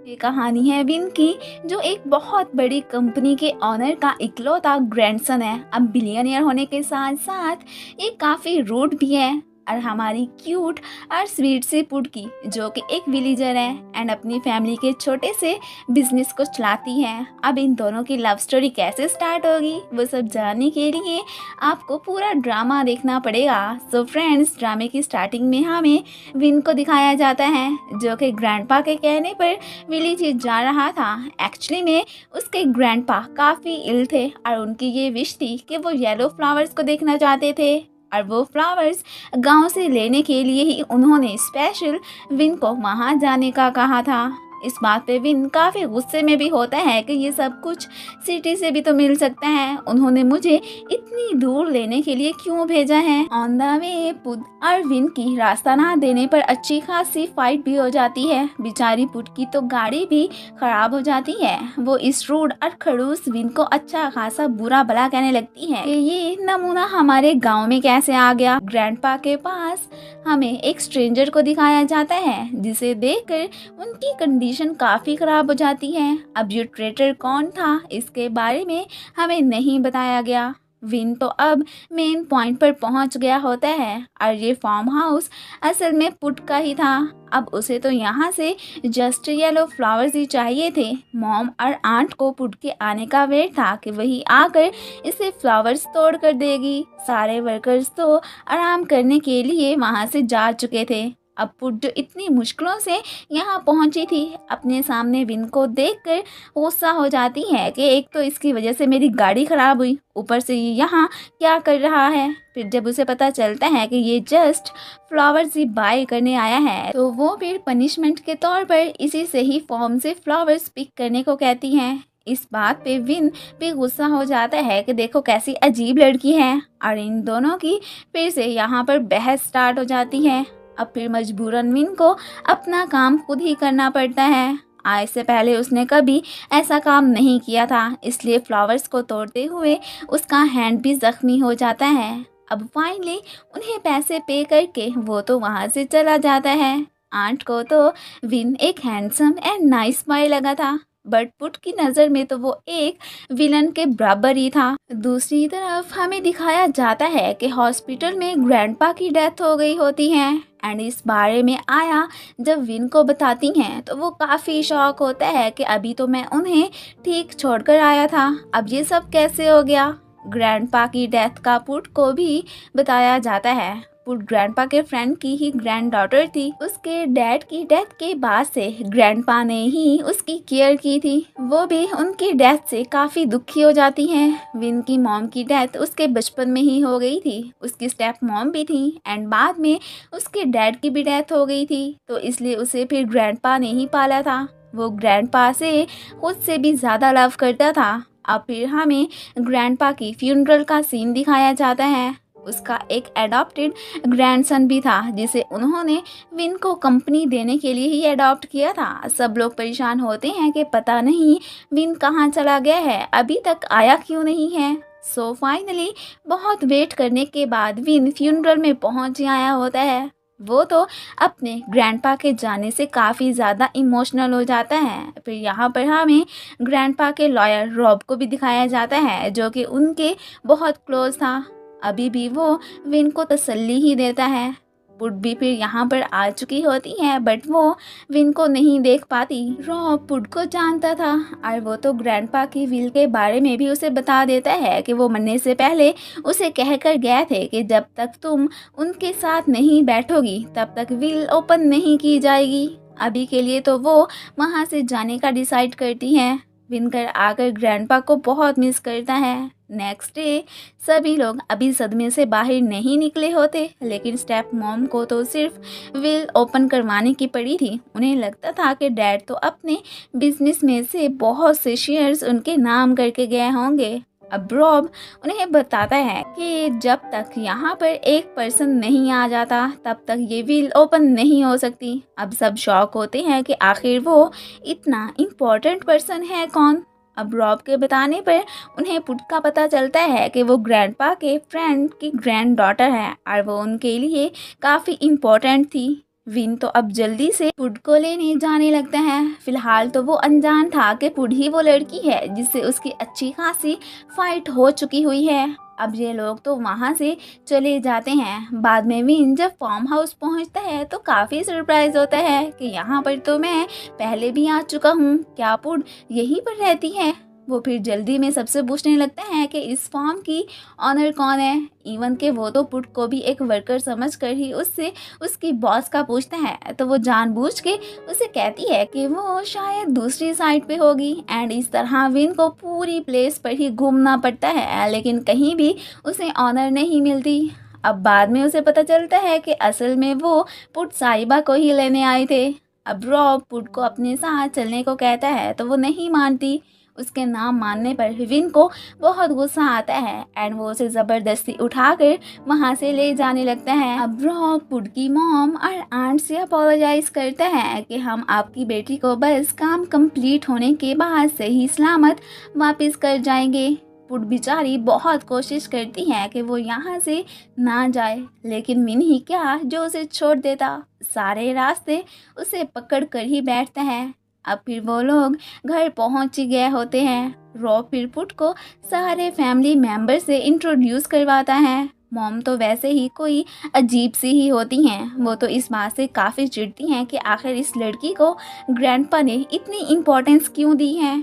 ये कहानी है विन की, जो एक बहुत बड़ी कंपनी के ओनर का इकलौता ग्रैंडसन है। अब बिलियनियर होने के साथ साथ ये काफ़ी रूड भी है। और हमारी क्यूट और स्वीट सी पुटकी, जो कि एक विलेजर है एंड अपनी फैमिली के छोटे से बिजनेस को चलाती है। अब इन दोनों की लव स्टोरी कैसे स्टार्ट होगी, वो सब जानने के लिए आपको पूरा ड्रामा देखना पड़ेगा। सो फ्रेंड्स, ड्रामे की स्टार्टिंग में हमें विन को दिखाया जाता है, जो कि ग्रैंडपा के कहने पर विलेज जा रहा था। एक्चुअली में उसके ग्रैंडपा काफ़ी इल थे और उनकी ये विश थी कि वो येलो फ्लावर्स को देखना चाहते थे, और वो फ्लावर्स गांव से लेने के लिए ही उन्होंने स्पेशल विन को वहां जाने का कहा था। इस बात पे विन काफ़ी गुस्से में भी होता है कि ये सब कुछ सिटी से भी तो मिल सकता है, उन्होंने मुझे इतनी दूर लेने के लिए क्यों भेजा है। ऑन द वे पुट और विन की रास्ता ना देने पर अच्छी खासी फाइट भी हो जाती है। बेचारी पुट की तो गाड़ी भी खराब हो जाती है। वो इस रूड और खड़ूस विन को अच्छा खासा बुरा भला कहने लगती है कि ये नमूना हमारे गांव में कैसे आ गया। ग्रैंडपा के पास हमें एक स्ट्रेंजर को दिखाया जाता है, जिसे देखकर उनकी कंडीशन काफ़ी ख़राब हो जाती है। अब ये ट्रेटर कौन था, इसके बारे में हमें नहीं बताया गया। विन तो अब मेन पॉइंट पर पहुंच गया होता है और ये फार्म हाउस असल में पुट का ही था। अब उसे तो यहाँ से जस्ट येलो फ्लावर्स ही चाहिए थे। मॉम और आंट को पुट के आने का वेट था कि वही आकर इसे फ्लावर्स तोड़ कर देगी। सारे वर्कर्स तो आराम करने के लिए वहाँ से जा चुके थे। अब पुट जो इतनी मुश्किलों से यहाँ पहुँची थी, अपने सामने विन को देखकर गुस्सा हो जाती है कि एक तो इसकी वजह से मेरी गाड़ी ख़राब हुई, ऊपर से ये यहाँ क्या कर रहा है। फिर जब उसे पता चलता है कि ये जस्ट फ्लावर्स ही बाय करने आया है, तो वो फिर पनिशमेंट के तौर पर इसी से ही फॉर्म से फ्लावर्स पिक करने को कहती है। इस बात पे विन भी गुस्सा हो जाता है कि देखो कैसी अजीब लड़की है, और इन दोनों की फिर से यहाँ पर बहस स्टार्ट हो जाती है। अब फिर मजबूरन विन को अपना काम खुद ही करना पड़ता है। आज से पहले उसने कभी ऐसा काम नहीं किया था, इसलिए फ्लावर्स को तोड़ते हुए उसका हैंड भी जख्मी हो जाता है। अब फाइनली उन्हें पैसे पे करके वो तो वहाँ से चला जाता है। आंट को तो विन एक हैंडसम एंड नाइस बॉय लगा था, बट पुट की नज़र में तो वो एक विलन के बराबर ही था। दूसरी तरफ हमें दिखाया जाता है कि हॉस्पिटल में ग्रैंडपा की डेथ हो गई होती है, एंड इस बारे में आया जब विन को बताती हैं तो वो काफ़ी शॉक होता है कि अभी तो मैं उन्हें ठीक छोड़कर आया था, अब ये सब कैसे हो गया। ग्रैंडपा की डेथ का पुट को भी बताया जाता है। पुट ग्रैंडपा के फ्रेंड की ही ग्रैंड डॉटर थी। उसके डैड की डेथ के बाद से ग्रैंडपा ने ही उसकी केयर की थी। वो भी उनकी डेथ से काफ़ी दुखी हो जाती हैं। विन की मॉम की डेथ उसके बचपन में ही हो गई थी, उसकी स्टेप मॉम भी थी, एंड बाद में उसके डैड की भी डेथ हो गई थी, तो इसलिए उसे फिर ग्रैंडपा ने ही पाला था। वो ग्रैंडपा से खुद से भी ज़्यादा लव करता था। अब फिर हमें ग्रैंडपा की फ्यूनरल का सीन दिखाया जाता है। उसका एक एडॉप्टेड ग्रैंडसन भी था, जिसे उन्होंने विन को कंपनी देने के लिए ही अडॉप्ट किया था। सब लोग परेशान होते हैं कि पता नहीं विन कहाँ चला गया है, अभी तक आया क्यों नहीं है। सो फाइनली बहुत वेट करने के बाद विन फ्यूनरल में पहुंच आया होता है। वो तो अपने ग्रैंडपा के जाने से काफ़ी ज़्यादा इमोशनल हो जाता है। फिर यहाँ पर हमें ग्रैंडपा के लॉयर रॉब को भी दिखाया जाता है, जो कि उनके बहुत क्लोज था। अभी भी वो विन को तसल्ली ही देता है। पुट भी फिर यहाँ पर आ चुकी होती है, बट वो विन को नहीं देख पाती। रॉब पुट को जानता था और वो तो ग्रैंडपा की विल के बारे में भी उसे बता देता है कि वो मरने से पहले उसे कहकर गए थे कि जब तक तुम उनके साथ नहीं बैठोगी तब तक विल ओपन नहीं की जाएगी। अभी के लिए तो वो वहाँ से जाने का डिसाइड करती है। विनकर आकर ग्रैंडपा को बहुत मिस करता है। नेक्स्ट डे सभी लोग अभी सदमे से बाहर नहीं निकले होते, लेकिन स्टेप मॉम को तो सिर्फ विल ओपन करवाने की पड़ी थी। उन्हें लगता था कि डैड तो अपने बिजनेस में से बहुत से शेयर्स उनके नाम करके गए होंगे। अब रॉब उन्हें बताता है कि जब तक यहाँ पर एक पर्सन नहीं आ जाता तब तक ये विल ओपन नहीं हो सकती। अब सब शॉक होते हैं कि आखिर वो इतना इम्पोर्टेंट पर्सन है कौन। अब रॉब के बताने पर उन्हें पुट का पता चलता है कि वो ग्रैंडपा के फ्रेंड की ग्रैंड डॉटर है और वो उनके लिए काफ़ी इम्पोर्टेंट थी। विन तो अब जल्दी से पुड को लेने जाने लगता है। फिलहाल तो वो अनजान था कि पुड ही वो लड़की है जिससे उसकी अच्छी खासी फाइट हो चुकी हुई है। अब ये लोग तो वहाँ से चले जाते हैं। बाद में विन जब फार्म हाउस पहुँचता है तो काफ़ी सरप्राइज होता है कि यहाँ पर तो मैं पहले भी आ चुका हूँ, क्या पुड यहीं पर रहती है। वो फिर जल्दी में सबसे पूछने लगते हैं कि इस फार्म की ऑनर कौन है। इवन के वो तो पुट को भी एक वर्कर समझकर ही उससे उसकी बॉस का पूछता है, तो वो जानबूझ के उसे कहती है कि वो शायद दूसरी साइड पे होगी। एंड इस तरह विन को पूरी प्लेस पर ही घूमना पड़ता है, लेकिन कहीं भी उसे ऑनर नहीं मिलती। अब बाद में उसे पता चलता है कि असल में वो पुट साहिबा को ही लेने आए थे। अब रॉब पुट को अपने साथ चलने को कहता है तो वो नहीं मानती। उसके नाम मानने पर विन को बहुत गुस्सा आता है एंड वो उसे ज़बरदस्ती उठाकर वहाँ से ले जाने लगता है। अब रॉब पुड की मॉम और आंट से अपोलोजाइज करता है कि हम आपकी बेटी को बस काम कंप्लीट होने के बाद सही सलामत वापस कर जाएंगे। पुड बेचारी बहुत कोशिश करती है कि वो यहाँ से ना जाए, लेकिन विन ही क्या जो उसे छोड़ देता। सारे रास्ते उसे पकड़ कर ही बैठता है। अब फिर वो लोग घर पहुंच ही गए होते हैं। रॉब फिर पुट को सारे फैमिली मेंबर से इंट्रोड्यूस करवाता है। मॉम तो वैसे ही कोई अजीब सी ही होती हैं। वो तो इस बात से काफ़ी चिढ़ती हैं कि आखिर इस लड़की को ग्रैंडपा ने इतनी इम्पोर्टेंस क्यों दी है।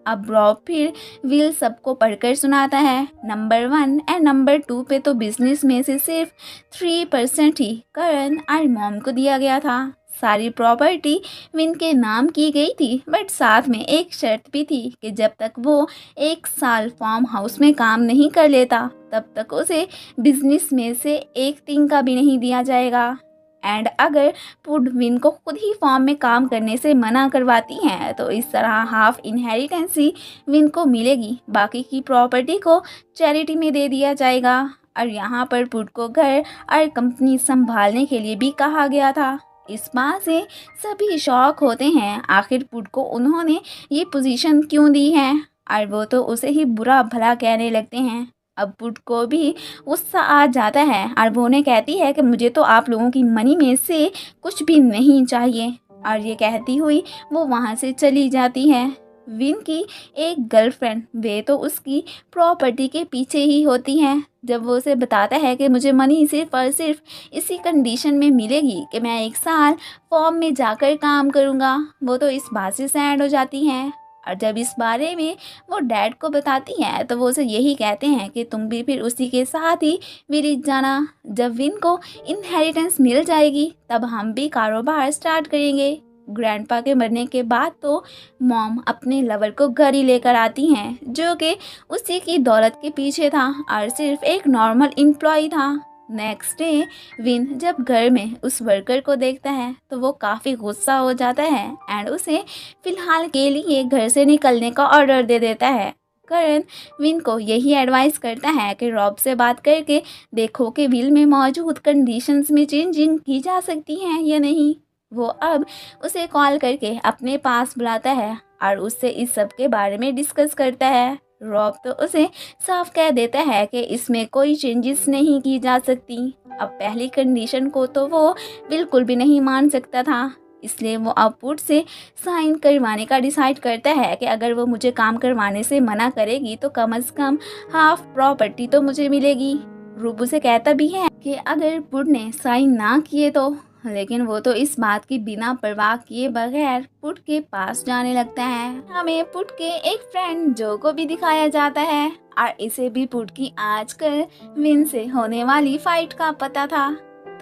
अब रॉब फिर विल सबको पढ़कर सुनाता है। नंबर 1 एंड नंबर 2 पे तो बिजनेस में से सिर्फ 3% ही करण और मॉम को दिया गया था। सारी प्रॉपर्टी विन के नाम की गई थी, बट साथ में एक शर्त भी थी कि जब तक वो 1 साल फार्म हाउस में काम नहीं कर लेता तब तक उसे बिजनेस में से एक तिंग का भी नहीं दिया जाएगा। एंड अगर पुड विन को खुद ही फार्म में काम करने से मना करवाती हैं तो इस तरह हाफ इनहेरिटेंस ही विन को मिलेगी, बाकी की प्रॉपर्टी को चैरिटी में दे दिया जाएगा। और यहाँ पर पुड को घर और कंपनी संभालने के लिए भी कहा गया था। इस बात से सभी शॉक होते हैं, आखिर पुड को उन्होंने ये पोजीशन क्यों दी है, और वो तो उसे ही बुरा भला कहने लगते हैं। अब पुट को भी गुस्सा आ जाता है और वो उन्हें कहती है कि मुझे तो आप लोगों की मनी में से कुछ भी नहीं चाहिए, और ये कहती हुई वो वहाँ से चली जाती है। विन की एक गर्लफ्रेंड वे तो उसकी प्रॉपर्टी के पीछे ही होती हैं। जब वो उसे बताता है कि मुझे मनी सिर्फ और सिर्फ इसी कंडीशन में मिलेगी कि मैं 1 साल फॉर्म में जाकर काम करूँगा, वो तो इस बात से सैड हो जाती हैं। और जब इस बारे में वो डैड को बताती हैं तो वो उसे यही कहते हैं कि तुम भी फिर उसी के साथ ही विलेज जाना। जब विन को इनहेरिटेंस मिल जाएगी तब हम भी कारोबार स्टार्ट करेंगे। ग्रैंडपा के मरने के बाद तो मॉम अपने लवर को घर ही लेकर आती हैं, जो कि उसी की दौलत के पीछे था और सिर्फ एक नॉर्मल एम्प्लॉय था। नेक्स्ट डे विन जब घर में उस वर्कर को देखता है तो वो काफ़ी गुस्सा हो जाता है एंड उसे फिलहाल के लिए घर से निकलने का ऑर्डर दे देता है। करण विन को यही एडवाइस करता है कि रॉब से बात करके देखो कि विल में मौजूद कंडीशंस में चेंजिंग की जा सकती हैं या नहीं। वो अब उसे कॉल करके अपने पास बुलाता है और उससे इस सब के बारे में डिस्कस करता है। रॉब तो उसे साफ कह देता है कि इसमें कोई चेंजेस नहीं की जा सकती। अब पहली कंडीशन को तो वो बिल्कुल भी नहीं मान सकता था, इसलिए वो अब पुट से साइन करवाने का डिसाइड करता है कि अगर वो मुझे काम करवाने से मना करेगी तो कम से कम हाफ प्रॉपर्टी तो मुझे मिलेगी। रूप उसे कहता भी है कि अगर पुट ने साइन ना किए तो, लेकिन वो तो इस बात की बिना परवाह किए बगैर पुट के पास जाने लगता है। हमें पुट के एक फ्रेंड जो को भी दिखाया जाता है और इसे भी पुट की आजकल विन से होने वाली फाइट का पता था।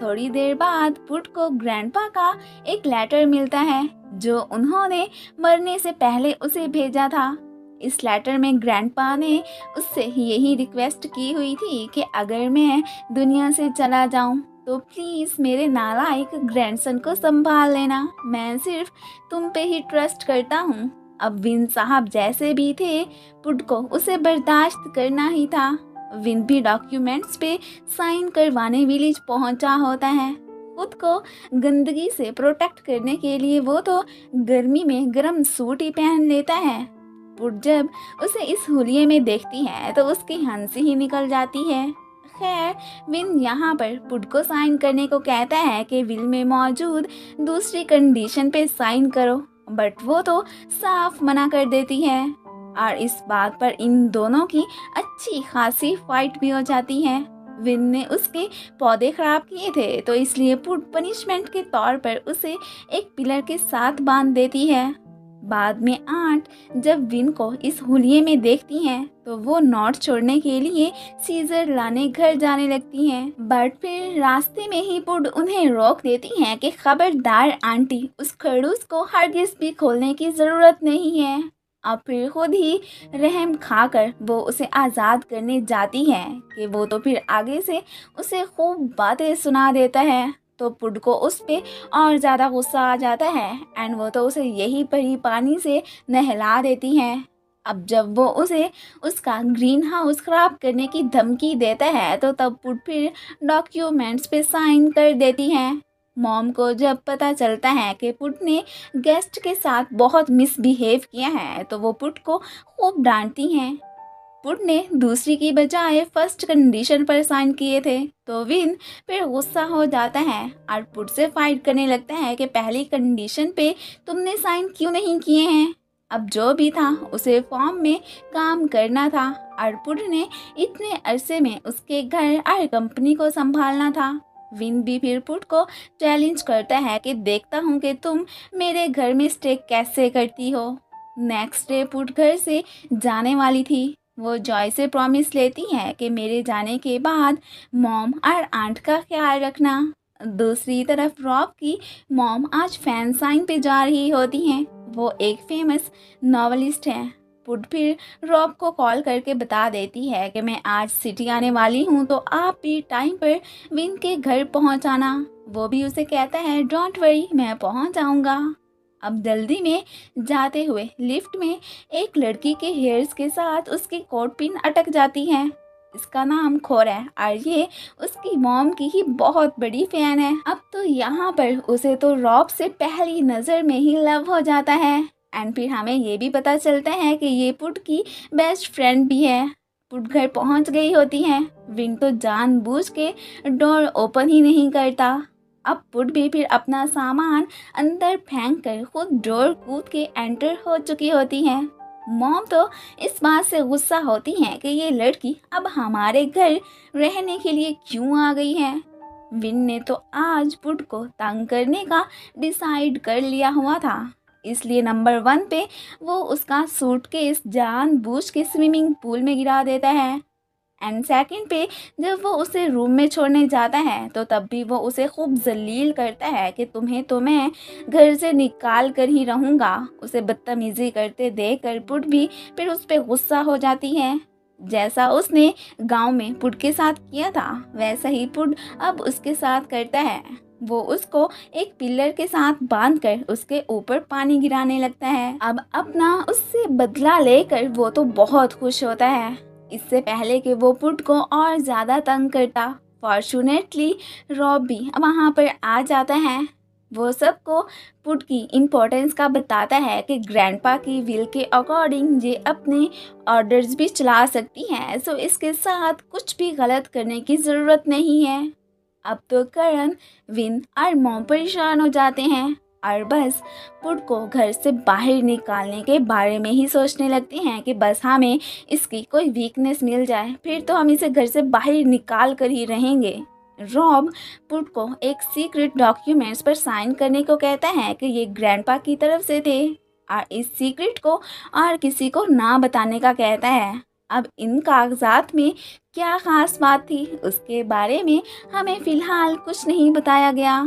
थोड़ी देर बाद पुट को ग्रैंडपा का एक लेटर मिलता है जो उन्होंने मरने से पहले उसे भेजा था। इस लेटर में ग्रैंडपा ने उससे यही रिक्वेस्ट की हुई थी कि अगर मैं दुनिया से चला जाऊं तो प्लीज़ मेरे नालायक ग्रैंडसन को संभाल लेना, मैं सिर्फ तुम पे ही ट्रस्ट करता हूँ। अब विन साहब जैसे भी थे पुट को उसे बर्दाश्त करना ही था। विन भी डॉक्यूमेंट्स पे साइन करवाने विलेज पहुंचा होता है। खुद को गंदगी से प्रोटेक्ट करने के लिए वो तो गर्मी में गर्म सूट ही पहन लेता है। पुट जब उसे इस हुलिये में देखती है तो उसकी हंसी ही निकल जाती है। खैर, विन यहाँ पर पुट को साइन करने को कहता है कि विल में मौजूद दूसरी कंडीशन पे साइन करो, बट वो तो साफ मना कर देती है और इस बात पर इन दोनों की अच्छी खासी फाइट भी हो जाती है। विन ने उसके पौधे खराब किए थे तो इसलिए पुट पनिशमेंट के तौर पर उसे एक पिलर के साथ बांध देती है। बाद में आंट जब विन को इस हुलिये में देखती हैं तो वो नोट छोड़ने के लिए सीजर लाने घर जाने लगती हैं, बट फिर रास्ते में ही पुट उन्हें रोक देती हैं कि खबरदार आंटी, उस खड़ूस को हरगिज़ भी खोलने की ज़रूरत नहीं है। अब फिर खुद ही रहम खाकर वो उसे आज़ाद करने जाती है कि वो तो फिर आगे से उसे खूब बातें सुना देता है। तो पुट को उस पे और ज़्यादा गुस्सा आ जाता है एंड वो तो उसे यही परी पानी से नहला देती है। अब जब वो उसे उसका ग्रीन हाउस ख़राब करने की धमकी देता है तो तब पुट फिर डॉक्यूमेंट्स पे साइन कर देती है। मॉम को जब पता चलता है कि पुट ने गेस्ट के साथ बहुत मिसबिहेव किया है तो वो पुट को खूब डांटती हैं। पुट ने दूसरी की बजाय फर्स्ट कंडीशन पर साइन किए थे तो विन फिर गुस्सा हो जाता है और पुट से फाइट करने लगता है कि पहली कंडीशन पे तुमने साइन क्यों नहीं किए हैं। अब जो भी था उसे फॉर्म में काम करना था और पुट ने इतने अरसे में उसके घर और कंपनी को संभालना था। विन भी फिर पुट को चैलेंज करता है कि देखता हूँ कि तुम मेरे घर में स्टे कैसे करती हो। नेक्स्ट डे पुट घर से जाने वाली थी। वो जॉय से प्रॉमिस लेती है कि मेरे जाने के बाद मॉम और आंट का ख्याल रखना। दूसरी तरफ रॉब की मॉम आज फैन साइन पे जा रही होती हैं। वो एक फेमस नॉवेलिस्ट है। पुट फिर रॉब को कॉल करके बता देती है कि मैं आज सिटी आने वाली हूँ तो आप भी टाइम पर विन के घर पहुँच आना। वो भी उसे कहता है डोंट वरी, मैं पहुँच जाऊँगा। अब जल्दी में जाते हुए लिफ्ट में एक लड़की के हेयर्स के साथ उसकी कोट पिन अटक जाती है। इसका नाम खोर है और ये उसकी मॉम की ही बहुत बड़ी फैन है। अब तो यहाँ पर उसे तो रॉब से पहली नज़र में ही लव हो जाता है एंड फिर हमें ये भी पता चलता है कि ये पुट की बेस्ट फ्रेंड भी है। पुट घर पहुँच गई होती है। विन तो जानबूझ के डोर ओपन ही नहीं करता। अब पुट भी फिर अपना सामान अंदर फेंक कर खुद डोर कूद के एंटर हो चुकी होती है। मॉम तो इस बात से गुस्सा होती है कि ये लड़की अब हमारे घर रहने के लिए क्यों आ गई है। विन ने तो आज पुट को तंग करने का डिसाइड कर लिया हुआ था, इसलिए नंबर 1 पे वो उसका सूटकेस जानबूझ के स्विमिंग पूल में गिरा देता है एंड सेकंड पे जब वो उसे रूम में छोड़ने जाता है तो तब भी वो उसे खूब जलील करता है कि तुम्हें तो मैं घर से निकाल कर ही रहूँगा। उसे बदतमीज़ी करते देख कर पुट भी फिर उस पर गुस्सा हो जाती है। जैसा उसने गांव में पुट के साथ किया था वैसा ही पुट अब उसके साथ करता है। वो उसको एक पिलर के साथ बांधकर उसके ऊपर पानी गिराने लगता है। अब अपना उससे बदला लेकर वो तो बहुत खुश होता है, इससे पहले कि वो पुट को और ज़्यादा तंग करता। फॉर्चुनेटली रॉब भी वहाँ पर आ जाता है। वो सबको पुट की इम्पोर्टेंस का बताता है कि ग्रैंडपा की विल के अकॉर्डिंग ये अपने ऑर्डर्स भी चला सकती हैं, सो इसके साथ कुछ भी गलत करने की ज़रूरत नहीं है। अब तो करण, विन और मॉम परेशान हो जाते हैं और बस पुट को घर से बाहर निकालने के बारे में ही सोचने लगते हैं कि बस हमें इसकी कोई वीकनेस मिल जाए फिर तो हम इसे घर से बाहर निकाल कर ही रहेंगे। रॉब पुट को एक सीक्रेट डॉक्यूमेंट्स पर साइन करने को कहता है कि ये ग्रैंडपा की तरफ से थे और इस सीक्रेट को और किसी को ना बताने का कहता है। अब इन कागजात में क्या खास बात थी उसके बारे में हमें फ़िलहाल कुछ नहीं बताया गया।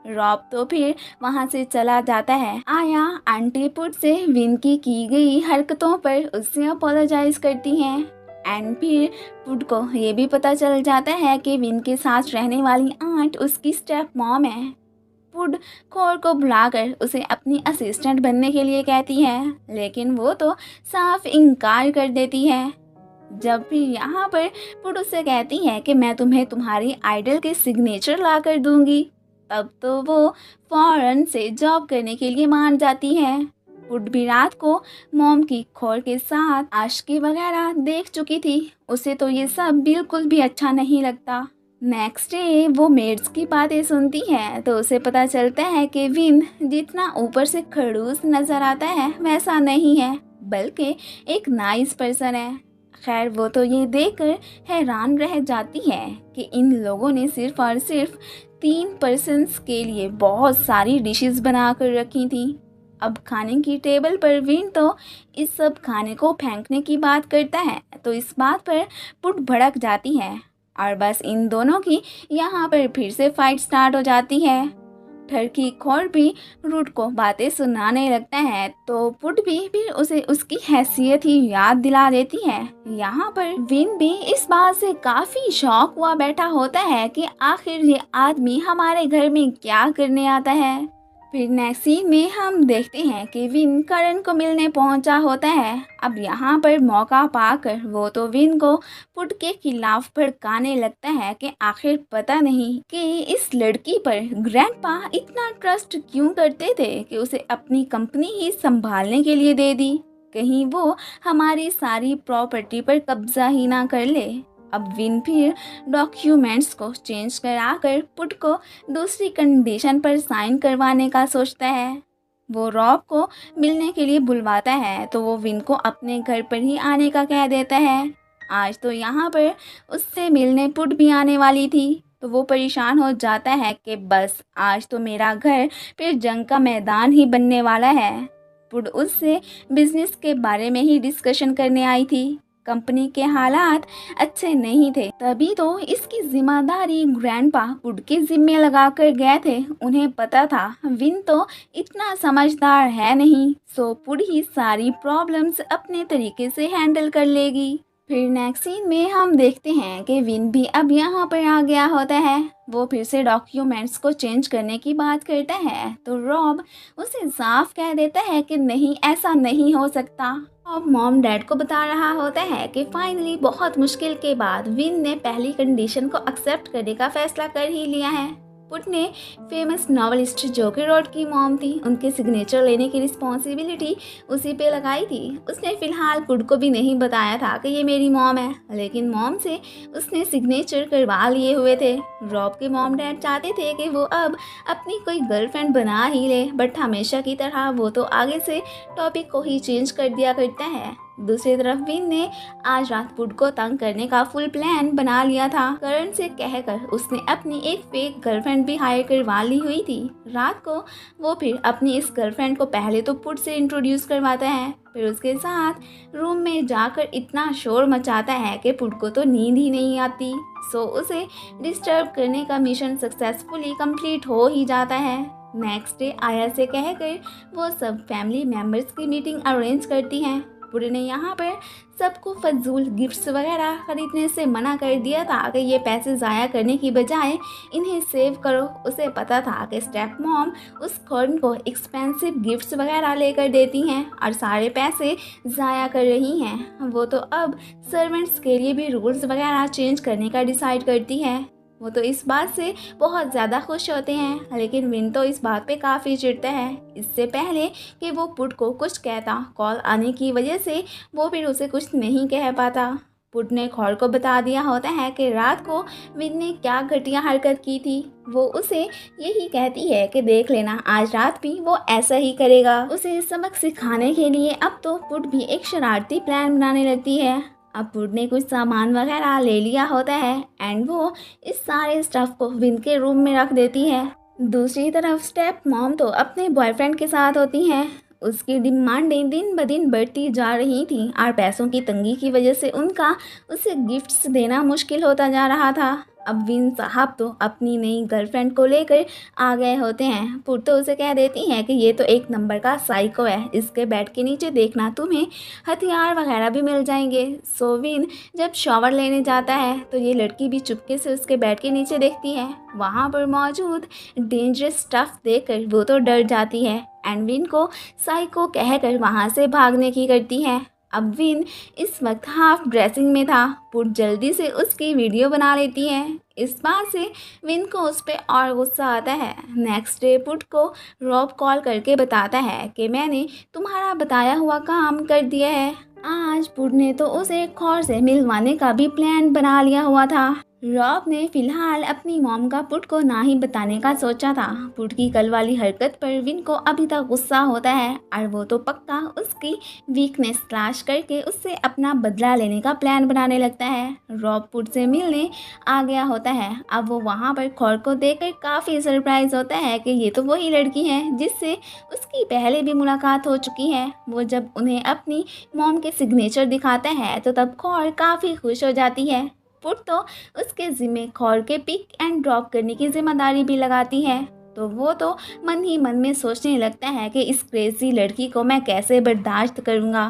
रॉब तो फिर वहाँ से चला जाता है। आया आंटी पुट से विन की गई हरकतों पर उससे अपोलोजाइज करती हैं एंड फिर पुट को ये भी पता चल जाता है कि विन के साथ रहने वाली आंट उसकी स्टेप मॉम है। पुट खोर को बुलाकर उसे अपनी असिस्टेंट बनने के लिए कहती है लेकिन वो तो साफ इनकार कर देती है। जब भी यहाँ पर पुट उससे कहती है कि मैं तुम्हें तुम्हारी आइडल के सिग्नेचर ला कर दूंगी, तब तो वो फौरन से जॉब करने के लिए मान जाती है। पुट भी रात को मॉम की खोर के साथ आशिकी वगैरह देख चुकी थी। उसे तो ये सब बिल्कुल भी अच्छा नहीं लगता। नेक्स्ट डे वो मेड्स की बातें सुनती है तो उसे पता चलता है कि विन जितना ऊपर से खड़ूस नजर आता है वैसा नहीं है, बल्कि एक नाइस पर्सन है। खैर वो तो ये देखकर हैरान रह जाती है कि इन लोगों ने सिर्फ और सिर्फ 3 पर्सन्स के लिए बहुत सारी डिशेस बना कर रखी थी। अब खाने की टेबल पर विन तो इस सब खाने को फेंकने की बात करता है तो इस बात पर पुट भड़क जाती है और बस इन दोनों की यहाँ पर फिर से फाइट स्टार्ट हो जाती है। ठरकी खोर भी रूट को बातें सुनाने लगता है तो पुट भी फिर उसे उसकी हैसियत ही याद दिला देती है। यहाँ पर विन भी इस बात से काफी शॉक हुआ बैठा होता है कि आखिर ये आदमी हमारे घर में क्या करने आता है। फिर नेक्स्ट सीन में हम देखते हैं कि विन करण को मिलने पहुंचा होता है। अब यहाँ पर मौका पाकर वो तो विन को पुट के खिलाफ भड़काने लगता है कि आखिर पता नहीं कि इस लड़की पर ग्रैंडपा इतना ट्रस्ट क्यों करते थे कि उसे अपनी कंपनी ही संभालने के लिए दे दी। कहीं वो हमारी सारी प्रॉपर्टी पर कब्जा ही ना कर ले। अब विन फिर डॉक्यूमेंट्स को चेंज कराकर पुट को दूसरी कंडीशन पर साइन करवाने का सोचता है। वो रॉब को मिलने के लिए बुलवाता है तो वो विन को अपने घर पर ही आने का कह देता है। आज तो यहाँ पर उससे मिलने पुट भी आने वाली थी तो वो परेशान हो जाता है कि बस आज तो मेरा घर फिर जंग का मैदान ही बनने वाला है। पुट उससे बिजनेस के बारे में ही डिस्कशन करने आई थी। कंपनी के हालात अच्छे नहीं थे, तभी तो इसकी जिम्मेदारी ग्रैंडपा पुट के जिम्मे लगा कर गए थे। उन्हें पता था विन तो इतना समझदार है नहीं, सो पुट ही सारी प्रॉब्लम्स अपने तरीके से हैंडल कर लेगी। फिर नेक्स्ट सीन में हम देखते हैं कि विन भी अब यहाँ पर आ गया होता है। वो फिर से डॉक्यूमेंट्स को चेंज करने की बात करता है तो रॉब उसे साफ कह देता है कि नहीं, ऐसा नहीं हो सकता। अब मॉम डैड को बता रहा होता है कि फाइनली बहुत मुश्किल के बाद विन ने पहली कंडीशन को एक्सेप्ट करने का फैसला कर ही लिया है। पुट ने फेमस नॉवेलिस्ट जोकी रोड की मॉम थी, उनके सिग्नेचर लेने की रिस्पॉन्सिबिलिटी उसी पे लगाई थी। उसने फिलहाल पुट को भी नहीं बताया था कि ये मेरी मॉम है, लेकिन मॉम से उसने सिग्नेचर करवा लिए हुए थे। रॉब के मॉम डैड चाहते थे कि वो अब अपनी कोई गर्लफ्रेंड बना ही ले, बट हमेशा की तरह वो तो आगे से टॉपिक को ही चेंज कर दिया करता है। दूसरी तरफ विन ने आज रात पुट को तंग करने का फुल प्लान बना लिया था। करण से कहकर उसने अपनी एक फेक गर्लफ्रेंड भी हायर करवा ली हुई थी। रात को वो फिर अपनी इस गर्लफ्रेंड को पहले तो पुट से इंट्रोड्यूस करवाता है, फिर उसके साथ रूम में जाकर इतना शोर मचाता है कि पुट को तो नींद ही नहीं आती। सो उसे डिस्टर्ब करने का मिशन सक्सेसफुली कंप्लीट हो ही जाता है। नेक्स्ट डे आया से कहकर वो सब फैमिली मेंबर्स की मीटिंग अरेंज करती हैं। पुट ने यहाँ पर सबको फजूल गिफ्ट्स वगैरह खरीदने से मना कर दिया था कि ये पैसे ज़ाया करने की बजाय इन्हें सेव करो। उसे पता था कि स्टेप मॉम उस कॉर्न को एक्सपेंसिव गिफ्ट्स वगैरह लेकर देती हैं और सारे पैसे ज़ाया कर रही हैं। वो तो अब सर्वेंट्स के लिए भी रूल्स वगैरह चेंज करने का डिसाइड करती है। वो तो इस बात से बहुत ज़्यादा खुश होते हैं, लेकिन विन तो इस बात पे काफ़ी चिढ़ता है। इससे पहले कि वो पुट को कुछ कहता, कॉल आने की वजह से वो फिर उसे कुछ नहीं कह पाता। पुट ने खोर को बता दिया होता है कि रात को विन ने क्या घटिया हरकत की थी। वो उसे यही कहती है कि देख लेना, आज रात भी वो ऐसा ही करेगा। उसे सबक सिखाने के लिए अब तो पुट भी एक शरारती प्लान बनाने लगती है। अब पुट ने कुछ सामान वगैरह ले लिया होता है एंड वो इस सारे स्टफ को विन के रूम में रख देती है। दूसरी तरफ स्टेप मॉम तो अपने बॉयफ्रेंड के साथ होती हैं। उसकी डिमांडें दिन ब दिन बढ़ती जा रही थी और पैसों की तंगी की वजह से उनका उसे गिफ्ट्स देना मुश्किल होता जा रहा था। अब विन साहब तो अपनी नई गर्लफ्रेंड को लेकर आ गए होते हैं। पुट तो उसे कह देती हैं कि ये तो एक नंबर का साइको है, इसके बेड के नीचे देखना तुम्हें हथियार वगैरह भी मिल जाएंगे। सो विन जब शॉवर लेने जाता है तो ये लड़की भी चुपके से उसके बेड के नीचे देखती है। वहाँ पर मौजूद डेंजरस स्टफ देखकर वो तो डर जाती है एंड विन को साइको कहकर वहाँ से भागने की करती है। अब विन इस वक्त हाफ ड्रेसिंग में था। पुट जल्दी से उसकी वीडियो बना लेती है। इस बात से विन को उस पर और गुस्सा आता है। नेक्स्ट डे पुट को रॉब कॉल करके बताता है कि मैंने तुम्हारा बताया हुआ काम कर दिया है। आज पुट ने तो उसे खौर से मिलवाने का भी प्लान बना लिया हुआ था। रॉब ने फिलहाल अपनी मॉम का पुट को ना ही बताने का सोचा था। पुट की कल वाली हरकत पर विन को अभी तक गुस्सा होता है और वो तो पक्का उसकी वीकनेस तलाश करके उससे अपना बदला लेने का प्लान बनाने लगता है। रॉब पुट से मिलने आ गया होता है। अब वो वहाँ पर खौर को देखकर काफ़ी सरप्राइज होता है कि ये तो वही लड़की है जिससे उसकी पहले भी मुलाकात हो चुकी है। वो जब उन्हें अपनी मॉम के सिग्नेचर दिखाता है तो तब खौर काफ़ी खुश हो जाती है। पुट तो उसके ज़िम्मे खौर के पिक एंड ड्रॉप करने की जिम्मेदारी भी लगाती है। तो वो तो मन ही मन में सोचने लगता है कि इस क्रेजी लड़की को मैं कैसे बर्दाश्त करूँगा।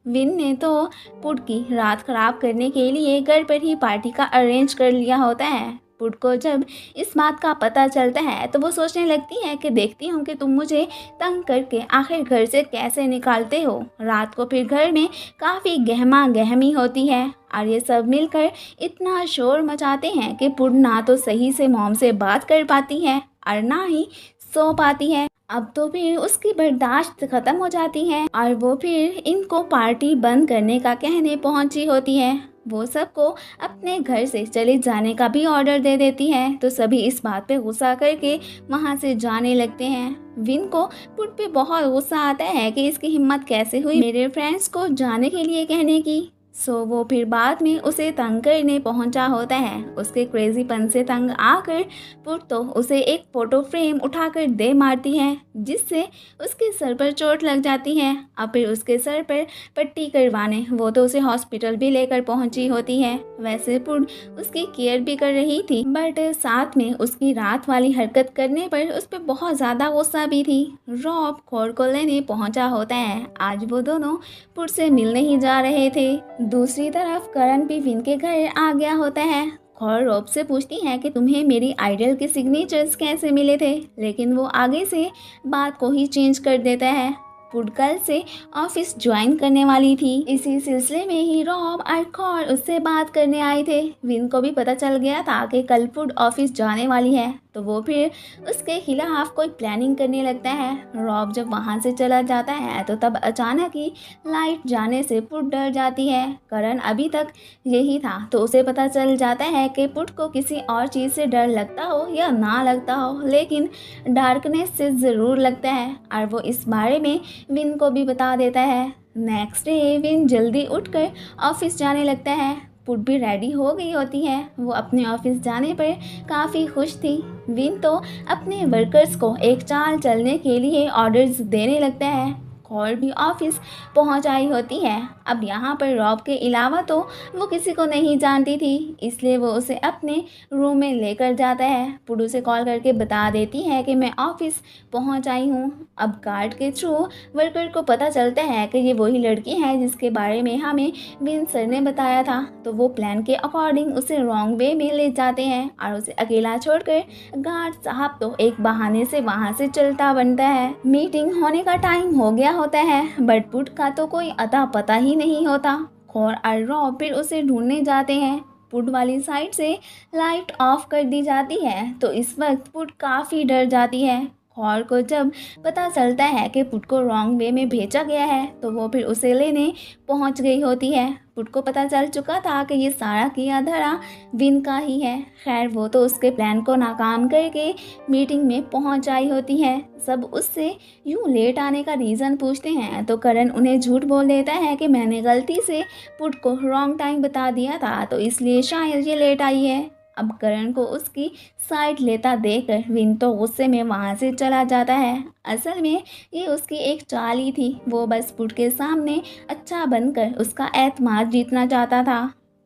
विन ने तो पुट की रात ख़राब करने के लिए घर पर ही पार्टी का अरेंज कर लिया होता है। पुट को जब इस बात का पता चलता है तो वो सोचने लगती है कि देखती हूँ कि तुम मुझे तंग करके आखिर घर से कैसे निकालते हो। रात को फिर घर में काफ़ी गहमा गहमी होती है और ये सब मिलकर इतना शोर मचाते हैं कि पुट ना तो सही से मॉम से बात कर पाती है और ना ही सो पाती है। अब तो फिर उसकी बर्दाश्त ख़त्म हो जाती है और वो फिर इनको पार्टी बंद करने का कहने पहुंची होती है। वो सबको अपने घर से चले जाने का भी ऑर्डर दे देती है। तो सभी इस बात पे गुस्सा करके वहाँ से जाने लगते हैं। विन को पुट पे बहुत गुस्सा आता है कि इसकी हिम्मत कैसे हुई मेरे फ्रेंड्स को जाने के लिए कहने की। सो वो फिर बाद में उसे तंग करने पहुंचा होता है। उसके क्रेजीपन से तंग आकर पुट तो उसे एक फ़ोटो फ्रेम उठाकर दे मारती है जिससे उसके सर पर चोट लग जाती है। अब फिर उसके सर पर पट्टी करवाने वो तो उसे हॉस्पिटल भी लेकर पहुंची होती है। वैसे पुट उसकी केयर भी कर रही थी बट साथ में उसकी रात वाली हरकत करने पर उस पर बहुत ज़्यादा गुस्सा भी थी। रॉब खौर को लेने पहुंचा होता है। आज वो दोनों पुट से मिलने ही जा रहे थे। दूसरी तरफ करण भी विन के घर आ गया होता है। खौर रॉब से पूछती है कि तुम्हें मेरी आइडल के सिग्नेचर्स कैसे मिले थे, लेकिन वो आगे से बात को ही चेंज कर देता है। पुट कल से ऑफिस ज्वाइन करने वाली थी। इसी सिलसिले में ही रॉब और खौर उससे बात करने आए थे। विन को भी पता चल गया था कि कल पुट ऑफिस जाने वाली है तो वो फिर उसके खिलाफ कोई प्लानिंग करने लगता है। रॉब जब वहाँ से चला जाता है तो तब अचानक ही लाइट जाने से पुट डर जाती है। करण अभी तक यही था तो उसे पता चल जाता है कि पुट को किसी और चीज़ से डर लगता हो या ना लगता हो, लेकिन डार्कनेस से ज़रूर लगता है और वो इस बारे में विन को भी बता देता है। नेक्स्ट डे विन जल्दी उठकर ऑफिस जाने लगता है। पुट भी रेडी हो गई होती है। वो अपने ऑफिस जाने पर काफ़ी खुश थी। विन तो अपने वर्कर्स को एक चाल चलने के लिए ऑर्डर्स देने लगता है। खौर भी ऑफिस पहुंच आई होती है। अब यहाँ पर रॉब के अलावा तो वो किसी को नहीं जानती थी, इसलिए वो उसे अपने रूम में लेकर जाता है। पुट उसे कॉल करके बता देती है कि मैं ऑफिस पहुंच आई हूँ। अब गार्ड के थ्रू वर्कर को पता चलता है कि ये वही लड़की है जिसके बारे में हमें विन सर ने बताया था। तो वो प्लान के अकॉर्डिंग उसे रॉन्ग वे में ले जाते हैं और उसे अकेला छोड़कर गार्ड साहब तो एक बहाने से वहाँ से चलता बनता है। मीटिंग होने का टाइम हो गया होता है बट पुट का तो कोई अता पता ही नहीं होता। खौर और रॉब फिर उसे ढूंढने जाते हैं। पुट वाली साइड से लाइट ऑफ कर दी जाती है तो इस वक्त पुट काफ़ी डर जाती है। खौर को जब पता चलता है कि पुट को रॉन्ग वे में भेजा गया है तो वो फिर उसे लेने पहुंच गई होती है। पुट को पता चल चुका था कि ये सारा किया धरा विन का ही है। खैर वो तो उसके प्लान को नाकाम करके मीटिंग में पहुंच आई होती है। सब उससे यूँ लेट आने का रीज़न पूछते हैं तो करण उन्हें झूठ बोल देता है कि मैंने गलती से पुट को रॉन्ग टाइम बता दिया था तो इसलिए शायद ये लेट आई है। अब करण को उसकी साइड लेता देखकर विन तो गुस्से में वहाँ से चला जाता है। असल में ये उसकी एक चाल ही थी। वो बस पुट के सामने अच्छा बनकर उसका एतमाद जीतना चाहता था।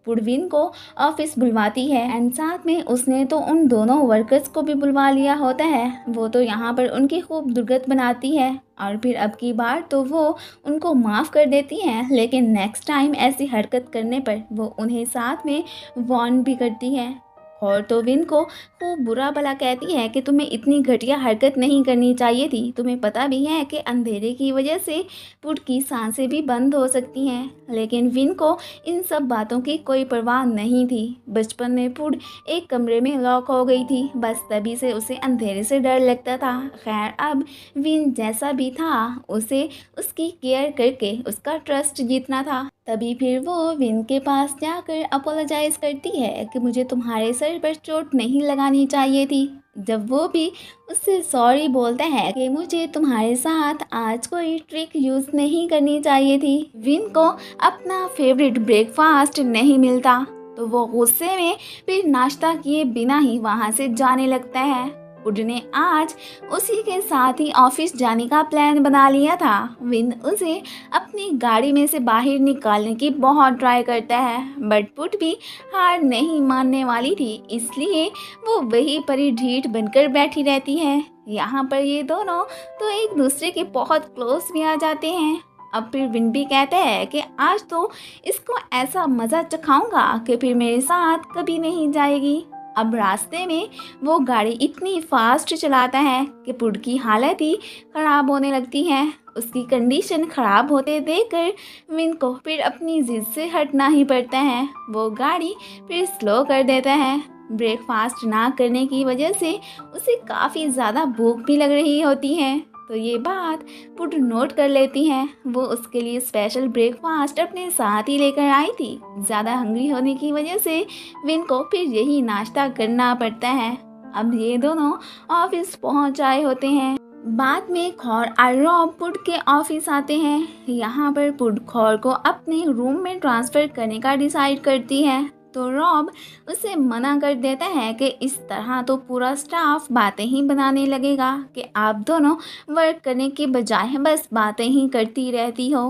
पुट विन को ऑफिस बुलवाती है एंड साथ में उसने तो उन दोनों वर्कर्स को भी बुलवा लिया होता है। वो तो यहाँ पर उनकी खूब दुर्गत बनाती है और फिर अब की बार तो वो उनको माफ़ कर देती है, लेकिन नेक्स्ट टाइम ऐसी हरकत करने पर वो उन्हें साथ में वार्न भी करती है। और तो विन को खूब बुरा भला कहती है कि तुम्हें इतनी घटिया हरकत नहीं करनी चाहिए थी। तुम्हें पता भी है कि अंधेरे की वजह से पुट की सांसें भी बंद हो सकती हैं। लेकिन विन को इन सब बातों की कोई परवाह नहीं थी। बचपन में पुट एक कमरे में लॉक हो गई थी, बस तभी से उसे अंधेरे से डर लगता था। खैर, अब विन जैसा भी था, उसे उसकी केयर करके उसका ट्रस्ट जीतना था। तभी फिर वो विन के पास जाकर अपोलोजाइज करती है कि मुझे तुम्हारे सर पर चोट नहीं लगानी चाहिए थी। जब वो भी उससे सॉरी बोलता है कि मुझे तुम्हारे साथ आज कोई ट्रिक यूज़ नहीं करनी चाहिए थी। विन को अपना फेवरेट ब्रेकफास्ट नहीं मिलता तो वो गुस्से में फिर नाश्ता किए बिना ही वहाँ से जाने लगता है। पुड ने आज उसी के साथ ही ऑफिस जाने का प्लान बना लिया था। विन उसे अपनी गाड़ी में से बाहर निकालने की बहुत ट्राई करता है, बट पुट भी हार नहीं मानने वाली थी, इसलिए वो वहीं पर ही ढीठ बनकर बैठी रहती है। यहाँ पर ये दोनों तो एक दूसरे के बहुत क्लोज भी आ जाते हैं। अब फिर विन भी कहता है कि आज तो इसको ऐसा मज़ा चखाऊंगा कि फिर मेरे साथ कभी नहीं जाएगी। अब रास्ते में वो गाड़ी इतनी फास्ट चलाता है कि पुड की हालत ही ख़राब होने लगती है। उसकी कंडीशन ख़राब होते देखकर विन को फिर अपनी जिद से हटना ही पड़ता है। वो गाड़ी फिर स्लो कर देता है। ब्रेकफास्ट ना करने की वजह से उसे काफ़ी ज़्यादा भूख भी लग रही होती है, तो ये बात पुट नोट कर लेती है। वो उसके लिए स्पेशल ब्रेकफास्ट अपने साथ ही लेकर आई थी। ज़्यादा हंग्री होने की वजह से विन को फिर यही नाश्ता करना पड़ता है। अब ये दोनों ऑफिस पहुंच आए होते हैं। बाद में खौर और रॉब पुट के ऑफिस आते हैं। यहाँ पर पुट खौर को अपने रूम में ट्रांसफ़र करने का डिसाइड करती है, तो रॉब उसे मना कर देता है कि इस तरह तो पूरा स्टाफ बातें ही बनाने लगेगा कि आप दोनों वर्क करने के बजाय बस बातें ही करती रहती हो।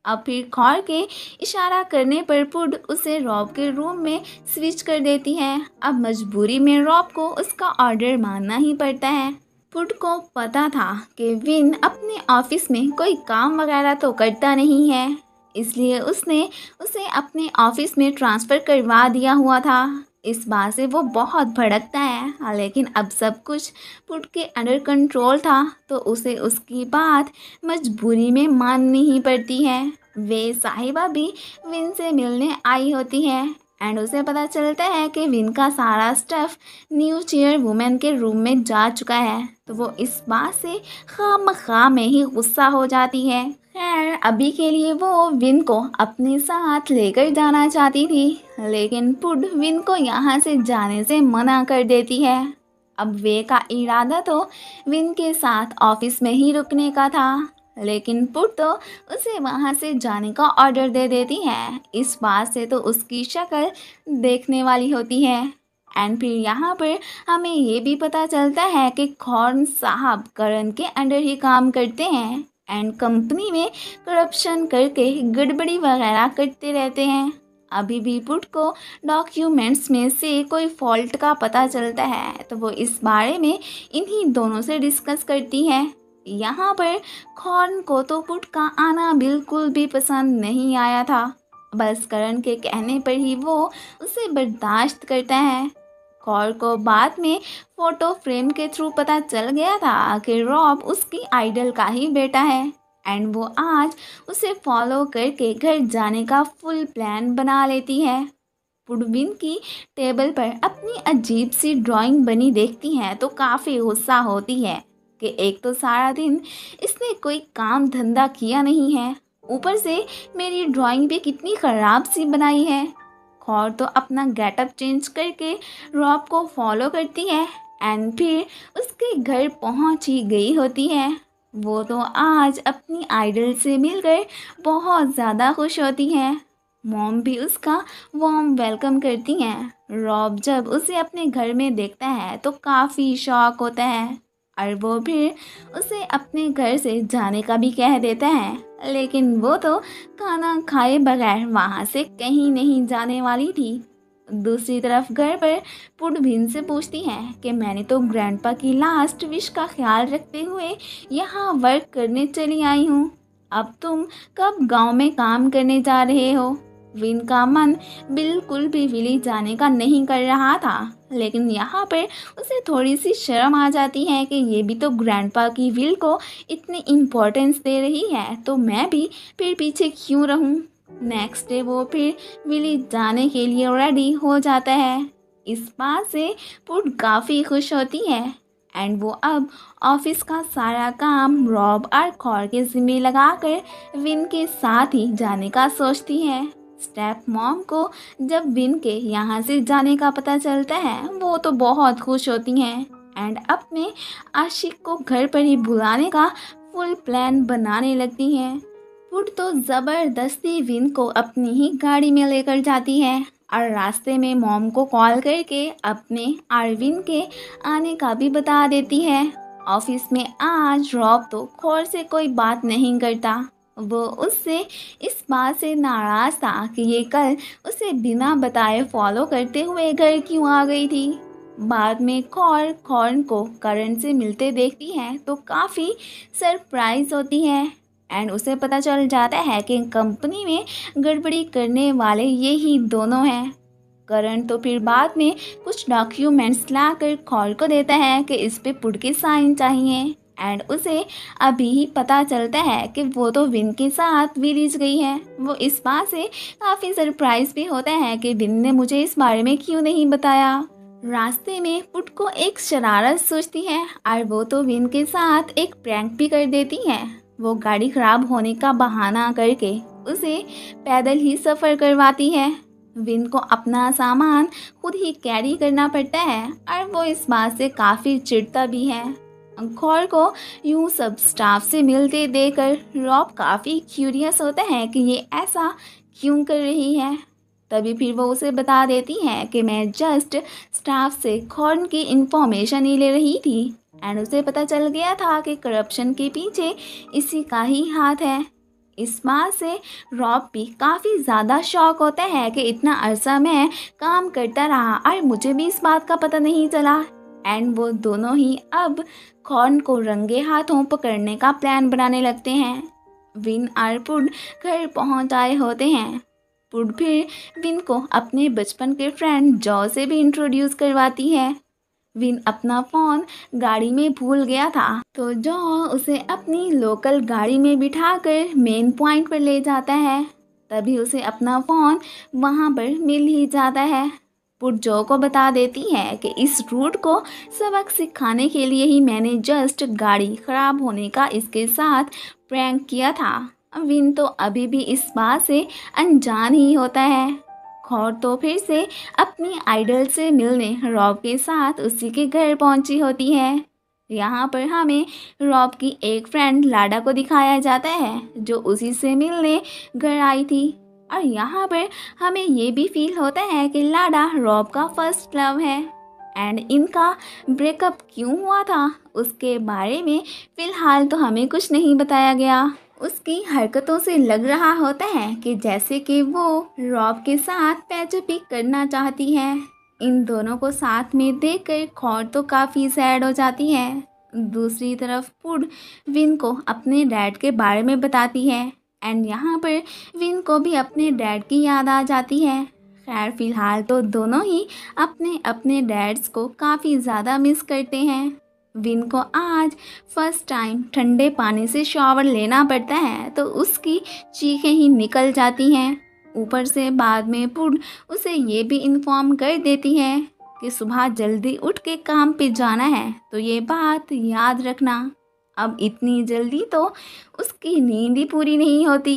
अब फिर खौर के इशारा करने पर पुड उसे रॉब के रूम में स्विच कर देती है। अब मजबूरी में रॉब को उसका ऑर्डर मानना ही पड़ता है। पुड को पता था कि विन अपने ऑफिस में कोई काम वगैरह तो करता नहीं है, इसलिए उसने उसे अपने ऑफिस में ट्रांसफ़र करवा दिया हुआ था। इस बात से वो बहुत भड़कता है, लेकिन अब सब कुछ पुट के अंडर कंट्रोल था, तो उसे उसकी बात मजबूरी में माननी ही पड़ती है। वे साहिबा भी विन से मिलने आई होती है एंड उसे पता चलता है कि विन का सारा स्टफ़ न्यू चेयर वुमेन के रूम में जा चुका है, तो वो इस बात से खामखा में ही गुस्सा हो जाती है। खैर, अभी के लिए वो विन को अपने साथ लेकर जाना चाहती थी, लेकिन पुड विन को यहाँ से जाने से मना कर देती है। अब वे का इरादा तो विन के साथ ऑफिस में ही रुकने का था, लेकिन पुड तो उसे वहाँ से जाने का ऑर्डर दे देती है। इस बात से तो उसकी शक्ल देखने वाली होती है। एंड फिर यहाँ पर हमें ये भी पता चलता है कि खौर साहब करण के अंडर ही काम करते हैं एंड कंपनी में करप्शन करके गड़बड़ी वगैरह करते रहते हैं। अभी भी पुट को डॉक्यूमेंट्स में से कोई फॉल्ट का पता चलता है, तो वो इस बारे में इन्हीं दोनों से डिस्कस करती है। यहाँ पर खौर को तो पुट का आना बिल्कुल भी पसंद नहीं आया था, बस करण के कहने पर ही वो उसे बर्दाश्त करता है। खौर को बाद में फ़ोटो फ्रेम के थ्रू पता चल गया था कि रॉब उसकी आइडल का ही बेटा है एंड वो आज उसे फॉलो करके घर जाने का फुल प्लान बना लेती है। पुडविन की टेबल पर अपनी अजीब सी ड्राइंग बनी देखती है तो काफ़ी गुस्सा होती है कि एक तो सारा दिन इसने कोई काम धंधा किया नहीं है, ऊपर से मेरी ड्राइंग भी कितनी ख़राब सी बनाई है। खौर तो अपना गेटअप चेंज करके रॉब को फॉलो करती है एंड फिर उसके घर पहुंच ही गई होती है। वो तो आज अपनी आइडल से मिलकर बहुत ज़्यादा खुश होती है। मॉम भी उसका वार्म वेलकम करती हैं। रॉब जब उसे अपने घर में देखता है तो काफ़ी शॉक होता है और वो फिर उसे अपने घर से जाने का भी कह देता है, लेकिन वो तो खाना खाए बगैर वहाँ से कहीं नहीं जाने वाली थी। दूसरी तरफ घर पर पुडविन से पूछती है कि मैंने तो ग्रैंडपा की लास्ट विश का ख्याल रखते हुए यहाँ वर्क करने चली आई हूँ, अब तुम कब गांव में काम करने जा रहे हो। विन का मन बिल्कुल भी विली जाने का नहीं कर रहा था, लेकिन यहाँ पर उसे थोड़ी सी शर्म आ जाती है कि ये भी तो ग्रैंडपा की विल को इतनी इम्पोर्टेंस दे रही है, तो मैं भी फिर पीछे क्यों रहूँ। नेक्स्ट डे वो फिर विली जाने के लिए रेडी हो जाता है। इस बात से पुट काफ़ी खुश होती है एंड वो अब ऑफिस का सारा काम रॉब और खौर के ज़िम्मे लगाकर विन के साथ ही जाने का सोचती है। स्टेप मॉम को जब विन के यहाँ से जाने का पता चलता है वो तो बहुत खुश होती हैं एंड अपने आशिक को घर पर ही बुलाने का फुल प्लान बनाने लगती हैं। पुट तो ज़बरदस्ती विन को अपनी ही गाड़ी में लेकर जाती है और रास्ते में मॉम को कॉल करके अपने आरविन के आने का भी बता देती है। ऑफिस में आज रॉब तो खौर से कोई बात नहीं करता। वो उससे इस बात से नाराज़ था कि ये कल उसे बिना बताए फॉलो करते हुए घर क्यों आ गई थी। बाद में खौर को करण से मिलते देखती है तो काफ़ी सरप्राइज होती है एंड उसे पता चल जाता है कि कंपनी में गड़बड़ी करने वाले ये ही दोनों हैं। करण तो फिर बाद में कुछ डॉक्यूमेंट्स लाकर खौर को देता है कि इस पे पुट के साइन चाहिए एंड उसे अभी ही पता चलता है कि वो तो विन के साथ विलीज गई है। वो इस बात से काफ़ी सरप्राइज भी होता है कि विन ने मुझे इस बारे में क्यों नहीं बताया। रास्ते में पुट को एक शरारत सोचती है और वो तो विन के साथ एक प्रैंक भी कर देती है। वो गाड़ी खराब होने का बहाना करके उसे पैदल ही सफ़र करवाती है। विन को अपना सामान खुद ही कैरी करना पड़ता है और वो इस बात से काफ़ी चिढ़ता भी है। खौर को यूं सब स्टाफ से मिलते देखकर रॉब काफ़ी क्यूरियस होता है कि ये ऐसा क्यों कर रही है। तभी फिर वो उसे बता देती है कि मैं जस्ट स्टाफ से खौर की इंफॉर्मेशन ही ले रही थी एंड उसे पता चल गया था कि करप्शन के पीछे इसी का ही हाथ है। इस बात से रॉब भी काफ़ी ज़्यादा शॉक होता है कि इतना अरसा मैं काम करता रहा और मुझे भी इस बात का पता नहीं चला एंड वो दोनों ही अब खौर को रंगे हाथों पकड़ने का प्लान बनाने लगते हैं। विन और पुड घर पहुंच आए होते हैं। पुड फिर विन को अपने बचपन के फ्रेंड जॉ से भी इंट्रोड्यूस करवाती है। विन अपना फ़ोन गाड़ी में भूल गया था तो जॉ उसे अपनी लोकल गाड़ी में बिठाकर मेन पॉइंट पर ले जाता है। तभी उसे अपना फ़ोन वहाँ पर मिल ही जाता है। पुट जॉ को बता देती है कि इस रूट को सबक सिखाने के लिए ही मैंने जस्ट गाड़ी ख़राब होने का इसके साथ प्रैंक किया था। विन तो अभी भी इस बात से अनजान ही होता है। खौर तो फिर से अपनी आइडल से मिलने रॉब के साथ उसी के घर पहुंची होती है। यहाँ पर हमें रॉब की एक फ्रेंड लाडा को दिखाया जाता है जो उसी से मिलने घर आई थी और यहाँ पर हमें ये भी फील होता है कि लाडा रॉब का फर्स्ट लव है एंड इनका ब्रेकअप क्यों हुआ था उसके बारे में फ़िलहाल तो हमें कुछ नहीं बताया गया। उसकी हरकतों से लग रहा होता है कि जैसे कि वो रॉब के साथ पैचअप करना चाहती है। इन दोनों को साथ में देखकर खौर तो काफ़ी सैड हो जाती है। दूसरी तरफ पुड विन को अपने डैड के बारे में बताती है एंड यहाँ पर विन को भी अपने डैड की याद आ जाती है। खैर फ़िलहाल तो दोनों ही अपने अपने डैड्स को काफ़ी ज़्यादा मिस करते हैं। विन को आज फर्स्ट टाइम ठंडे पानी से शॉवर लेना पड़ता है तो उसकी चीखें ही निकल जाती हैं। ऊपर से बाद में पुड उसे ये भी इन्फॉर्म कर देती है कि सुबह जल्दी उठ के काम पे जाना है तो ये बात याद रखना। अब इतनी जल्दी तो उसकी नींद ही पूरी नहीं होती।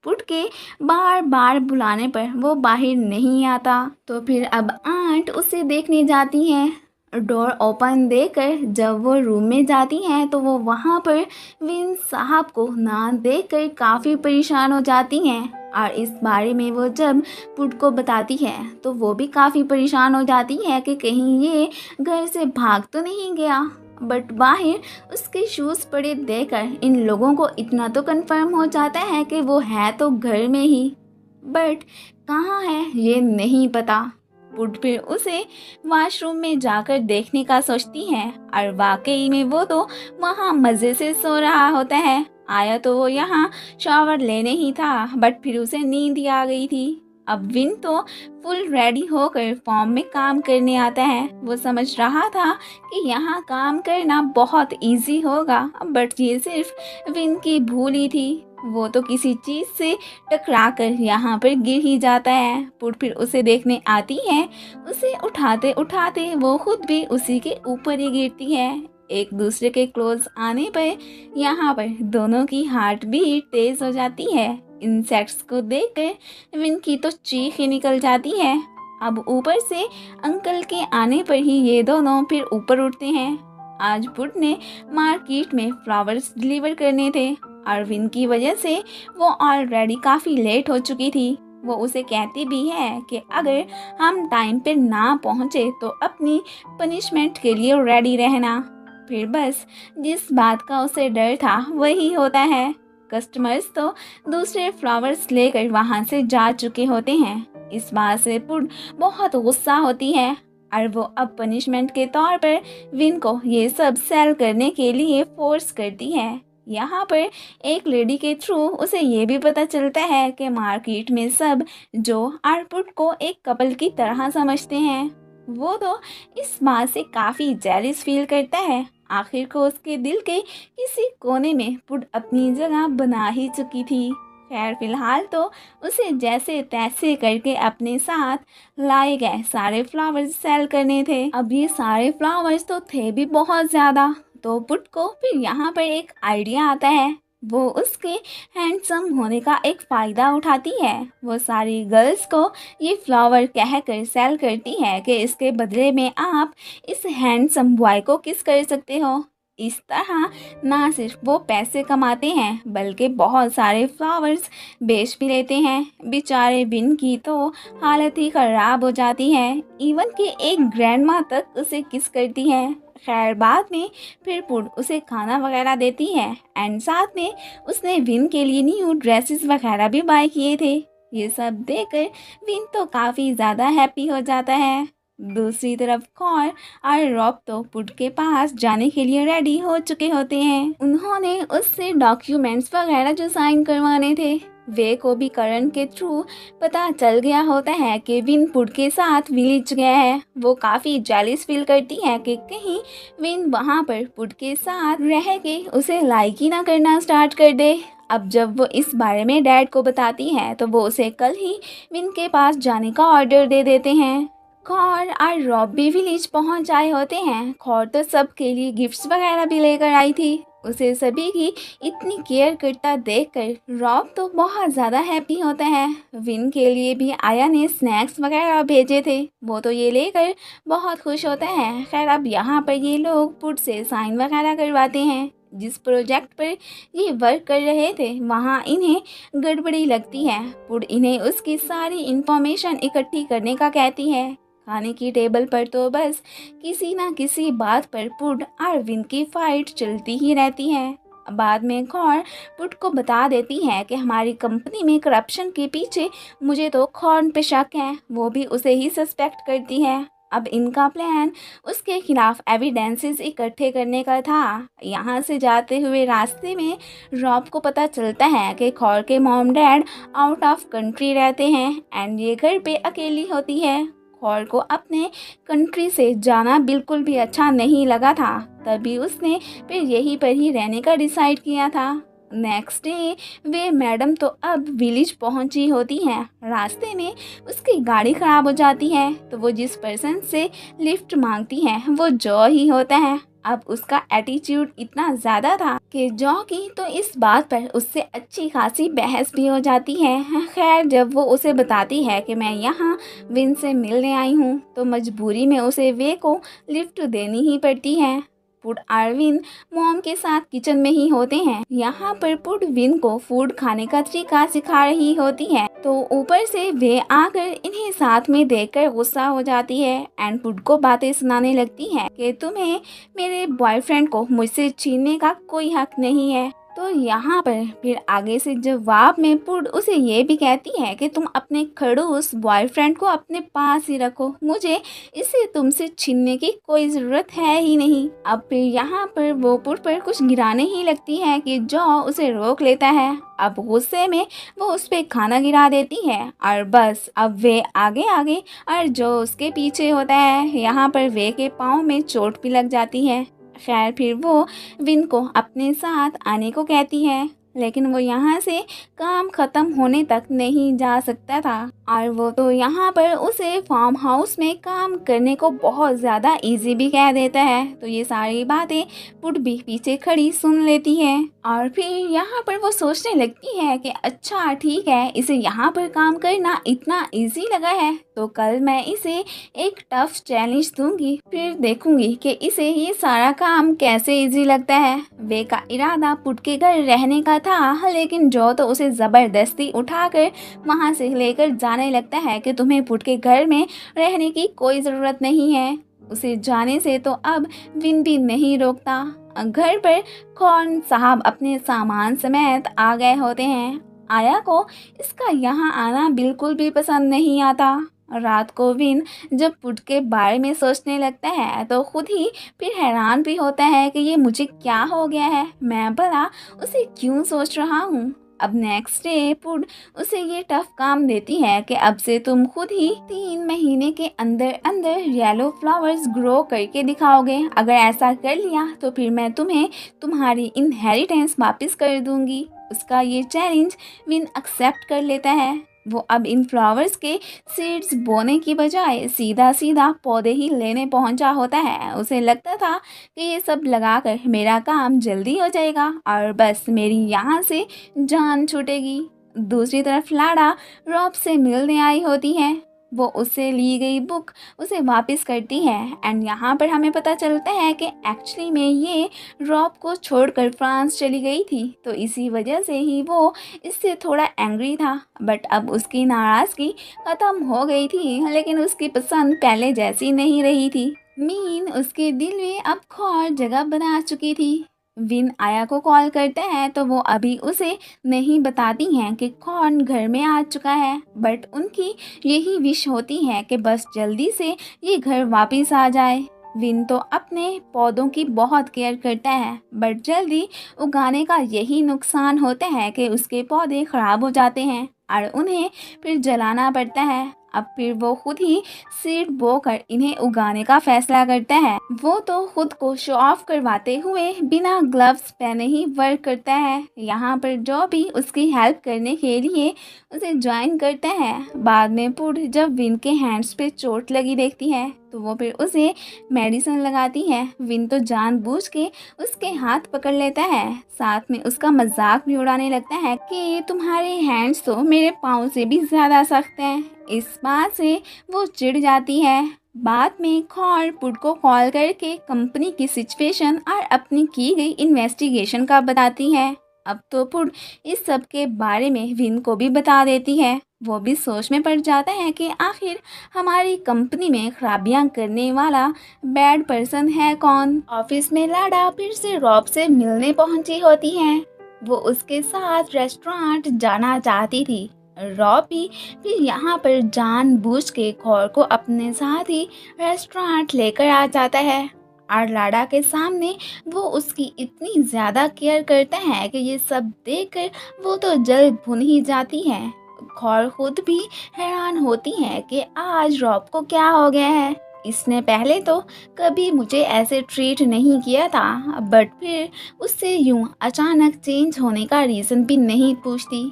पुट के बार बार बुलाने पर वो बाहर नहीं आता तो फिर अब आंट उसे देखने जाती हैं। डोर ओपन देकर जब वो रूम में जाती हैं तो वो वहाँ पर विन साहब को ना देखकर काफ़ी परेशान हो जाती हैं और इस बारे में वो जब पुट को बताती है तो वो भी काफ़ी परेशान हो जाती है कि कहीं ये घर से भाग तो नहीं गया। बट बाहर उसके शूज़ पड़े देखकर इन लोगों को इतना तो कंफर्म हो जाता है कि वो है तो घर में ही, बट कहाँ है ये नहीं पता। पुट फिर उसे वॉशरूम में जाकर देखने का सोचती है और वाकई में वो तो वहाँ मज़े से सो रहा होता है। आया तो वो यहाँ शॉवर लेने ही था बट फिर उसे नींद ही आ गई थी। अब विन तो फुल रेडी होकर फॉर्म में काम करने आता है। वो समझ रहा था कि यहाँ काम करना बहुत इजी होगा, बट ये सिर्फ विन की भूल ही थी। वो तो किसी चीज़ से टकरा कर यहाँ पर गिर ही जाता है। पुट फिर उसे देखने आती है। उसे उठाते उठाते वो खुद भी उसी के ऊपर ही गिरती है। एक दूसरे के क्लोज आने पर यहाँ पर दोनों की हार्ट बीट तेज हो जाती है। इंसेक्ट्स को देखकर विन की तो चीख ही निकल जाती है। अब ऊपर से अंकल के आने पर ही ये दोनों फिर ऊपर उठते हैं। आज पुट ने मार्केट में फ्लावर्स डिलीवर करने थे और विन की वजह से वो ऑलरेडी काफ़ी लेट हो चुकी थी। वो उसे कहती भी है कि अगर हम टाइम पे ना पहुँचे तो अपनी पनिशमेंट के लिए रेडी रहना। फिर बस जिस बात का उसे डर था वही होता है। कस्टमर्स तो दूसरे फ्लावर्स लेकर वहाँ से जा चुके होते हैं। इस बात से पुट बहुत गुस्सा होती है और वो अब पनिशमेंट के तौर पर विन को ये सब सेल करने के लिए फोर्स करती है। यहाँ पर एक लेडी के थ्रू उसे ये भी पता चलता है कि मार्केट में सब जो और पुट को एक कपल की तरह समझते हैं। वो तो इस बात से काफ़ी जेलिस फील करता है। आखिर को उसके दिल के किसी कोने में पुट अपनी जगह बना ही चुकी थी। खैर फिलहाल तो उसे जैसे तैसे करके अपने साथ लाए गए सारे फ्लावर्स सेल करने थे। अब ये सारे फ्लावर्स तो थे भी बहुत ज़्यादा, तो पुट को फिर यहाँ पर एक आइडिया आता है। वो उसके हैंडसम होने का एक फ़ायदा उठाती है। वो सारी गर्ल्स को ये फ्लावर कहकर सेल करती है कि इसके बदले में आप इस हैंडसम बॉय को किस कर सकते हो। इस तरह ना सिर्फ वो पैसे कमाते हैं बल्कि बहुत सारे फ्लावर्स बेच भी लेते हैं। बेचारे विन की तो हालत ही ख़राब हो जाती है। इवन कि एक ग्रैंडमा तक उसे किस करती है। खैर बाद में फिर पुट उसे खाना वगैरह देती है एंड साथ में उसने विन के लिए न्यू ड्रेसेस वगैरह भी बाय किए थे। ये सब देखकर विन तो काफ़ी ज़्यादा हैप्पी हो जाता है। दूसरी तरफ कॉर और रॉब तो पुट के पास जाने के लिए रेडी हो चुके होते हैं। उन्होंने उससे डॉक्यूमेंट्स वगैरह जो साइन करवाने थे वे को भी करण के थ्रू पता चल गया होता है कि विन पुट के साथ विलेज गया है। वो काफ़ी जेलिस फील करती है कि कहीं विन वहाँ पर पुट के साथ रह के उसे लाइक ही ना करना स्टार्ट कर दे। अब जब वो इस बारे में डैड को बताती है तो वो उसे कल ही विन के पास जाने का ऑर्डर दे देते हैं। खौर और रॉब भी विलेज पहुंच आए होते हैं। खौर तो सबके लिए गिफ्ट्स वगैरह भी लेकर आई थी। उसे सभी की इतनी केयर करता देखकर रॉब तो बहुत ज़्यादा हैप्पी होता है। विन के लिए भी आया ने स्नैक्स वगैरह भेजे थे, वो तो ये लेकर बहुत खुश होता है। खैर अब यहाँ पर ये लोग पुट से साइन वगैरह करवाते हैं। जिस प्रोजेक्ट पर ये वर्क कर रहे थे वहाँ इन्हें गड़बड़ी लगती है। पुट इन्हें उसकी सारी इंफॉर्मेशन इकट्ठी करने का कहती है। खाने की टेबल पर तो बस किसी ना किसी बात पर पुट और विन की फाइट चलती ही रहती है। बाद में खौर पुट को बता देती है कि हमारी कंपनी में करप्शन के पीछे मुझे तो खौर पे शक है। वो भी उसे ही सस्पेक्ट करती है। अब इनका प्लान उसके खिलाफ एविडेंसेस इकट्ठे करने का था। यहाँ से जाते हुए रास्ते में रॉब को पता चलता है कि खौर के mom dad out of country रहते हैं एंड ये घर पे अकेली होती है। खौर को अपने कंट्री से जाना बिल्कुल भी अच्छा नहीं लगा था, तभी उसने फिर यहीं पर ही रहने का डिसाइड किया था। नेक्स्ट डे वे मैडम तो अब विलेज पहुंची होती हैं। रास्ते में उसकी गाड़ी ख़राब हो जाती है तो वो जिस पर्सन से लिफ्ट मांगती है वो जॉ ही होता है। अब उसका एटीट्यूड इतना ज़्यादा था कि जॉ की तो इस बात पर उससे अच्छी खासी बहस भी हो जाती है। खैर जब वो उसे बताती है कि मैं यहाँ विन से मिलने आई हूँ तो मजबूरी में उसे वे को लिफ्ट देनी ही पड़ती है। पुट और विन मॉम के साथ किचन में ही होते हैं। यहाँ पर पुट विन को फूड खाने का तरीका सिखा रही होती है तो ऊपर से वे आकर इन्हें साथ में देखकर गुस्सा हो जाती है एंड पुट को बातें सुनाने लगती है कि तुम्हें मेरे बॉयफ्रेंड को मुझसे छीनने का कोई हक नहीं है। तो यहाँ पर फिर आगे से जवाब में पुड उसे ये भी कहती है कि तुम अपने खड़ूस बॉयफ्रेंड को अपने पास ही रखो, मुझे इसे तुमसे छीनने की कोई ज़रूरत है ही नहीं। अब फिर यहाँ पर वो पुड पर कुछ गिराने ही लगती है कि जॉ उसे रोक लेता है। अब गुस्से में वो उस पर खाना गिरा देती है और बस अब वे आगे आगे और जो उसके पीछे होता है। यहाँ पर वे के पाँव में चोट भी लग जाती है। खैर फिर वो विन को अपने साथ आने को कहती है, लेकिन वो यहाँ से काम ख़त्म होने तक नहीं जा सकता था और वो तो यहाँ पर उसे फार्म हाउस में काम करने को बहुत ज़्यादा इजी भी कह देता है। तो ये सारी बातें पुट भी पीछे खड़ी सुन लेती है और फिर यहाँ पर वो सोचने लगती है कि अच्छा ठीक है, इसे यहाँ पर काम करना इतना इजी लगा है तो कल मैं इसे एक टफ चैलेंज दूंगी, फिर देखूंगी कि इसे ये सारा काम कैसे इजी लगता है। वे का इरादा पुट के घर रहने का था, लेकिन जो तो उसे ज़बरदस्ती उठाकर वहाँ से लेकर जाने लगता है कि तुम्हें पुट के घर में रहने की कोई ज़रूरत नहीं है। उसे जाने से तो अब विन भी नहीं रोकता। घर पर कौन साहब अपने सामान समेत आ गए होते हैं। आया को इसका यहाँ आना बिल्कुल भी पसंद नहीं आता। रात को विन जब पुट के बारे में सोचने लगता है तो खुद ही फिर हैरान भी होता है कि ये मुझे क्या हो गया है, मैं भला उसे क्यों सोच रहा हूँ। अब नेक्स्ट डे पुट उसे ये टफ काम देती है कि अब से तुम खुद ही 3 महीने के अंदर अंदर येलो फ्लावर्स ग्रो करके दिखाओगे। अगर ऐसा कर लिया तो फिर मैं तुम्हें तुम्हारी इनहेरिटेंस वापस कर दूंगी। उसका ये चैलेंज विन एक्सेप्ट कर लेता है। वो अब इन फ्लावर्स के सीड्स बोने की बजाय सीधा सीधा पौधे ही लेने पहुंचा होता है। उसे लगता था कि ये सब लगाकर मेरा काम जल्दी हो जाएगा और बस मेरी यहाँ से जान छूटेगी। दूसरी तरफ लाडा रॉब से मिलने आई होती है। वो उससे ली गई बुक उसे वापस करती है एंड यहाँ पर हमें पता चलता है कि एक्चुअली में ये रॉब को छोड़कर फ्रांस चली गई थी, तो इसी वजह से ही वो इससे थोड़ा एंग्री था। बट अब उसकी नाराज़गी ख़त्म हो गई थी, लेकिन उसकी पसंद पहले जैसी नहीं रही थी। मीन उसके दिल में अब खौर जगह बना चुकी थी। विन आया को कॉल करता है तो वो अभी उसे नहीं बताती हैं कि कौन घर में आ चुका है, बट उनकी यही विश होती है कि बस जल्दी से ये घर वापस आ जाए। विन तो अपने पौधों की बहुत केयर करता है, बट जल्दी उगाने का यही नुकसान होता है कि उसके पौधे ख़राब हो जाते हैं और उन्हें फिर जलाना पड़ता है। अब फिर वो खुद ही सीड बोकर इन्हें उगाने का फैसला करता है। वो तो खुद को शो ऑफ करवाते हुए बिना ग्लव्स पहने ही वर्क करता है। यहाँ पर जो भी उसकी हेल्प करने के लिए उसे ज्वाइन करता है। बाद में पुड जब विन के हैंड्स पे चोट लगी देखती है तो वो फिर उसे मेडिसिन लगाती है। विन तो जानबूझ के उसके हाथ पकड़ लेता है, साथ में उसका मजाक भी उड़ाने लगता है कि तुम्हारे हैंड्स तो मेरे पाँव से भी ज़्यादा सख्त हैं। इस बात से वो चिढ़ जाती है। बाद में खौर पुड को कॉल करके कंपनी की सिचुएशन और अपनी की गई इन्वेस्टिगेशन का बताती है। अब तो पुड इस सब के बारे में विन को भी बता देती है। वो भी सोच में पड़ जाता है कि आखिर हमारी कंपनी में खराबियां करने वाला बैड पर्सन है कौन। ऑफिस में लाडा फिर से रॉब से मिलने पहुंची होती है। वो उसके साथ रेस्टोरेंट जाना चाहती थी। रॉब भी फिर यहाँ पर जानबूझ के खौर को अपने साथ ही रेस्टोरेंट लेकर आ जाता है और लाडा के सामने वो उसकी इतनी ज़्यादा केयर करता है कि ये सब देखकर वो तो जल भुन ही जाती है। खौर खुद भी हैरान होती है कि आज रॉब को क्या हो गया है। इसने पहले तो कभी मुझे ऐसे ट्रीट नहीं किया था, बट फिर उससे यूं अचानक चेंज होने का रीज़न भी नहीं पूछती।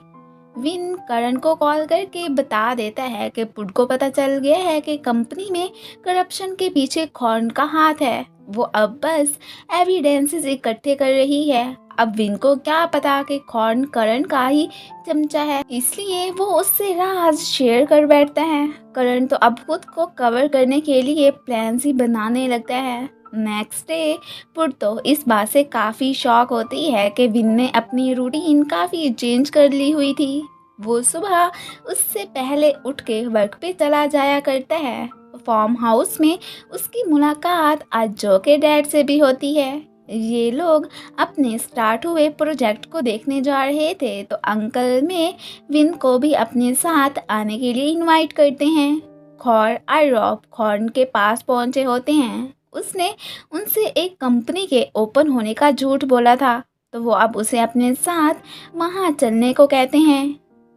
विन करण को कॉल करके बता देता है कि पुड को पता चल गया है कि कंपनी में करप्शन के पीछे कौन का हाथ है। वो अब बस एविडेंसेस इकट्ठे कर रही है। अब विन को क्या पता कि कौन करण का ही चमचा है, इसलिए वो उससे राज शेयर कर बैठता है। करण तो अब खुद को कवर करने के लिए प्लान्स ही बनाने लगता है। नेक्स्ट डे पुड तो इस बात से काफ़ी शॉक होती है कि विन ने अपनी रूटीन काफ़ी चेंज कर ली हुई थी। वो सुबह उससे पहले उठ के वर्क पे चला जाया करता है। फार्म हाउस में उसकी मुलाकात आज जो के डैड से भी होती है। ये लोग अपने स्टार्ट हुए प्रोजेक्ट को देखने जा रहे थे तो अंकल में विन को भी अपने साथ आने के लिए इनवाइट करते हैं। खौर और रॉब खौर के पास पहुंचे होते हैं। उसने उनसे एक कंपनी के ओपन होने का झूठ बोला था तो वो अब उसे अपने साथ वहां चलने को कहते हैं।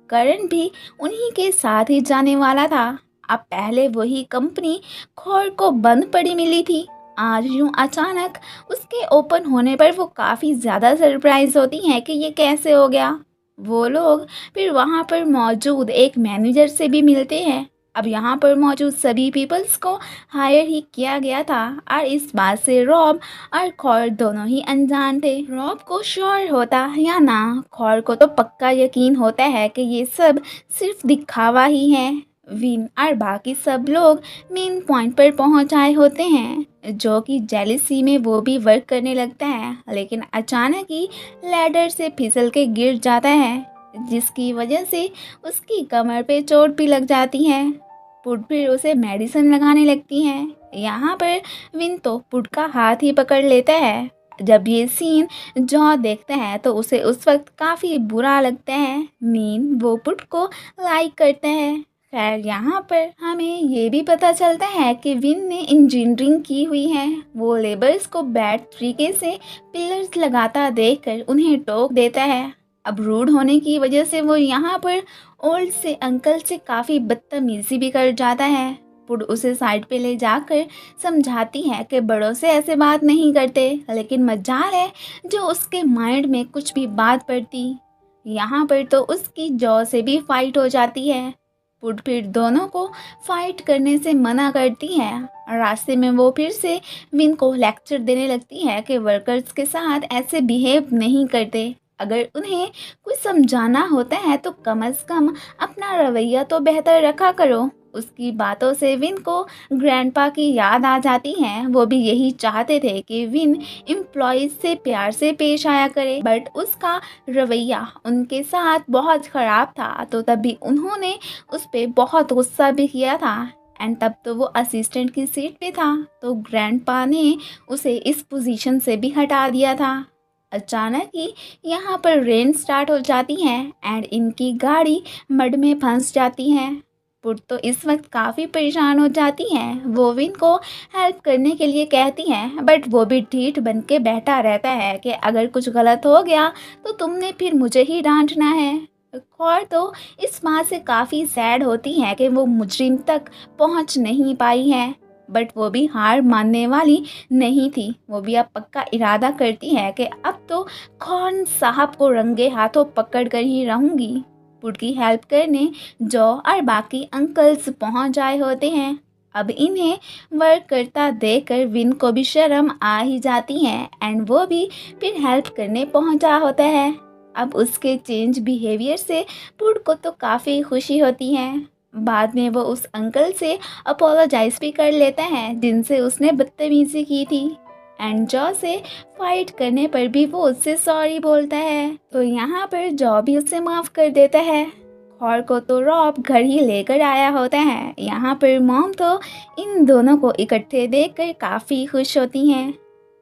करण भी उन्हीं के साथ ही जाने वाला था। अब पहले वही कंपनी खौर को बंद पड़ी मिली थी। आज यूं अचानक उसके ओपन होने पर वो काफ़ी ज़्यादा सरप्राइज होती हैं कि ये कैसे हो गया। वो लोग फिर वहाँ पर मौजूद एक मैनेजर से भी मिलते हैं। अब यहाँ पर मौजूद सभी पीपल्स को हायर ही किया गया था और इस बात से रॉब और खौर दोनों ही अनजान थे। रॉब को श्योर होता या ना, खौर को तो पक्का यकीन होता है कि ये सब सिर्फ दिखावा ही है। विन और बाकी सब लोग मेन पॉइंट पर पहुंच आए होते हैं जो कि जेलिसी में वो भी वर्क करने लगता है, लेकिन अचानक ही लैडर से फिसल के गिर जाता है जिसकी वजह से उसकी कमर पे चोट भी लग जाती है। पुट फिर उसे मेडिसिन लगाने लगती है। यहाँ पर विन तो पुट का हाथ ही पकड़ लेता है। जब ये सीन जॉ देखता है तो उसे उस वक्त काफ़ी बुरा लगता है। मीन वो पुट को लाइक करता है। खैर यहाँ पर हमें ये भी पता चलता है कि विन ने इंजीनियरिंग की हुई है। वो लेबर्स को बैड तरीके से पिलर्स लगाता देखकर उन्हें टोक देता है। अब रूड होने की वजह से वो यहाँ पर ओल्ड से अंकल से काफ़ी बदतमीजी भी कर जाता है। पुड उसे साइड पे ले जाकर समझाती है कि बड़ों से ऐसे बात नहीं करते, लेकिन मजाल है जो उसके माइंड में कुछ भी बात पड़ती। यहाँ पर तो उसकी जॉ से भी फाइट हो जाती है। पुड फिर दोनों को फाइट करने से मना करती है। रास्ते में वो फिर से विन को लेक्चर देने लगती है कि वर्कर्स के साथ ऐसे बिहेव नहीं करते। अगर उन्हें कुछ समझाना होता है तो कम से कम अपना रवैया तो बेहतर रखा करो। उसकी बातों से विन को ग्रैंडपा की याद आ जाती है। वो भी यही चाहते थे कि विन एम्प्लॉयज से प्यार से पेश आया करे, बट उसका रवैया उनके साथ बहुत ख़राब था तो तभी उन्होंने उस पर बहुत गुस्सा भी किया था। एंड तब तो वो असिस्टेंट की सीट पे था तो ग्रैंडपा ने उसे इस पोजीशन से भी हटा दिया था। अचानक ही यहाँ पर रेन स्टार्ट हो जाती है एंड इनकी गाड़ी मड में फंस जाती है। पुट तो इस वक्त काफ़ी परेशान हो जाती हैं। वो विन को हेल्प करने के लिए कहती हैं, बट वो भी ढीठ बन के बैठा रहता है कि अगर कुछ गलत हो गया तो तुमने फिर मुझे ही डांटना है। और तो इस बात से काफ़ी सैड होती है कि वो मुजरिम तक पहुंच नहीं पाई है, बट वो भी हार मानने वाली नहीं थी। वो भी अब पक्का इरादा करती है कि अब तो खौन साहब को रंगे हाथों पकड़ कर ही रहूंगी। पुट की हेल्प करने जॉ और बाकी अंकल्स पहुंच आए होते हैं। अब इन्हें वर्क करता देखकर विन को भी शर्म आ ही जाती है एंड वो भी फिर हेल्प करने पहुंचा होता है। अब उसके चेंज बिहेवियर से पुट को तो काफ़ी खुशी होती है। बाद में वो उस अंकल से अपोलोजाइज भी कर लेता है जिनसे उसने बदतमीजी की थी। एंड जॉ से फाइट करने पर भी वो उससे सॉरी बोलता है तो यहाँ पर जॉ भी उसे माफ़ कर देता है। खौर को तो रॉब घर ही लेकर आया होता है। यहाँ पर मॉम तो इन दोनों को इकट्ठे देखकर काफ़ी खुश होती हैं।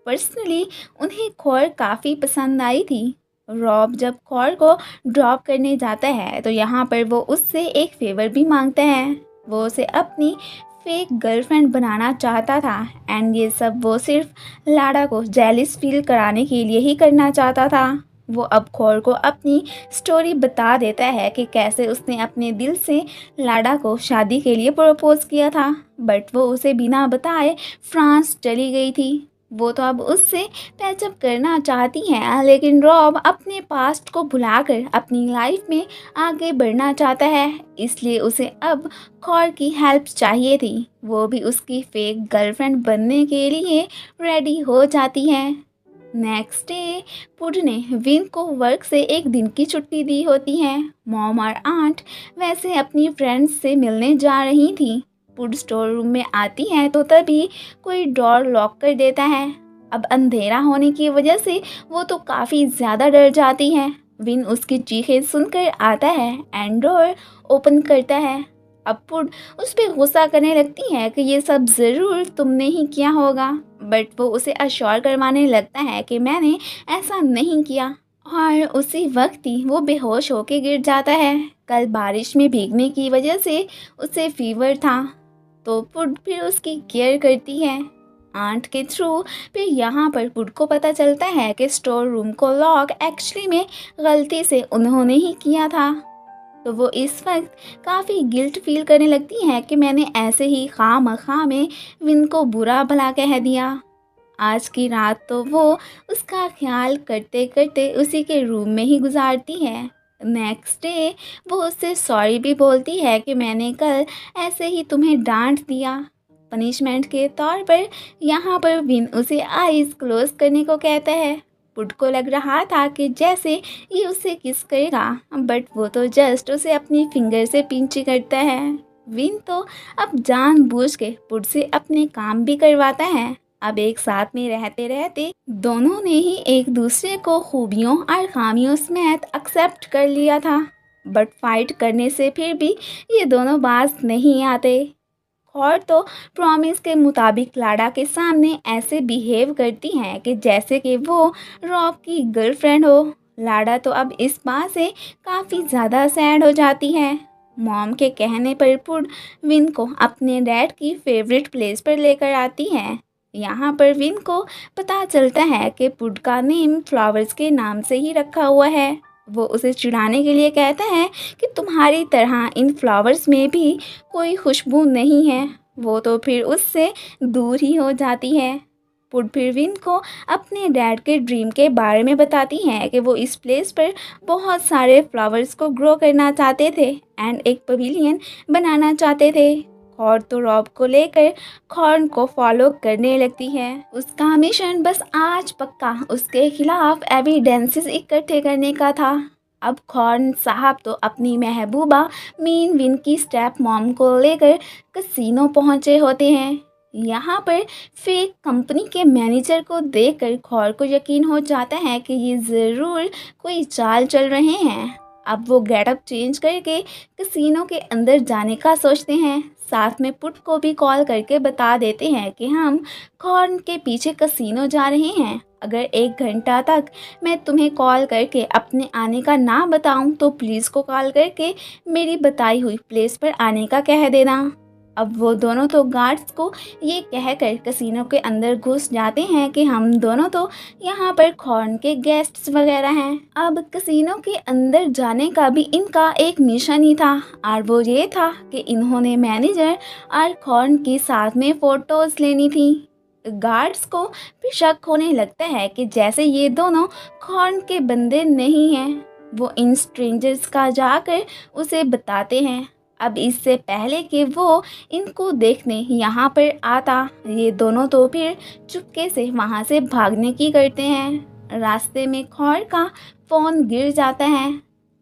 पर्सनली उन्हें खौर काफ़ी पसंद आई थी। रॉब जब खौर को ड्रॉप करने जाता है तो यहाँ पर वो उससे एक फेवर भी मांगता है। वो उसे अपनी फेक गर्लफ्रेंड बनाना चाहता था एंड ये सब वो सिर्फ लाडा को जेलिस फील कराने के लिए ही करना चाहता था। वो अब खौर को अपनी स्टोरी बता देता है कि कैसे उसने अपने दिल से लाडा को शादी के लिए प्रपोज किया था, बट वो उसे बिना बताए फ्रांस चली गई थी। वो तो अब उससे पैचअप करना चाहती हैं, लेकिन रॉब अपने पास्ट को भुलाकर अपनी लाइफ में आगे बढ़ना चाहता है, इसलिए उसे अब खौर की हेल्प चाहिए थी। वो भी उसकी फेक गर्लफ्रेंड बनने के लिए रेडी हो जाती है। नेक्स्ट डे पुड ने विन को वर्क से एक दिन की छुट्टी दी होती है। मॉम और आंट वैसे अपनी फ्रेंड्स से मिलने जा रही थी। पुड स्टोर रूम में आती है तो तभी कोई डोर लॉक कर देता है। अब अंधेरा होने की वजह से वो तो काफ़ी ज़्यादा डर जाती है। विन उसकी चीखें सुनकर आता है एंड डोर ओपन करता है। अब पुड उस पे गुस्सा करने लगती है कि ये सब ज़रूर तुमने ही किया होगा, बट वो उसे अश्योर करवाने लगता है कि मैंने ऐसा नहीं किया। और उसी वक्त ही वो बेहोश होके गिर जाता है। कल बारिश में भीगने की वजह से उसे फीवर था, तो पुड फिर उसकी केयर करती है आंट के थ्रू। फिर यहाँ पर पुड को पता चलता है कि स्टोर रूम को लॉक एक्चुअली में गलती से उन्होंने ही किया था। तो वो इस वक्त काफ़ी गिल्ट फील करने लगती है कि मैंने ऐसे ही खामखा में विन को बुरा भला कह दिया। आज की रात तो वो उसका ख्याल करते करते उसी के रूम में ही गुजारती है। नेक्स्ट डे वो उससे सॉरी भी बोलती है कि मैंने कल ऐसे ही तुम्हें डांट दिया पनिशमेंट के तौर पर। यहाँ पर विन उसे आईज क्लोज करने को कहता है। पुड को लग रहा था कि जैसे ये उसे किस करेगा, बट वो तो जस्ट उसे अपनी फिंगर से पिंच करता है। विन तो अब जानबूझ के पुड से अपने काम भी करवाता है। अब एक साथ में रहते रहते दोनों ने ही एक दूसरे को खूबियों और खामियों समेत एक्सेप्ट कर लिया था, बट फाइट करने से फिर भी ये दोनों बाज नहीं आते। और तो प्रॉमिस के मुताबिक लाडा के सामने ऐसे बिहेव करती हैं कि जैसे कि वो रॉब की गर्लफ्रेंड हो। लाडा तो अब इस बात से काफ़ी ज़्यादा सैड हो जाती है। मॉम के कहने पर पुड विन को अपने डैड की फेवरेट प्लेस पर लेकर आती है। यहाँ पर विन को पता चलता है कि पुड का नेम फ्लावर्स के नाम से ही रखा हुआ है। वो उसे चिढ़ाने के लिए कहता है कि तुम्हारी तरह इन फ्लावर्स में भी कोई खुशबू नहीं है। वो तो फिर उससे दूर ही हो जाती है। पुड फिर विन को अपने डैड के ड्रीम के बारे में बताती हैं कि वो इस प्लेस पर बहुत सारे फ्लावर्स को ग्रो करना चाहते थे एंड एक पवेलियन बनाना चाहते थे। और तो रॉब को लेकर खॉर्न को फॉलो करने लगती है। उसका मिशन बस आज पक्का उसके खिलाफ एविडेंसेस इकट्ठे करने का था। अब खॉर्न साहब तो अपनी महबूबा मीन विन की स्टेप मॉम को लेकर कसिनो पहुंचे होते हैं। यहाँ पर फेक कंपनी के मैनेजर को देखकर खौर को यकीन हो जाता है कि ये ज़रूर कोई चाल चल रहे हैं। अब वो गेटअप चेंज करके कसिनो के अंदर जाने का सोचते हैं। साथ में पुट को भी कॉल करके बता देते हैं कि हम कॉर्न के पीछे कसिनो जा रहे हैं। अगर 1 घंटा तक मैं तुम्हें कॉल करके अपने आने का ना बताऊं तो पुलिस को कॉल करके मेरी बताई हुई प्लेस पर आने का कह देना। अब वो दोनों तो गार्ड्स को ये कहकर कसिनो के अंदर घुस जाते हैं कि हम दोनों तो यहाँ पर कॉर्न के गेस्ट्स वगैरह हैं। अब कसिनो के अंदर जाने का भी इनका एक मिशन ही था और वो ये था कि इन्होंने मैनेजर और कॉर्न के साथ में फ़ोटोज़ लेनी थी। गार्ड्स को भी शक होने लगता है कि जैसे ये दोनों कॉर्न के बंदे नहीं हैं। वो इन स्ट्रेंजर्स का जाकर उसे बताते हैं। अब इससे पहले कि वो इनको देखने यहाँ पर आता, ये दोनों तो फिर चुपके से वहाँ से भागने की करते हैं। रास्ते में खौर का फ़ोन गिर जाता है।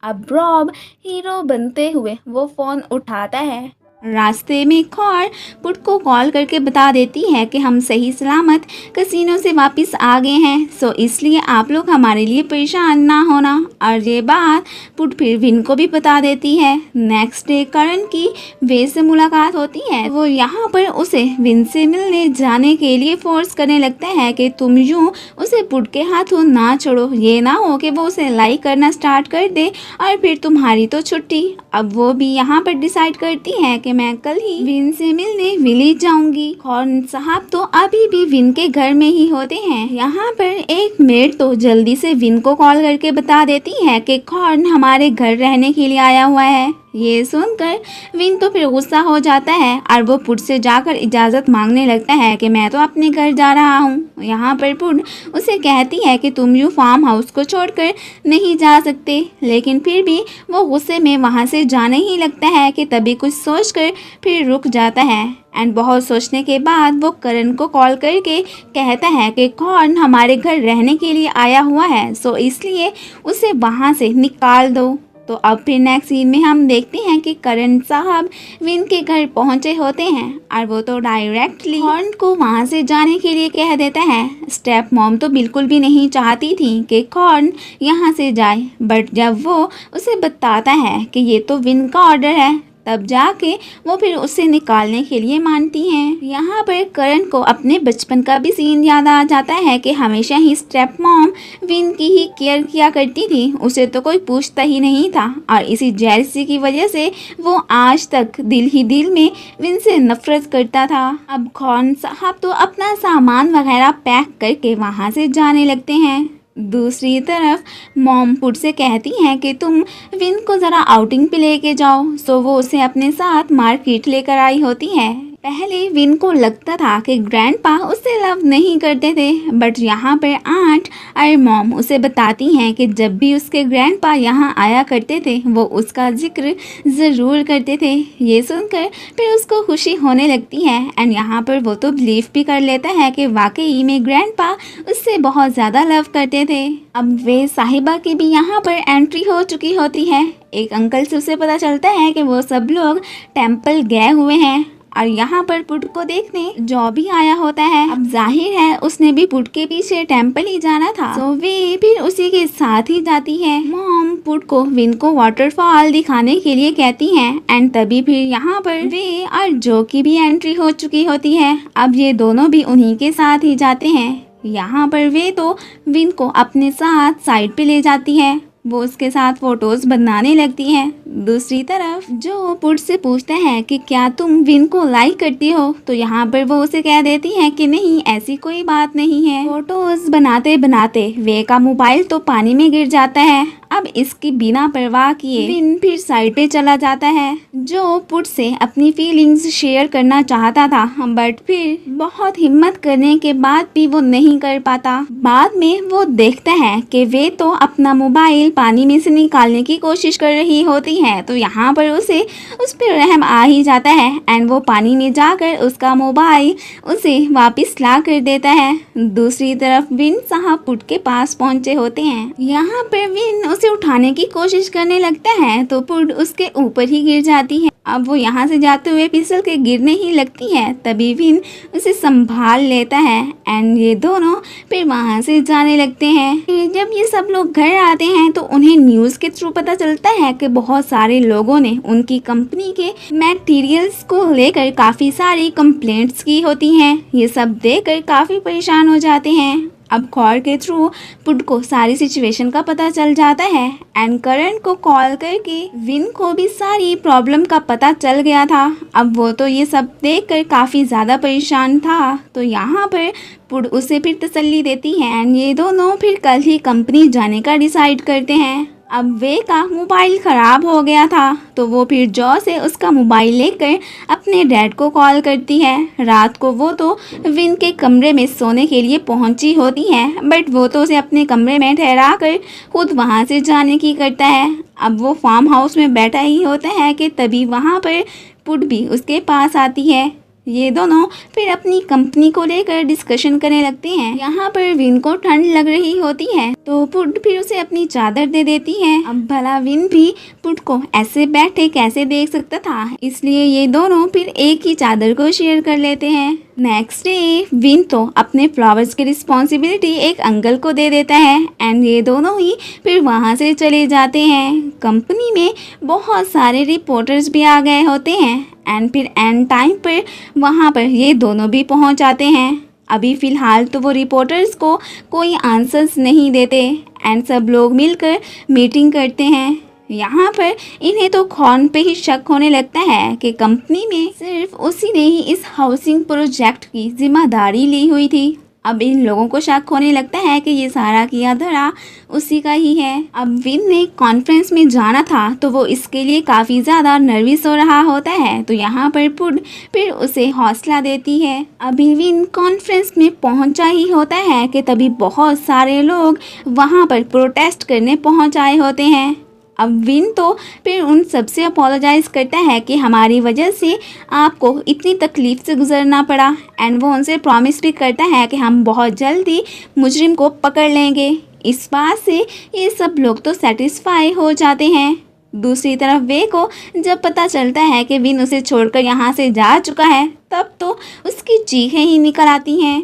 अब रॉब हीरो बनते हुए वो फ़ोन उठाता है। रास्ते में खौर पुट को कॉल करके बता देती है कि हम सही सलामत कसिनो से वापस आ गए हैं, सो इसलिए आप लोग हमारे लिए परेशान ना होना। और ये बात पुट फिर विन को भी बता देती है। नेक्स्ट डे करण की वे से मुलाकात होती है। वो यहाँ पर उसे विन से मिलने जाने के लिए फोर्स करने लगता है कि तुम यूँ उसे पुट के हाथों ना छोड़ो, ये ना हो कि वो उसे लाइक करना स्टार्ट कर दे और फिर तुम्हारी तो छुट्टी। अब वो भी यहाँ पर डिसाइड करती है कि मैं कल ही विन से मिलने विलेज जाऊंगी। कॉर्न साहब तो अभी भी विन के घर में ही होते हैं। यहाँ पर एक मेड तो जल्दी से विन को कॉल करके बता देती है कि कॉर्न हमारे घर रहने के लिए आया हुआ है। ये सुनकर विन तो फिर गुस्सा हो जाता है और वो पुट से जाकर इजाज़त मांगने लगता है कि मैं तो अपने घर जा रहा हूँ। यहाँ पर पुट उसे कहती है कि तुम यूँ फार्म हाउस को छोड़कर नहीं जा सकते, लेकिन फिर भी वो गुस्से में वहाँ से जाने ही लगता है कि तभी कुछ सोचकर फिर रुक जाता है। एंड बहुत सोचने के बाद वो करण को कॉल करके कहता है कि कौन हमारे घर रहने के लिए आया हुआ है, सो इसलिए उसे वहाँ से निकाल दो। तो अब फिर नेक्स्ट सीन में हम देखते हैं कि करण साहब विन के घर पहुंचे होते हैं और वो तो डायरेक्टली कॉर्न को वहां से जाने के लिए कह देता है। स्टेप मॉम तो बिल्कुल भी नहीं चाहती थी कि कॉर्न यहां से जाए, बट जब वो उसे बताता है कि ये तो विन का ऑर्डर है तब जाके वो फिर उसे निकालने के लिए मानती हैं। यहाँ पर करण को अपने बचपन का भी सीन याद आ जाता है कि हमेशा ही स्टेप मॉम विन की ही केयर किया करती थी, उसे तो कोई पूछता ही नहीं था और इसी जेलसी की वजह से वो आज तक दिल ही दिल में विन से नफरत करता था। अब खान साहब तो अपना सामान वगैरह पैक करके वहाँ से जाने लगते हैं। दूसरी तरफ मॉम पुट से कहती हैं कि तुम विन को ज़रा आउटिंग पे लेके जाओ, सो वो उसे अपने साथ मार्केट लेकर आई होती है। पहले विन को लगता था कि ग्रैंडपा उससे लव नहीं करते थे, बट यहाँ पर आंट और मॉम उसे बताती हैं कि जब भी उसके ग्रैंडपा यहाँ आया करते थे वो उसका जिक्र ज़रूर करते थे। ये सुनकर फिर उसको खुशी होने लगती है एंड यहाँ पर वो तो बिलीव भी कर लेता है कि वाकई में ग्रैंडपा उससे बहुत ज़्यादा लव करते थे। अब वे साहिबा की भी यहाँ पर एंट्री हो चुकी होती है। एक अंकल से उसे पता चलता है कि वो सब लोग टेम्पल गए हुए हैं और यहाँ पर पुट को देखने जो भी आया होता है। अब जाहिर है उसने भी पुट के पीछे टेम्पल ही जाना था, तो वे फिर उसी के साथ ही जाती है। मॉम पुट को विन को वाटरफॉल दिखाने के लिए कहती हैं एंड तभी फिर यहाँ पर वे और जो की भी एंट्री हो चुकी होती है। अब ये दोनों भी उन्हीं के साथ ही जाते हैं। यहाँ पर वे तो विन को अपने साथ साइड पे ले जाती है, वो उसके साथ फोटोज बनाने लगती हैं। दूसरी तरफ जो पुट से पूछता है कि क्या तुम विन को लाइक करती हो, तो यहाँ पर वो उसे कह देती है कि नहीं, ऐसी कोई बात नहीं है। फोटोज बनाते बनाते वे का मोबाइल तो पानी में गिर जाता है। अब इसकी बिना परवाह किए विन फिर साइड पे चला जाता है। जो पुट से अपनी फीलिंग्स शेयर करना चाहता था, बट फिर बहुत हिम्मत करने के बाद भी वो नहीं कर पाता। बाद में वो देखता है कि वे तो अपना मोबाइल पानी में से निकालने की कोशिश कर रही होती है, तो यहाँ पर उसे उस पर रहम आ ही जाता है एंड वो पानी में जाकर उसका मोबाइल उसे वापस ला कर देता है। दूसरी तरफ विन साहब पुट के पास पहुंचे होते हैं। यहाँ पर विन उसे उठाने की कोशिश करने लगता है तो पुट उसके ऊपर ही गिर जाती है। अब वो यहाँ से जाते हुए फिसल के गिरने ही लगती है, तभी विन उसे संभाल लेता है एंड ये दोनों फिर वहाँ से जाने लगते हैं। फिर जब ये सब लोग घर आते हैं तो उन्हें न्यूज़ के थ्रू पता चलता है कि बहुत सारे लोगों ने उनकी कंपनी के मटेरियल्स को लेकर काफ़ी सारी कंप्लेंट्स की होती हैं। ये सब देखकर काफ़ी परेशान हो जाते हैं। अब कॉल के थ्रू पुट को सारी सिचुएशन का पता चल जाता है एंड करण को कॉल करके विन को भी सारी प्रॉब्लम का पता चल गया था। अब वो तो ये सब देखकर काफ़ी ज़्यादा परेशान था, तो यहाँ पर पुट उसे फिर तसल्ली देती है एंड ये दोनों फिर कल ही कंपनी जाने का डिसाइड करते हैं। अब वे का मोबाइल ख़राब हो गया था, तो वो फिर जॉ से उसका मोबाइल लेकर अपने डैड को कॉल करती है। रात को वो तो विन के कमरे में सोने के लिए पहुंची होती है, बट वो तो उसे अपने कमरे में ठहरा कर खुद वहां से जाने की करता है। अब वो फार्म हाउस में बैठा ही होता है कि तभी वहां पर पुट भी उसके पास आती है। ये दोनों फिर अपनी कंपनी को लेकर डिस्कशन करने लगते हैं। यहाँ पर विन को ठंड लग रही होती है, तो पुट फिर उसे अपनी चादर दे देती है। अब भला विन भी पुट को ऐसे बैठे कैसे देख सकता था, इसलिए ये दोनों फिर एक ही चादर को शेयर कर लेते हैं। नेक्स्ट डे विन तो अपने फ्लावर्स की रिस्पॉन्सिबिलिटी एक अंकल को दे देता है एंड ये दोनों ही फिर वहाँ से चले जाते हैं। कंपनी में बहुत सारे रिपोर्टर्स भी आ गए होते हैं एंड फिर एंड टाइम पर वहाँ पर ये दोनों भी पहुँच जाते हैं। अभी फ़िलहाल तो वो रिपोर्टर्स को कोई आंसर्स नहीं देते एंड सब लोग मिलकर मीटिंग करते हैं। यहाँ पर इन्हें तो खौन पे ही शक होने लगता है कि कंपनी में सिर्फ उसी ने ही इस हाउसिंग प्रोजेक्ट की जिम्मेदारी ली हुई थी। अब इन लोगों को शक होने लगता है कि ये सारा किया धरा उसी का ही है। अब विन ने कॉन्फ्रेंस में जाना था, तो वो इसके लिए काफ़ी ज़्यादा नर्वस हो रहा होता है, तो यहाँ पर पुट फिर उसे हौसला देती है। अभी विन कॉन्फ्रेंस में पहुँचा ही होता है कि तभी बहुत सारे लोग वहाँ पर प्रोटेस्ट करने पहुँच आए होते हैं। अब विन तो फिर उन सबसे अपोलोजाइज़ करता है कि हमारी वजह से आपको इतनी तकलीफ़ से गुजरना पड़ा एंड वो उनसे प्रॉमिस भी करता है कि हम बहुत जल्दी मुजरिम को पकड़ लेंगे। इस बात से ये सब लोग तो सेटिस्फाई हो जाते हैं। दूसरी तरफ वे को जब पता चलता है कि विन उसे छोड़कर यहाँ से जा चुका है, तब तो उसकी चीखें ही निकल आती हैं।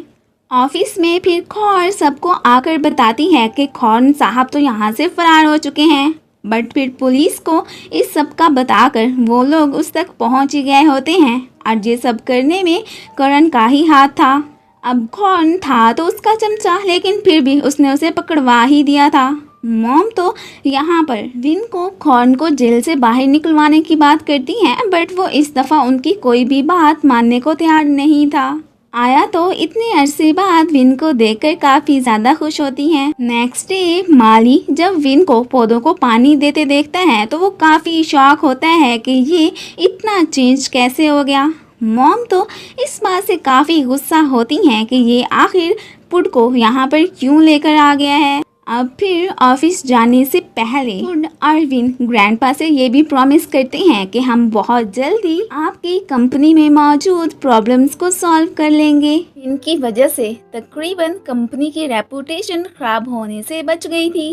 ऑफिस में फिर खौर सबको आकर बताती है कि खौर साहब तो यहाँ से फरार हो चुके हैं। बट फिर पुलिस को इस सब का बताकर वो लोग उस तक पहुंच ही गए होते हैं और ये सब करने में करण का ही हाथ था। अब कौन था तो उसका चमचा, लेकिन फिर भी उसने उसे पकड़वा ही दिया था। मॉम तो यहाँ पर विन को कॉर्न को जेल से बाहर निकलवाने की बात करती हैं, बट वो इस दफ़ा उनकी कोई भी बात मानने को तैयार नहीं था। आया तो इतने अरसे बाद विन को देखकर काफ़ी ज़्यादा खुश होती हैं। नेक्स्ट डे माली जब विन को पौधों को पानी देते देखता है तो वो काफ़ी शॉक होता है कि ये इतना चेंज कैसे हो गया। मॉम तो इस बात से काफ़ी गुस्सा होती हैं कि ये आखिर पुड को यहाँ पर क्यों लेकर आ गया है। अब फिर ऑफिस जाने से पहले पुड और विन ग्रैंडपा से ये भी प्रॉमिस करते हैं कि हम बहुत जल्दी आपकी कंपनी में मौजूद प्रॉब्लम्स को सॉल्व कर लेंगे। इनकी वजह से तकरीबन कंपनी की रेपुटेशन खराब होने से बच गई थी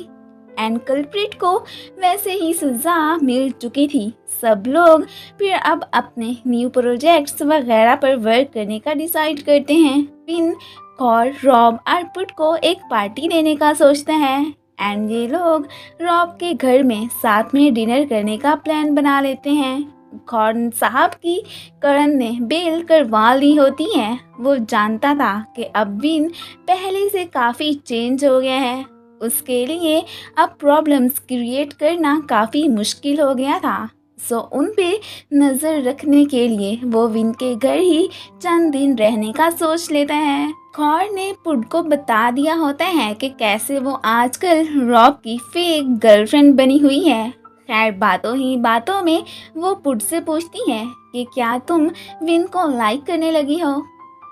एंड कल्प्रिट को वैसे ही सजा मिल चुकी थी। सब लोग फिर अब अपने न्यू प्रोजेक्ट्स वगैरह पर वर्क करने का डिसाइड करते हैं। विन और रॉब और पुड को एक पार्टी देने का सोचता है एंड ये लोग रॉब के घर में साथ में डिनर करने का प्लान बना लेते हैं। कॉर्न साहब की करण ने बेल करवा ली होती है। वो जानता था कि अब विन पहले से काफ़ी चेंज हो गया है, उसके लिए अब प्रॉब्लम्स क्रिएट करना काफ़ी मुश्किल हो गया था। सो उन पे नज़र रखने के लिए वो विन के घर ही चंद दिन रहने का सोच लेता है। कॉर ने पुड को बता दिया होता है कि कैसे वो आजकल रॉब की फेक गर्लफ्रेंड बनी हुई है। खैर बातों ही बातों में वो पुड से पूछती है कि क्या तुम विन को लाइक करने लगी हो,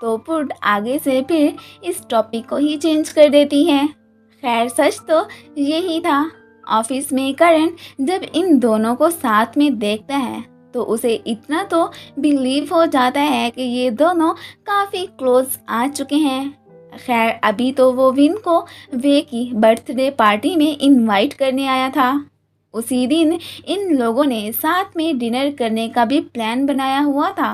तो पुड आगे से फिर इस टॉपिक को ही चेंज कर देती है। खैर सच तो यही था। ऑफिस में करण जब इन दोनों को साथ में देखता है तो उसे इतना तो बिलीव हो जाता है कि ये दोनों काफ़ी क्लोज आ चुके हैं। खैर अभी तो वो विन को वे की बर्थडे पार्टी में इनवाइट करने आया था। उसी दिन इन लोगों ने साथ में डिनर करने का भी प्लान बनाया हुआ था।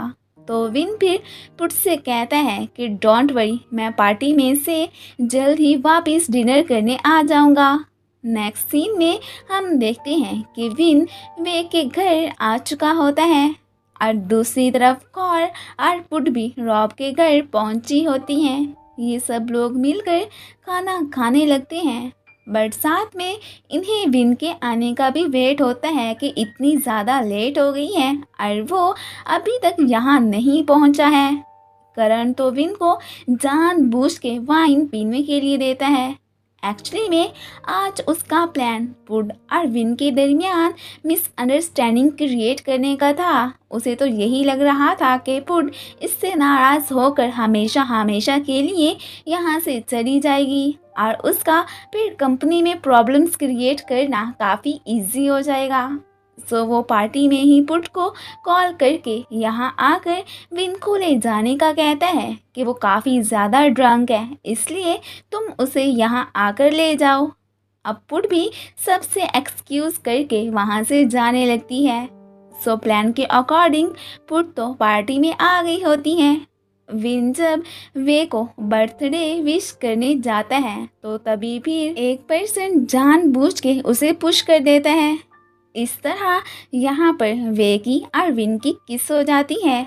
तो विन फिर पुट से कहता है कि डोंट वरी, मैं पार्टी में से जल्द ही वापस डिनर करने आ जाऊंगा। नेक्स्ट सीन में हम देखते हैं कि विन वे के घर आ चुका होता है और दूसरी तरफ कॉर और पुट भी रॉब के घर पहुंची होती हैं। ये सब लोग मिलकर खाना खाने लगते हैं, बट साथ में इन्हें विन के आने का भी वेट होता है कि इतनी ज़्यादा लेट हो गई है और वो अभी तक यहाँ नहीं पहुँचा है। करण तो विन को जानबूझ के वाइन पीने के लिए देता है। एक्चुअली में आज उसका प्लान पुड और विन के दरमियान मिसअंडरस्टैंडिंग क्रिएट करने का था। उसे तो यही लग रहा था कि पुड इससे नाराज़ होकर हमेशा हमेशा के लिए यहाँ से चली जाएगी और उसका फिर कंपनी में प्रॉब्लम्स क्रिएट करना काफ़ी इजी हो जाएगा। सो वो पार्टी में ही पुट को कॉल करके यहाँ आकर विन को ले जाने का कहता है कि वो काफ़ी ज़्यादा ड्रंक है, इसलिए तुम उसे यहाँ आकर ले जाओ। अब पुट भी सबसे एक्सक्यूज़ करके वहाँ से जाने लगती है। सो प्लान के अकॉर्डिंग पुट तो पार्टी में आ गई होती है। विन जब वे को बर्थडे विश करने जाता है तो तभी फिर एक पर्सन जानबूझ के उसे पुश कर देता है। इस तरह यहाँ पर वे की और विन की किस हो जाती है।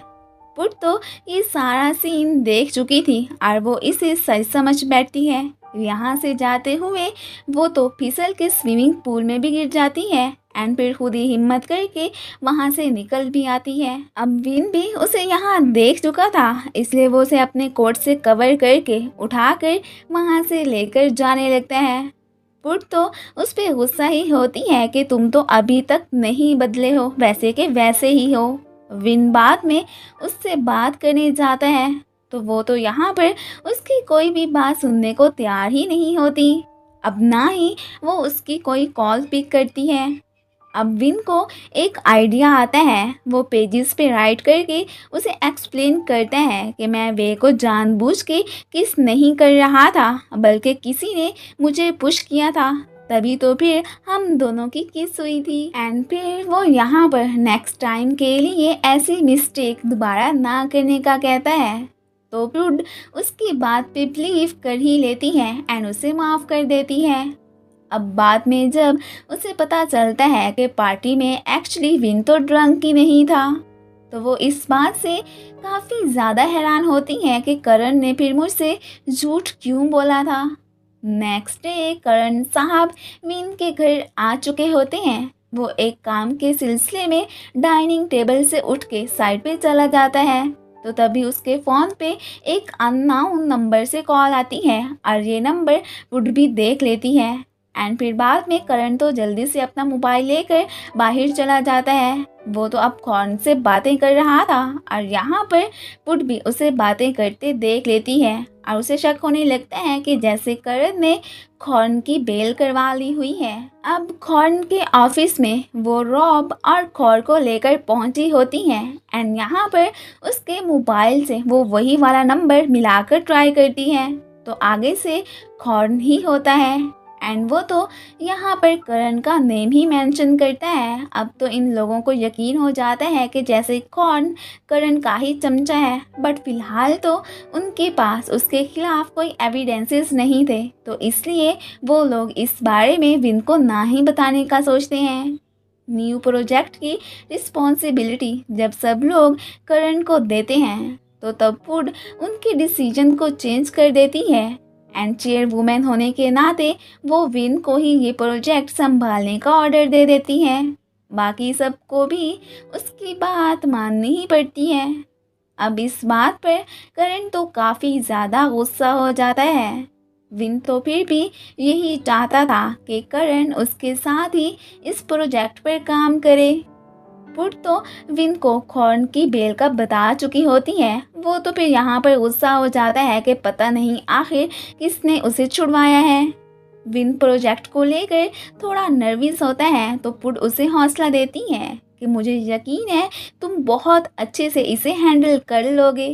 पुट तो ये सारा सीन देख चुकी थी और वो इसे सच समझ बैठती है। यहाँ से जाते हुए वो तो फिसल के स्विमिंग पूल में भी गिर जाती है एंड फिर खुद ही हिम्मत करके वहाँ से निकल भी आती है। अब विन भी उसे यहाँ देख चुका था, इसलिए वो उसे अपने कोट से कवर करके उठाकर वहाँ से लेकर जाने लगता है। पुट तो उस पर गुस्सा ही होती है कि तुम तो अभी तक नहीं बदले हो, वैसे के वैसे ही हो। विन बाद में उससे बात करने जाता है तो वो तो यहाँ पर उसकी कोई भी बात सुनने को तैयार ही नहीं होती। अब ना ही वो उसकी कोई कॉल पिक करती है। अब विन को एक आइडिया आता है। वो पेजेस पे राइट करके उसे एक्सप्लेन करता है कि मैं वे को जानबूझ के किस नहीं कर रहा था, बल्कि किसी ने मुझे पुश किया था, तभी तो फिर हम दोनों की किस हुई थी। एंड फिर वो यहाँ पर नेक्स्ट टाइम के लिए ऐसी मिस्टेक दोबारा ना करने का कहता है। तो पुड उसकी बात पे बिलीव कर ही लेती है एंड उसे माफ़ कर देती है। अब बाद में जब उसे पता चलता है कि पार्टी में एक्चुअली विन तो ड्रंक ही नहीं था, तो वो इस बात से काफ़ी ज़्यादा हैरान होती हैं कि करण ने फिर मुझसे झूठ क्यों बोला था। नेक्स्ट डे करण साहब विन के घर आ चुके होते हैं। वो एक काम के सिलसिले में डाइनिंग टेबल से उठ के साइड पे चला जाता है, तो तभी उसके फ़ोन पे एक अननोन नंबर से कॉल आती है और ये नंबर वुड भी देख लेती है। एंड फिर बाद में करण तो जल्दी से अपना मोबाइल लेकर बाहर चला जाता है। वो तो अब कौन से बातें कर रहा था और यहाँ पर पुट भी उसे बातें करते देख लेती है और उसे शक होने लगता है कि जैसे करण ने खॉर्न की बेल करवा ली हुई है। अब खॉर्न के ऑफिस में वो रॉब और खॉर को लेकर पहुंची होती हैं एंड यहाँ पर उसके मोबाइल से वो वही वाला नंबर मिलाकर ट्राई करती है, तो आगे से खॉर्न ही होता है एंड वो तो यहाँ पर करण का नेम ही मेंशन करता है। अब तो इन लोगों को यकीन हो जाता है कि जैसे कौन करण का ही चमचा है, बट फिलहाल तो उनके पास उसके खिलाफ कोई एविडेंसेस नहीं थे, तो इसलिए वो लोग इस बारे में विन को ना ही बताने का सोचते हैं। न्यू प्रोजेक्ट की रिस्पॉन्सिबिलिटी जब सब लोग करण को देते हैं, तो तब वुड उनके डिसीजन को चेंज कर देती है एंड चेयर वुमेन होने के नाते वो विन को ही ये प्रोजेक्ट संभालने का ऑर्डर दे देती है। बाकी सबको भी उसकी बात माननी ही पड़ती है। अब इस बात पर करण तो काफ़ी ज़्यादा गुस्सा हो जाता है। विन तो फिर भी यही चाहता था कि करण उसके साथ ही इस प्रोजेक्ट पर काम करे। पुट तो विन को खॉर्न की बेल का बता चुकी होती है। वो तो फिर यहाँ पर गुस्सा हो जाता है कि पता नहीं आखिर किसने उसे छुड़वाया है। विन प्रोजेक्ट को लेकर थोड़ा नर्वस होता है, तो पुट उसे हौसला देती है कि मुझे यकीन है तुम बहुत अच्छे से इसे हैंडल कर लोगे।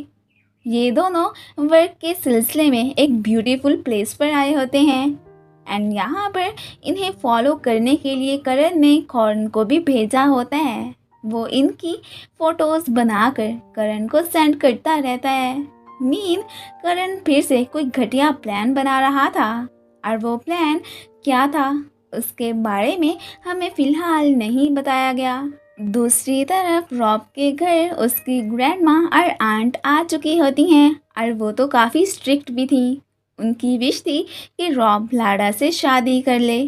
ये दोनों वर्क के सिलसिले में एक ब्यूटीफुल प्लेस पर आए होते हैं एंड यहाँ पर इन्हें फॉलो करने के लिए करण ने खॉर्न को भी भेजा होता है। वो इनकी फोटोज बनाकर करण को सेंड करता रहता है। मीन करण फिर से कोई घटिया प्लान बना रहा था और वो प्लान क्या था उसके बारे में हमें फिलहाल नहीं बताया गया। दूसरी तरफ रॉब के घर उसकी ग्रैंडमा और आंट आ चुकी होती हैं और वो तो काफ़ी स्ट्रिक्ट भी थी। उनकी विश थी कि रॉब लाडा से शादी कर ले,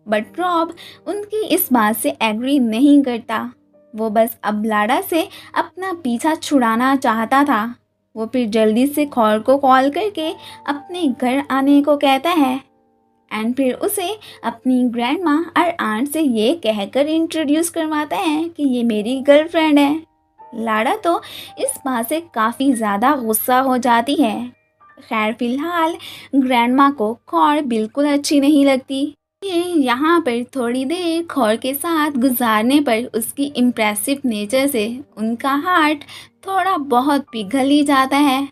बट रॉब उनकी इस बात से एग्री नहीं करता। वो बस अब लाडा से अपना पीछा छुड़ाना चाहता था। वो फिर जल्दी से खौर को कॉल करके अपने घर आने को कहता है एंड फिर उसे अपनी ग्रैंडमा और आंट से ये कहकर इंट्रोड्यूस करवाता है कि ये मेरी गर्लफ्रेंड है। लाडा तो इस बात से काफ़ी ज़्यादा गुस्सा हो जाती है। खैर फिलहाल ग्रैंडमा को खौर बिल्कुल अच्छी नहीं लगती। यहाँ पर थोड़ी देर खौर के साथ गुजारने पर उसकी इम्प्रेसिव नेचर से उनका हार्ट थोड़ा बहुत पिघल ही जाता है।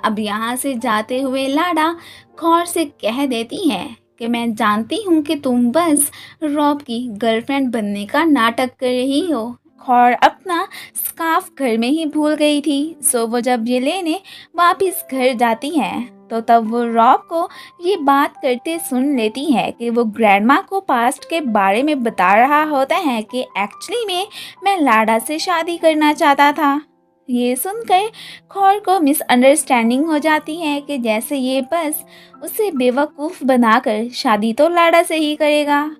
अब यहाँ से जाते हुए लाडा खौर से कह देती है कि मैं जानती हूँ कि तुम बस रॉब की गर्लफ्रेंड बनने का नाटक कर रही हो। खौर अपना स्कार्फ घर में ही भूल गई थी, सो वो जब ये लेने वापस घर जाती है तो तब वो रॉब को ये बात करते सुन लेती है कि वो ग्रैंडमा को पास्ट के बारे में बता रहा होता है कि एक्चुअली में मैं लाडा से शादी करना चाहता था। ये सुनकर खौर को मिसअंडरस्टैंडिंग हो जाती है कि जैसे ये बस उसे बेवकूफ़ बनाकर शादी तो लाडा से ही करेगा।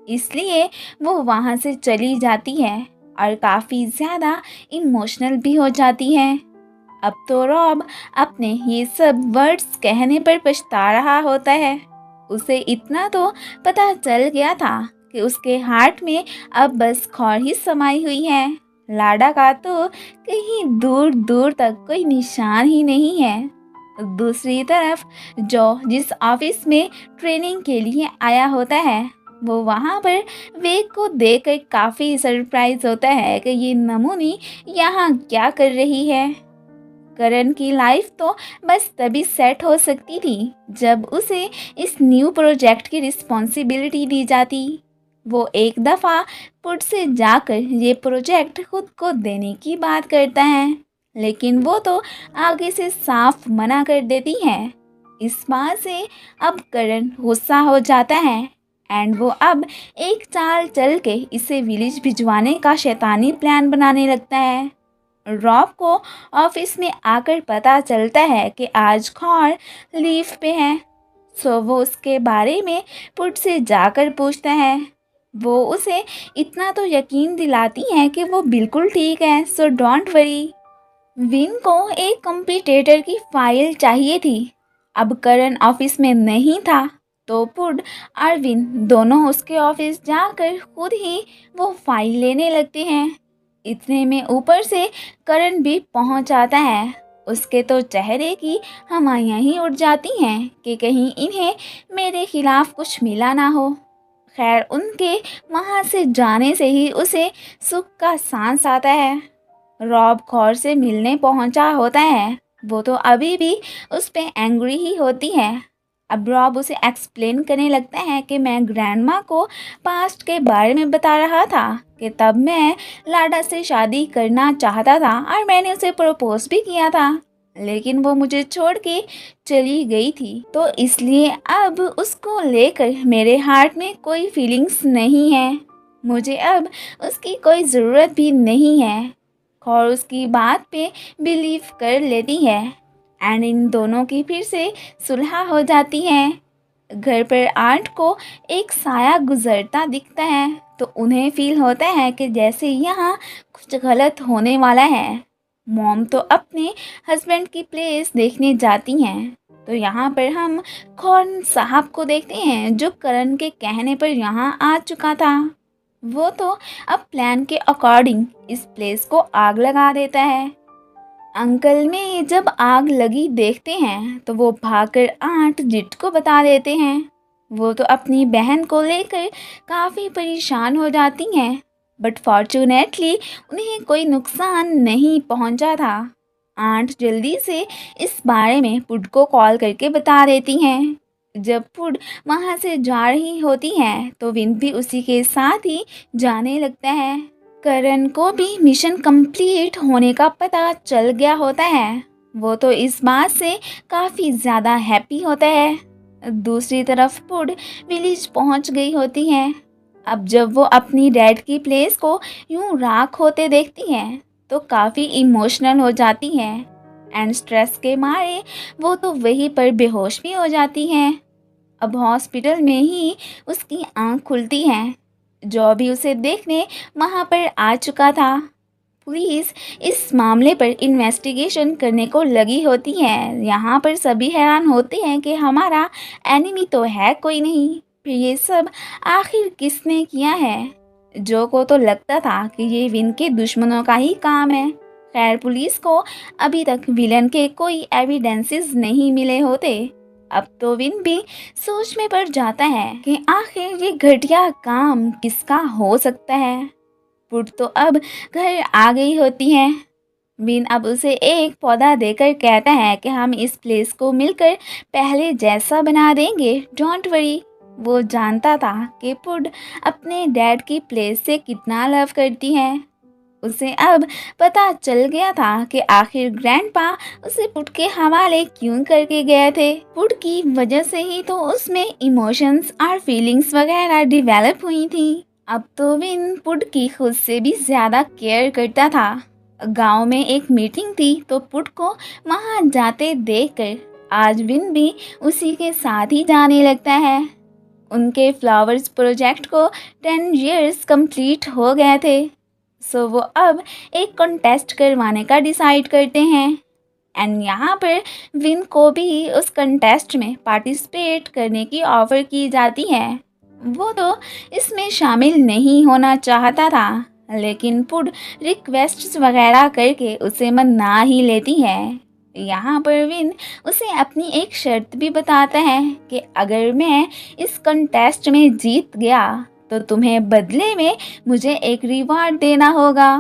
इसलिए वो वहाँ से चली जाती है और काफ़ी ज़्यादा इमोशनल भी हो जाती है। अब तो रॉब अपने ये सब वर्ड्स कहने पर पछता रहा होता है। उसे इतना तो पता चल गया था कि उसके हार्ट में अब बस खौर ही समाई हुई है। लाडा का तो कहीं दूर दूर तक कोई निशान ही नहीं है। दूसरी तरफ जो जिस ऑफिस में ट्रेनिंग के लिए आया होता है, वो वहाँ पर वेग को देखकर काफ़ी सरप्राइज होता है कि ये नमूनी यहाँ क्या कर रही है। करण की लाइफ तो बस तभी सेट हो सकती थी जब उसे इस न्यू प्रोजेक्ट की रिस्पॉन्सिबिलिटी दी जाती। वो एक दफ़ा पुट से जाकर ये प्रोजेक्ट खुद को देने की बात करता है, लेकिन वो तो आगे से साफ मना कर देती है। इस बात से अब करण गुस्सा हो जाता है एंड वो अब एक चाल चल के इसे विलेज भिजवाने का शैतानी प्लान बनाने लगता है। रॉब को ऑफिस में आकर पता चलता है कि आज खौर लीव पे है। सो वो उसके बारे में पुट से जाकर पूछता है। वो उसे इतना तो यकीन दिलाती है कि वो बिल्कुल ठीक है, सो डोंट वरी। विन को एक कंप्यूटर की फाइल चाहिए थी। अब करण ऑफिस में नहीं था तो पुड और विन दोनों उसके ऑफिस जाकर खुद ही वो फाइल लेने लगते हैं। इतने में ऊपर से करण भी पहुंच आता है। उसके तो चेहरे की हमाइयाँ ही उड़ जाती हैं कि कहीं इन्हें मेरे खिलाफ कुछ मिला ना हो। खैर उनके वहाँ से जाने से ही उसे सुख का सांस आता है। रॉब खौर से मिलने पहुंचा होता है। वो तो अभी भी उस पे एंग्री ही होती है। अब रॉब उसे एक्सप्लेन करने लगता है कि मैं ग्रैंडमा को पास्ट के बारे में बता रहा था कि तब मैं लाडा से शादी करना चाहता था और मैंने उसे प्रपोज भी किया था, लेकिन वो मुझे छोड़ के चली गई थी, तो इसलिए अब उसको लेकर मेरे हार्ट में कोई फीलिंग्स नहीं है। मुझे अब उसकी कोई ज़रूरत भी नहीं है। और उसकी बात पे बिलीव कर लेती है एंड इन दोनों की फिर से सुलह हो जाती है। घर पर आंट को एक साया गुजरता दिखता है तो उन्हें फील होता है कि जैसे यहाँ कुछ गलत होने वाला है। मॉम तो अपने हस्बैंड की प्लेस देखने जाती हैं तो यहाँ पर हम खौर साहब को देखते हैं जो करण के कहने पर यहाँ आ चुका था। वो तो अब प्लान के अकॉर्डिंग इस प्लेस को आग लगा देता है। अंकल में जब आग लगी देखते हैं तो वो भागकर आंट जिट को बता देते हैं। वो तो अपनी बहन को लेकर काफ़ी परेशान हो जाती हैं, बट फॉर्चुनेटली उन्हें कोई नुकसान नहीं पहुंचा था। आंट जल्दी से इस बारे में पुड को कॉल करके बता देती हैं। जब पुड वहाँ से जा रही होती है तो विन भी उसी के साथ ही जाने लगता है। करण को भी मिशन कंप्लीट होने का पता चल गया होता है। वो तो इस बात से काफ़ी ज़्यादा हैप्पी होता है। दूसरी तरफ पुड विलेज पहुंच गई होती है। अब जब वो अपनी डैड की प्लेस को यूं राख होते देखती है तो काफ़ी इमोशनल हो जाती है एंड स्ट्रेस के मारे वो तो वहीं पर बेहोश भी हो जाती है। अब हॉस्पिटल में ही उसकी आंख खुलती है। जो भी उसे देखने वहाँ पर आ चुका था। पुलिस इस मामले पर इन्वेस्टिगेशन करने को लगी होती है। यहाँ पर सभी हैरान होते हैं कि हमारा एनिमी तो है कोई नहीं, फिर ये सब आखिर किसने किया है। जो को तो लगता था कि ये विन के दुश्मनों का ही काम है। खैर पुलिस को अभी तक विलन के कोई एविडेंसेस नहीं मिले होते। अब तो विन भी सोच में पड़ जाता है कि आखिर ये घटिया काम किसका हो सकता है। पुट तो अब घर आ गई होती है। विन अब उसे एक पौधा देकर कहता है कि हम इस प्लेस को मिलकर पहले जैसा बना देंगे, डोंट वरी। वो जानता था कि पुट अपने डैड की प्लेस से कितना लव करती है। उसे अब पता चल गया था कि आखिर ग्रैंडपा उसे पुट के हवाले क्यों करके गए थे। पुट की वजह से ही तो उसमें इमोशंस और फीलिंग्स वगैरह डेवलप हुई थी। अब तो विन पुट की खुद से भी ज़्यादा केयर करता था। गांव में एक मीटिंग थी तो पुट को वहां जाते देखकर आज विन भी उसी के साथ ही जाने लगता है। उनके फ्लावर्स प्रोजेक्ट को 10 इयर्स कंप्लीट हो गए थे, सो वो अब एक कॉन्टेस्ट करवाने का डिसाइड करते हैं एंड यहाँ पर विन को भी उस कॉन्टेस्ट में पार्टिसिपेट करने की ऑफ़र की जाती है। वो तो इसमें शामिल नहीं होना चाहता था, लेकिन पुड रिक्वेस्ट्स वगैरह करके उसे मना ही लेती है। यहाँ पर विन उसे अपनी एक शर्त भी बताता है कि अगर मैं इस कॉन्टेस्ट में जीत गया तो तुम्हें बदले में मुझे एक रिवार्ड देना होगा।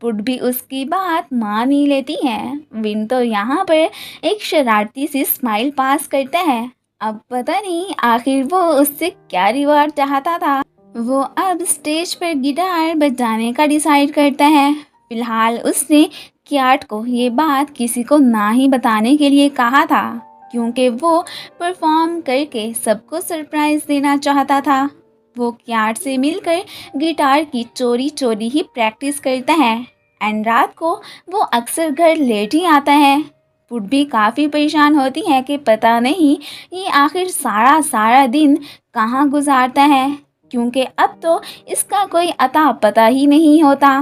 पुड भी उसकी बात मान ही लेती है। विन तो यहाँ पर एक शरारती सी स्माइल पास करता है। अब पता नहीं आखिर वो उससे क्या रिवार्ड चाहता था। वो अब स्टेज पर गिटार बजाने का डिसाइड करता है। फिलहाल उसने क्याट को ये बात किसी को ना ही बताने के लिए कहा था, क्योंकि वो परफॉर्म करके सबको सरप्राइज़ देना चाहता था। वो क्याट से मिलकर गिटार की चोरी चोरी ही प्रैक्टिस करता है एंड रात को वो अक्सर घर लेट ही आता है। पुट भी काफ़ी परेशान होती है कि पता नहीं ये आखिर सारा सारा दिन कहाँ गुजारता है, क्योंकि अब तो इसका कोई अता पता ही नहीं होता।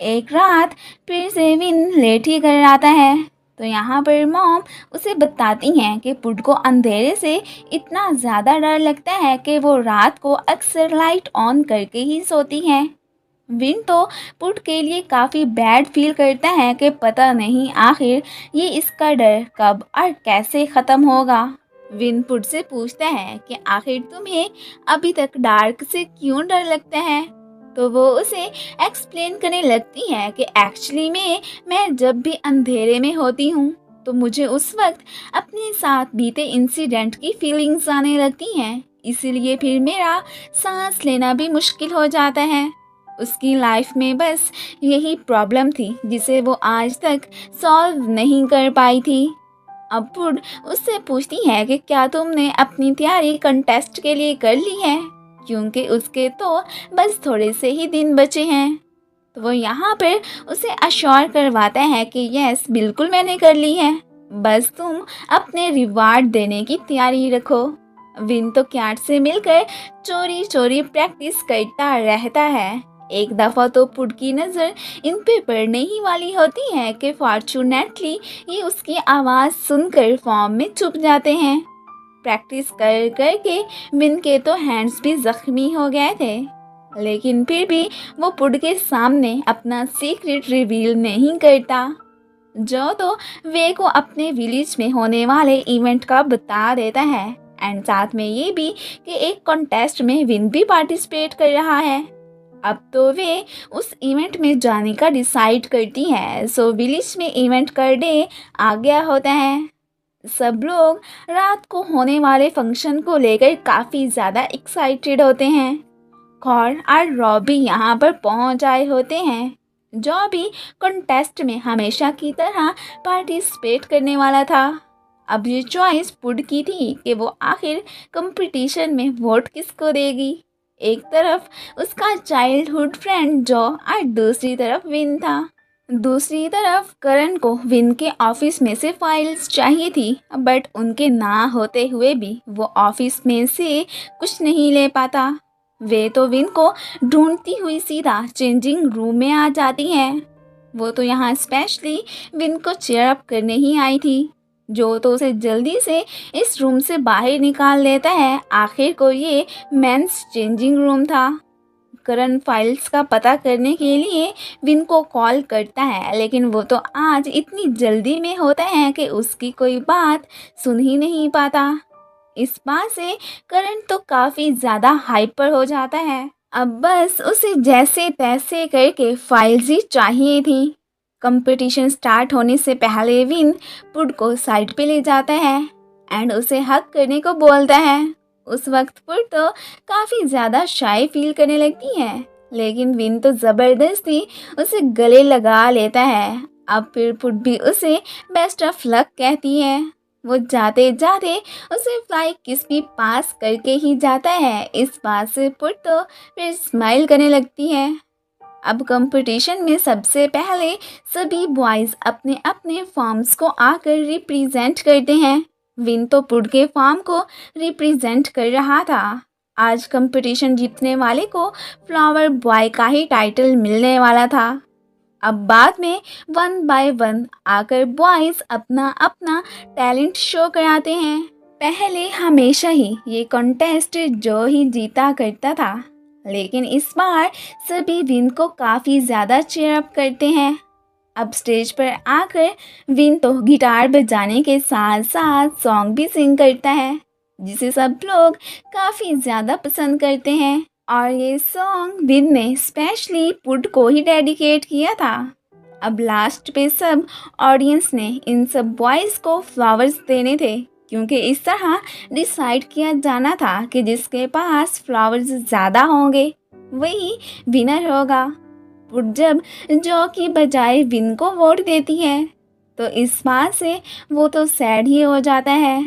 एक रात फिर से विन लेट ही घर आता है तो यहाँ पर मॉम उसे बताती हैं कि पुट को अंधेरे से इतना ज़्यादा डर लगता है कि वो रात को अक्सर लाइट ऑन करके ही सोती है। विन तो पुट के लिए काफ़ी बैड फील करता है कि पता नहीं आखिर ये इसका डर कब और कैसे ख़त्म होगा। विन पुट से पूछता है कि आखिर तुम्हें अभी तक डार्क से क्यों डर लगता है, तो वो उसे एक्सप्लेन करने लगती है कि एक्चुअली में मैं जब भी अंधेरे में होती हूँ तो मुझे उस वक्त अपने साथ बीते इंसिडेंट की फीलिंग्स आने लगती हैं, इसीलिए फिर मेरा सांस लेना भी मुश्किल हो जाता है। उसकी लाइफ में बस यही प्रॉब्लम थी जिसे वो आज तक सॉल्व नहीं कर पाई थी। अब पुड उससे पूछती है कि क्या तुमने अपनी तैयारी कंटेस्ट के लिए कर ली है, क्योंकि उसके तो बस थोड़े से ही दिन बचे हैं। तो वो यहाँ पर उसे अश्योर करवाता है कि यस बिल्कुल मैंने कर ली है, बस तुम अपने रिवार्ड देने की तैयारी रखो। विन तो कैट से मिलकर चोरी चोरी प्रैक्टिस करता रहता है। एक दफ़ा तो पुड की नज़र इन पे पड़ने ही वाली होती है कि फॉर्चूनेटली ये उसकी आवाज़ सुनकर फॉर्म में छुप जाते हैं। प्रैक्टिस कर कर के विन के तो हैंड्स भी ज़ख्मी हो गए थे, लेकिन फिर भी वो पुड के सामने अपना सीक्रेट रिवील नहीं करता। जो तो वे को अपने विलेज में होने वाले इवेंट का बता देता है एंड साथ में ये भी कि एक कॉन्टेस्ट में विन भी पार्टिसिपेट कर रहा है। अब तो वे उस इवेंट में जाने का डिसाइड करती है। सो विलेज में इवेंट का डे आ गया होता है। सब लोग रात को होने वाले फंक्शन को लेकर काफ़ी ज़्यादा एक्साइटेड होते हैं। कॉर और रॉबी यहाँ पर पहुँच आए होते हैं, जो भी कॉन्टेस्ट में हमेशा की तरह पार्टिसिपेट करने वाला था। अब ये चॉइस पुड की थी कि वो आखिर कंपटीशन में वोट किसको देगी। एक तरफ उसका चाइल्डहुड फ्रेंड जो और दूसरी तरफ विन था। दूसरी तरफ करण को विन के ऑफिस में से फाइल्स चाहिए थी, बट उनके ना होते हुए भी वो ऑफिस में से कुछ नहीं ले पाता। वे तो विन को ढूंढती हुई सीधा चेंजिंग रूम में आ जाती है। वो तो यहाँ स्पेशली विन को चेयर अप करने ही आई थी, जो तो उसे जल्दी से इस रूम से बाहर निकाल देता है। आखिर को ये मेंस चेंजिंग रूम था। करण फाइल्स का पता करने के लिए विन को कॉल करता है, लेकिन वो तो आज इतनी जल्दी में होता है कि उसकी कोई बात सुन ही नहीं पाता। इस बात से करण तो काफ़ी ज़्यादा हाइपर हो जाता है। अब बस उसे जैसे तैसे करके फाइल्स ही चाहिए थी। कंपटीशन स्टार्ट होने से पहले विन पुड को साइड पे ले जाता है एंड उसे हक करने को बोलता है। उस वक्त पुड तो काफ़ी ज़्यादा शाय फील करने लगती है, लेकिन विन तो ज़बरदस्ती उसे गले लगा लेता है। अब फिर पुड भी उसे बेस्ट ऑफ लक कहती है। वो जाते जाते उसे फ्लाई किस भी पास करके ही जाता है। इस बात से पुड तो फिर स्माइल करने लगती है। अब कंपटीशन में सबसे पहले सभी बॉयज़ अपने अपने फॉर्म्स को आकर रिप्रेजेंट करते हैं। विन तो पुड के फॉर्म को रिप्रेजेंट कर रहा था। आज कंपटीशन जीतने वाले को फ्लावर बॉय का ही टाइटल मिलने वाला था। अब बाद में वन बाय वन आकर बॉयज़ अपना अपना टैलेंट शो कराते हैं। पहले हमेशा ही ये कॉन्टेस्ट जो ही जीता करता था, लेकिन इस बार सभी विन को काफ़ी ज़्यादा चीयर अप करते हैं। अब स्टेज पर आकर विन तो गिटार बजाने के साथ साथ सॉन्ग भी सिंग करता है, जिसे सब लोग काफ़ी ज़्यादा पसंद करते हैं। और ये सॉन्ग विन ने स्पेशली पुड को ही डेडिकेट किया था। अब लास्ट पे सब ऑडियंस ने इन सब बॉयज़ को फ्लावर्स देने थे, क्योंकि इस तरह डिसाइड किया जाना था कि जिसके पास फ्लावर्स ज़्यादा होंगे वही विनर होगा। पुड जब जो की बजाय विन को वोट देती है तो इस बात से वो तो सैड ही हो जाता है।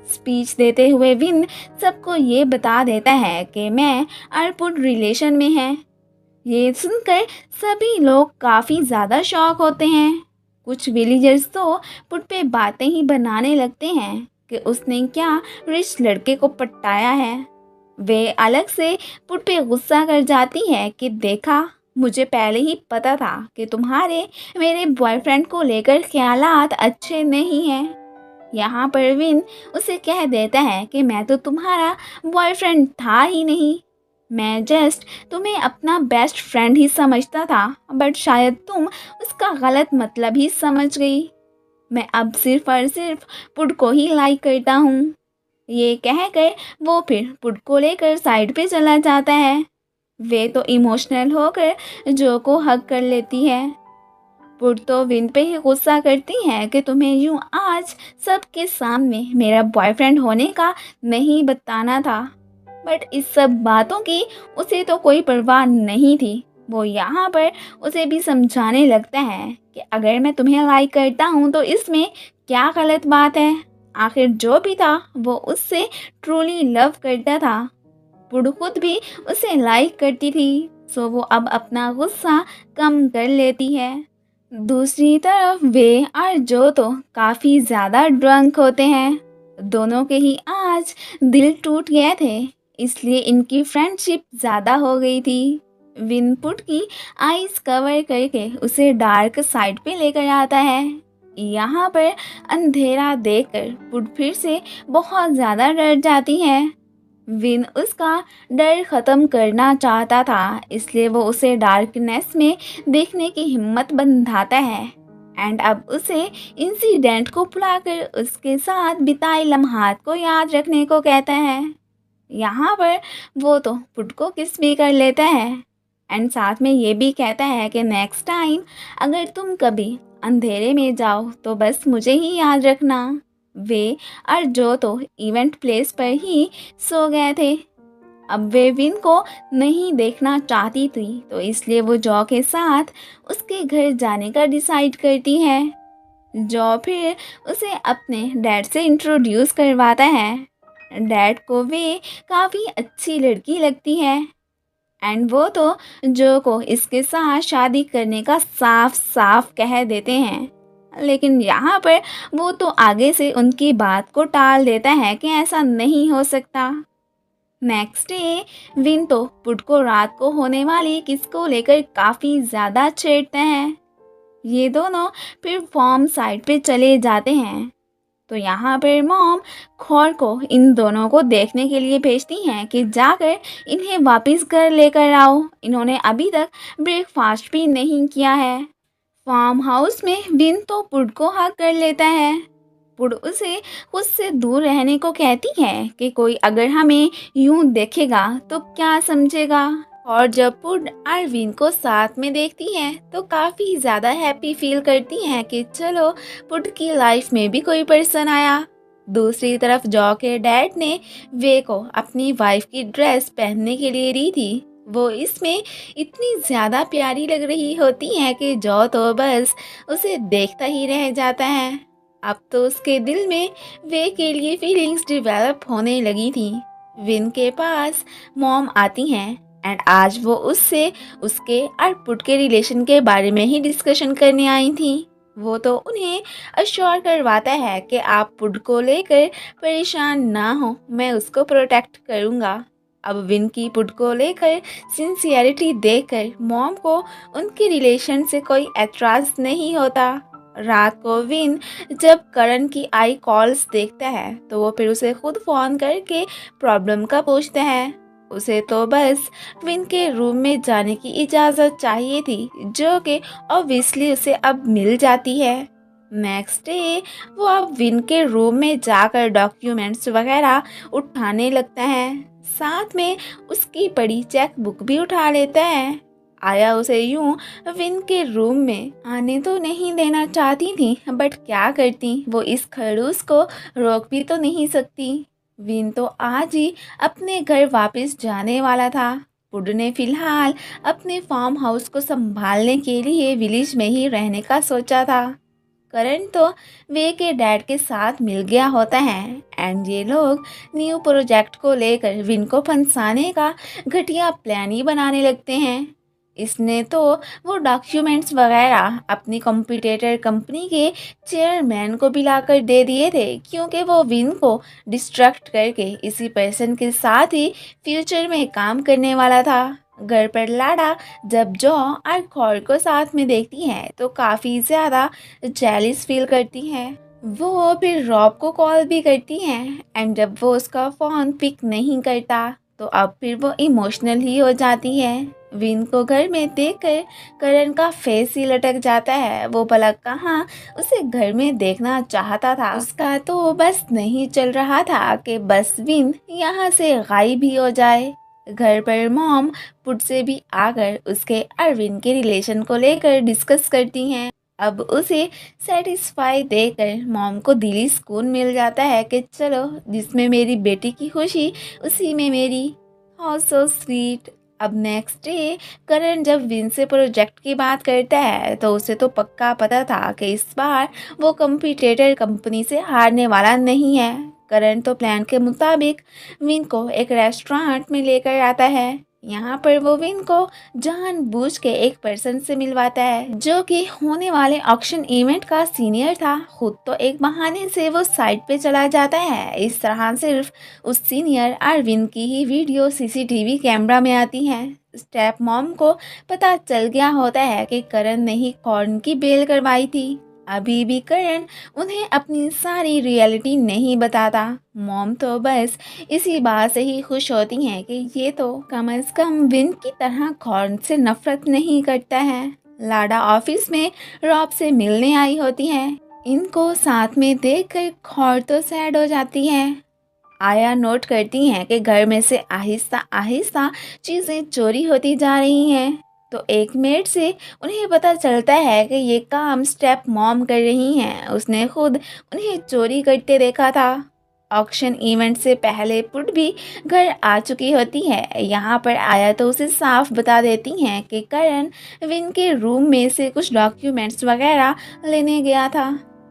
स्पीच देते हुए विन सबको ये बता देता है कि मैं और पुट रिलेशन में हैं। ये सुनकर सभी लोग काफ़ी ज़्यादा शॉक होते हैं। कुछ विलेजर्स तो पुट पे बातें ही बनाने लगते हैं कि उसने क्या रिच लड़के को पटाया है। वे अलग से पुट पे गुस्सा कर जाती है कि देखा, मुझे पहले ही पता था कि तुम्हारे मेरे बॉयफ्रेंड को लेकर ख्यालात अच्छे नहीं हैं। यहाँ पर विन उसे कह देता है कि मैं तो तुम्हारा बॉयफ्रेंड था ही नहीं, मैं जस्ट तुम्हें अपना बेस्ट फ्रेंड ही समझता था, बट शायद तुम उसका गलत मतलब ही समझ गई। मैं अब सिर्फ और सिर्फ पुट को ही लाइक करता हूँ। ये कहकर वो फिर पुट को लेकर साइड पे चला जाता है। वे तो इमोशनल होकर जो को हग कर लेती है। पुट तो विन पे ही गुस्सा करती है कि तुम्हें यूं आज सबके सामने मेरा बॉयफ्रेंड होने का नहीं बताना था। बट इस सब बातों की उसे तो कोई परवाह नहीं थी। वो यहाँ पर उसे भी समझाने लगता है कि अगर मैं तुम्हें लाइक करता हूँ तो इसमें क्या गलत बात है। आखिर जो भी था वो उससे ट्रूली लव करता था। पुड खुद भी उसे लाइक करती थी, सो वो अब अपना गुस्सा कम कर लेती है। दूसरी तरफ वे और जो तो काफ़ी ज़्यादा ड्रंक होते हैं। दोनों के ही आज दिल टूट गए थे, इसलिए इनकी फ्रेंडशिप ज़्यादा हो गई थी। विन पुट की आईज कवर करके उसे डार्क साइड पे लेकर आता है। यहाँ पर अंधेरा देखकर पुट फिर से बहुत ज़्यादा डर जाती है। विन उसका डर ख़त्म करना चाहता था, इसलिए वो उसे डार्कनेस में देखने की हिम्मत बंधाता है एंड अब उसे इंसिडेंट को भुलाकर उसके साथ बिताए लम्हात को याद रखने को कहता है। यहाँ पर वो तो पुट को किस भी कर लेता है एंड साथ में ये भी कहता है कि नेक्स्ट टाइम अगर तुम कभी अंधेरे में जाओ तो बस मुझे ही याद रखना। वे और जो तो इवेंट प्लेस पर ही सो गए थे। अब वे विन को नहीं देखना चाहती थी, तो इसलिए वो जॉ के साथ उसके घर जाने का डिसाइड करती है। जॉ फिर उसे अपने डैड से इंट्रोड्यूस करवाता है। डैड को वे काफ़ी अच्छी लड़की लगती है एंड वो तो जो को इसके साथ शादी करने का साफ साफ कह देते हैं। लेकिन यहाँ पर वो तो आगे से उनकी बात को टाल देता है कि ऐसा नहीं हो सकता। नेक्स्ट डे विन तो पुट को रात को होने वाली किस को लेकर काफ़ी ज़्यादा छेड़ते हैं। ये दोनों फिर फॉर्म साइट पे चले जाते हैं। तो यहाँ पर मॉम खौर को इन दोनों को देखने के लिए भेजती हैं कि जाकर इन्हें वापस घर लेकर आओ, इन्होंने अभी तक ब्रेकफास्ट भी नहीं किया है। फार्म हाउस में विन तो पुड को हक कर लेता है। पुड उसे खुद से दूर रहने को कहती है कि कोई अगर हमें यूं देखेगा तो क्या समझेगा। और जब पुड और विन को साथ में देखती है तो काफ़ी ज़्यादा हैप्पी फील करती हैं कि चलो पुड की लाइफ में भी कोई पर्सन आया। दूसरी तरफ जॉ के डैड ने वे को अपनी वाइफ की ड्रेस पहनने के लिए दी थी। वो इसमें इतनी ज़्यादा प्यारी लग रही होती है कि जॉ तो बस उसे देखता ही रह जाता है। अब तो उसके दिल में वे के लिए फीलिंग्स डेवलप होने लगी थी। विन के पास मॉम आती हैं एंड आज वो उससे उसके और पुट के रिलेशन के बारे में ही डिस्कशन करने आई थी। वो तो उन्हें अश्योर करवाता है कि आप पुट को लेकर परेशान ना हो, मैं उसको प्रोटेक्ट करूँगा। अब विन की पुट को लेकर सिंसियरिटी देखकर मॉम को उनके रिलेशन से कोई एतराज़ नहीं होता। रात को विन जब करण की आई कॉल्स देखता है तो वो फिर उसे खुद फ़ोन करके प्रॉब्लम का पूछता है। उसे तो बस विन के रूम में जाने की इजाज़त चाहिए थी, जो कि ऑब्वियसली उसे अब मिल जाती है। नेक्स्ट डे वो अब विन के रूम में जाकर डॉक्यूमेंट्स वगैरह उठाने लगता है, साथ में उसकी पड़ी चेक बुक भी उठा लेता है। आया उसे यूं विन के रूम में आने तो नहीं देना चाहती थी, बट क्या करती, वो इस खड़ूस को रोक भी तो नहीं सकती। विन तो आज ही अपने घर वापस जाने वाला था। पुड ने फिलहाल अपने फार्म हाउस को संभालने के लिए विलेज में ही रहने का सोचा था। करण तो वे के डैड के साथ मिल गया होता है एंड ये लोग न्यू प्रोजेक्ट को लेकर विन को फंसाने का घटिया प्लान ही बनाने लगते हैं। इसने तो वो डॉक्यूमेंट्स वगैरह अपनी कॉम्पिटिटर कंपनी के चेयरमैन को भी लाकर दे दिए थे क्योंकि वो विन को डिस्ट्रैक्ट करके इसी पर्सन के साथ ही फ्यूचर में काम करने वाला था। घर पर लाडा जब जॉ और खौर को साथ में देखती है तो काफ़ी ज़्यादा जेलिस फील करती है। वो फिर रॉब को कॉल भी करती है एंड जब वो उसका फ़ोन पिक नहीं करता तो अब फिर वो इमोशनल ही हो जाती है। विन को घर में देखकर करण का फेस ही लटक जाता है। वो भला कहाँ उसे घर में देखना चाहता था। उसका तो बस नहीं चल रहा था कि बस विन यहाँ से गायब ही हो जाए। घर पर मॉम पुट से भी आकर उसके अरविंद के रिलेशन को लेकर डिस्कस करती हैं। अब उसे सेटिस्फाई देकर मॉम को दिली सुकून मिल जाता है कि चलो जिसमें मेरी बेटी की खुशी उसी में मेरी। How so sweet. अब नेक्स्ट डे करण जब विन से प्रोजेक्ट की बात करता है तो उसे तो पक्का पता था कि इस बार वो कॉम्पिटिटर कंपनी से हारने वाला नहीं है। करण तो प्लान के मुताबिक विन को एक रेस्टोरेंट में लेकर आता है। यहाँ पर वो विन को जानबूझ के एक पर्सन से मिलवाता है जो कि होने वाले ऑक्शन इवेंट का सीनियर था। खुद तो एक बहाने से वो साइट पे चला जाता है। इस तरह सिर्फ उस सीनियर और विन की ही वीडियो सीसीटीवी कैमरा में आती है। स्टेप मॉम को पता चल गया होता है कि करण ने ही कॉर्न की बेल करवाई थी। अभी भी करण उन्हें अपनी सारी रियलिटी नहीं बताता। मॉम तो बस इसी बात से ही खुश होती हैं कि ये तो कम से कम विन की तरह कॉर्न से नफरत नहीं करता है। लाडा ऑफिस में रॉब से मिलने आई होती है। इनको साथ में देखकर खौर तो सैड हो जाती है। आया नोट करती हैं कि घर में से आहिस्ता आहिस्ता चीज़ें चोरी होती जा रही हैं। तो एक मिनट से उन्हें पता चलता है कि ये काम स्टेप मॉम कर रही हैं। उसने खुद उन्हें चोरी करते देखा था। ऑक्शन इवेंट से पहले पुट भी घर आ चुकी होती है। यहाँ पर आया तो उसे साफ बता देती हैं कि करण विन के रूम में से कुछ डॉक्यूमेंट्स वगैरह लेने गया था।